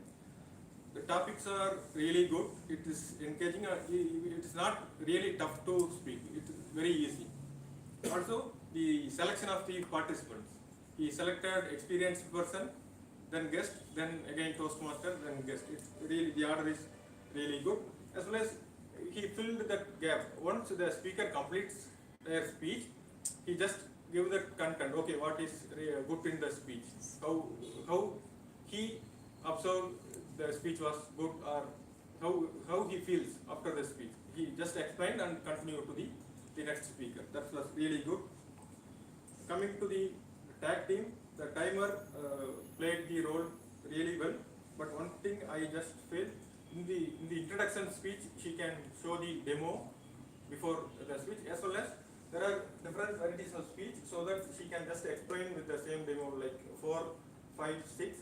The topics are really good. It is engaging. It is not really tough to speak. It is very easy. Also, the selection of the participants. He selected experienced person, then guest, then again Toastmaster, then guest. It's really, the order is really good. As well as he filled that gap. Once the speaker completes their speech, he just give the content. Okay, what is good in the speech? How he observed the speech was good, or how he feels after the speech. He just explained and continued to the next speaker. That was really good. Coming to the tag team, the timer played the role really well. But one thing I just felt, in the introduction speech, she can show the demo before the speech, as well as there are different varieties of speech, so that she can just explain with the same demo, like 4, 5, 6.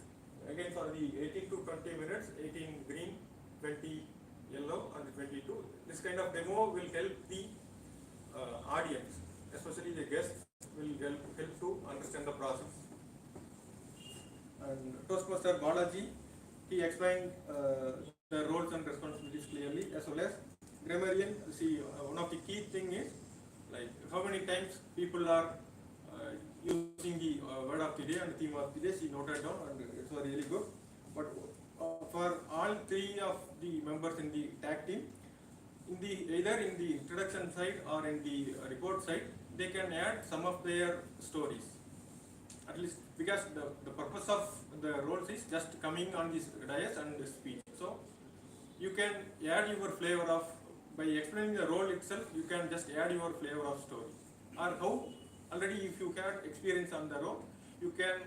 Again, for the 18 to 20 minutes, 18 green, 20 yellow, and 22. This kind of demo will help the audience, especially the guests, will help to understand the process. And Toastmaster Balaji, he explained the roles and responsibilities clearly, as well as grammarian. See, one of the key thing is like how many times people are using the word of the day and theme of the day. She noted down, and it was really good. But for all 3 of the members in the tag team, either in the introduction side or in the report side, they can add some of their stories. At least, because the purpose of the roles is just coming on this dais and speech. So you can add your flavor of, by explaining the role itself, you can just add your flavor of story. Or how, already if you have experience on the role, you can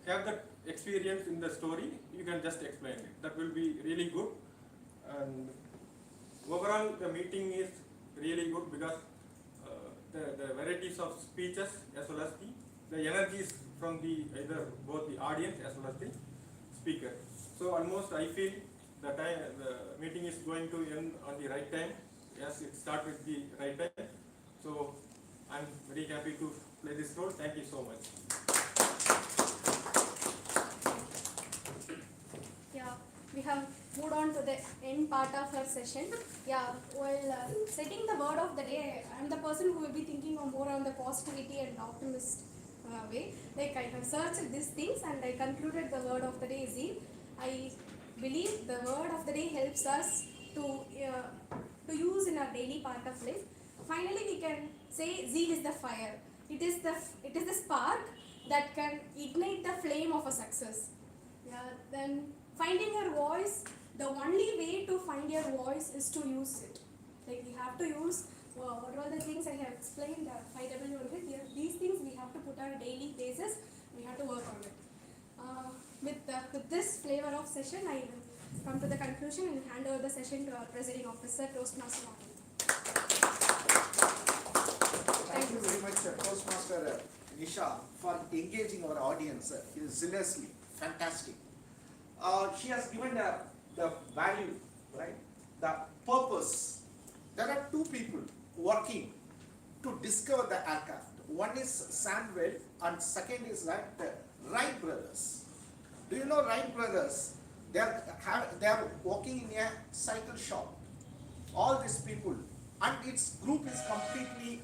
have that experience in the story, you can just explain it. That will be really good. And overall, the meeting is really good because the varieties of speeches, as well as the energies from either both the audience as well as the speaker. So almost I feel the meeting is going to end on the right time. Yes, it starts with the right time. So I'm very happy to play this role. Thank you so much. Yeah, we have moved on to the end part of our session. Yeah, while setting the word of the day, I'm the person who will be thinking more on the positivity and optimist way. Like I have searched these things and I concluded the word of the day is zeal. I believe the word of the day helps us to use in our daily part of life. Finally, we can say zeal is the fire. It is the spark that can ignite the flame of a success. Yeah, then finding your voice, the only way to find your voice is to use it. Like we have to use what are the things I have explained, 5W100. These things we have to put on a daily basis. We have to work on it. With this flavor of session, I will come to the conclusion and hand over the session to our presiding officer, Toastmaster Martin. Thank you very much, Toastmaster Nisha, for engaging our audience zealously. Fantastic. She has given the value, right? The purpose. There are 2 people working to discover the aircraft. One is Sandwell and second is the Wright brothers. Do you know Wright brothers? They are working in a cycle shop. All these people, and its group is completely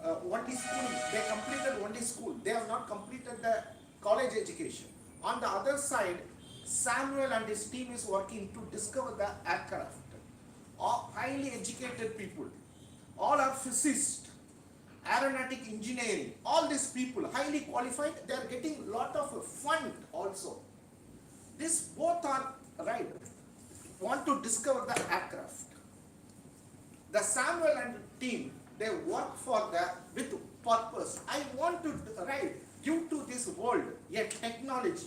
only school. They completed only school. They have not completed the college education. On the other side, Samuel and his team is working to discover the aircraft. All highly educated people, all are physicists, aeronautic engineering, all these people highly qualified. They are getting lot of fund also. These both are right, want to discover the aircraft. The Samuel and team, they work for the with purpose. I want to give to this world a technology.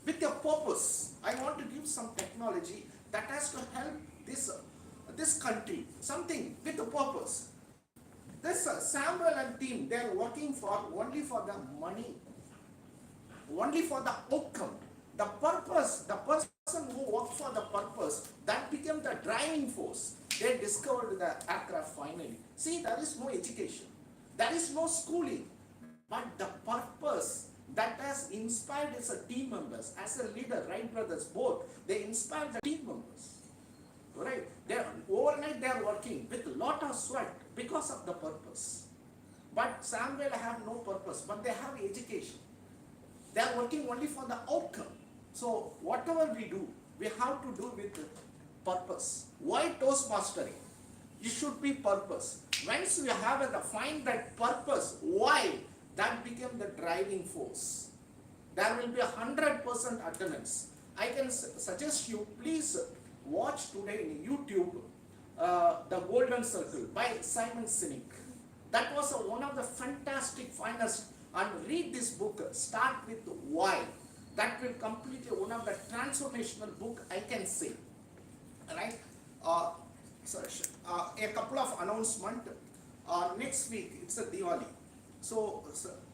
With a purpose. I want to give some technology that has to help this country. Something with a purpose. This Samuel and team, they are working for only for the money, only for the outcome. The purpose, the person who worked for the purpose, that became the driving force. They discovered the aircraft finally. See, there is no education, there is no schooling, but the purpose that has inspired as a team members, as a leader, Wright brothers, both, they inspired the team members. Right? Overnight they are working with a lot of sweat because of the purpose. But Samuel have no purpose, but they have education. They are working only for the outcome. So whatever we do, we have to do with purpose. Why Toastmastering? It should be purpose. Once we have find that purpose, why, that became the driving force. There will be 100% attendance. I can suggest you, please watch today in YouTube The Golden Circle by Simon Sinek. That was one of the fantastic finest, and read this book. Start with why. That will complete one of the transformational book I can say. Right? A couple of announcements. Next week it's a Diwali. So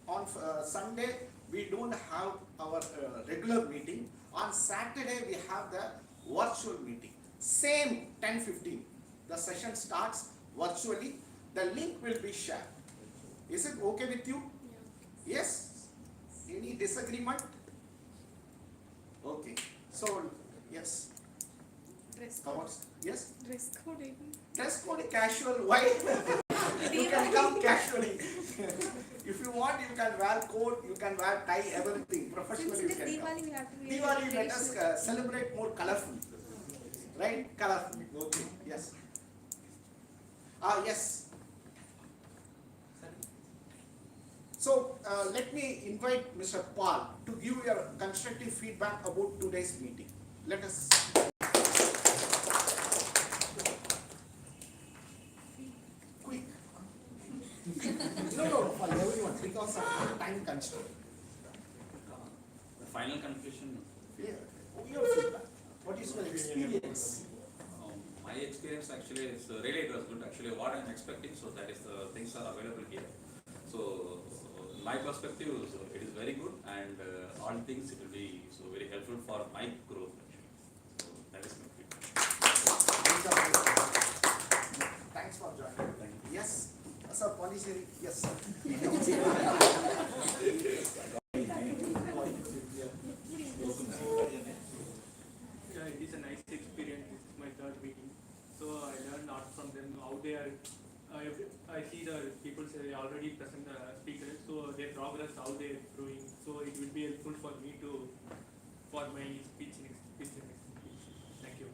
on Sunday we don't have our regular meeting. On Saturday we have the virtual meeting. Same 10:15. The session starts virtually. The link will be shared. Is it okay with you? Yeah. Yes? Any disagreement? Okay. So, yes. Dress code. Yes? Dress code even. Dress code casual. Why? You can come casually. If you want, you can wear coat, you can wear tie, everything. Professionally, you can come. We have to be Diwali, let us celebrate more colorful. Right? Colorful. Okay. Yes. Yes. So, let me invite Mr. Paul to give your constructive feedback about today's meeting. Let us. Quick. No, for everyone, because of time constraint. The final conclusion. Yeah. Your feedback. What is your experience? My experience actually is really it was good. Actually, what I'm expecting, so that is the things are available here. So, my perspective is it is very good, and all things it will be so very helpful for my growth. So that is my feedback. Thanks for joining. Thank you. Yes, sir. Pondicherry. Yes, sir. Yeah, it is a nice experience. This is my third meeting, so I learned a lot from them. How they are. I see the people say they already present the speakers, so their progress, how they are doing. So it will be helpful for me to for my speech next.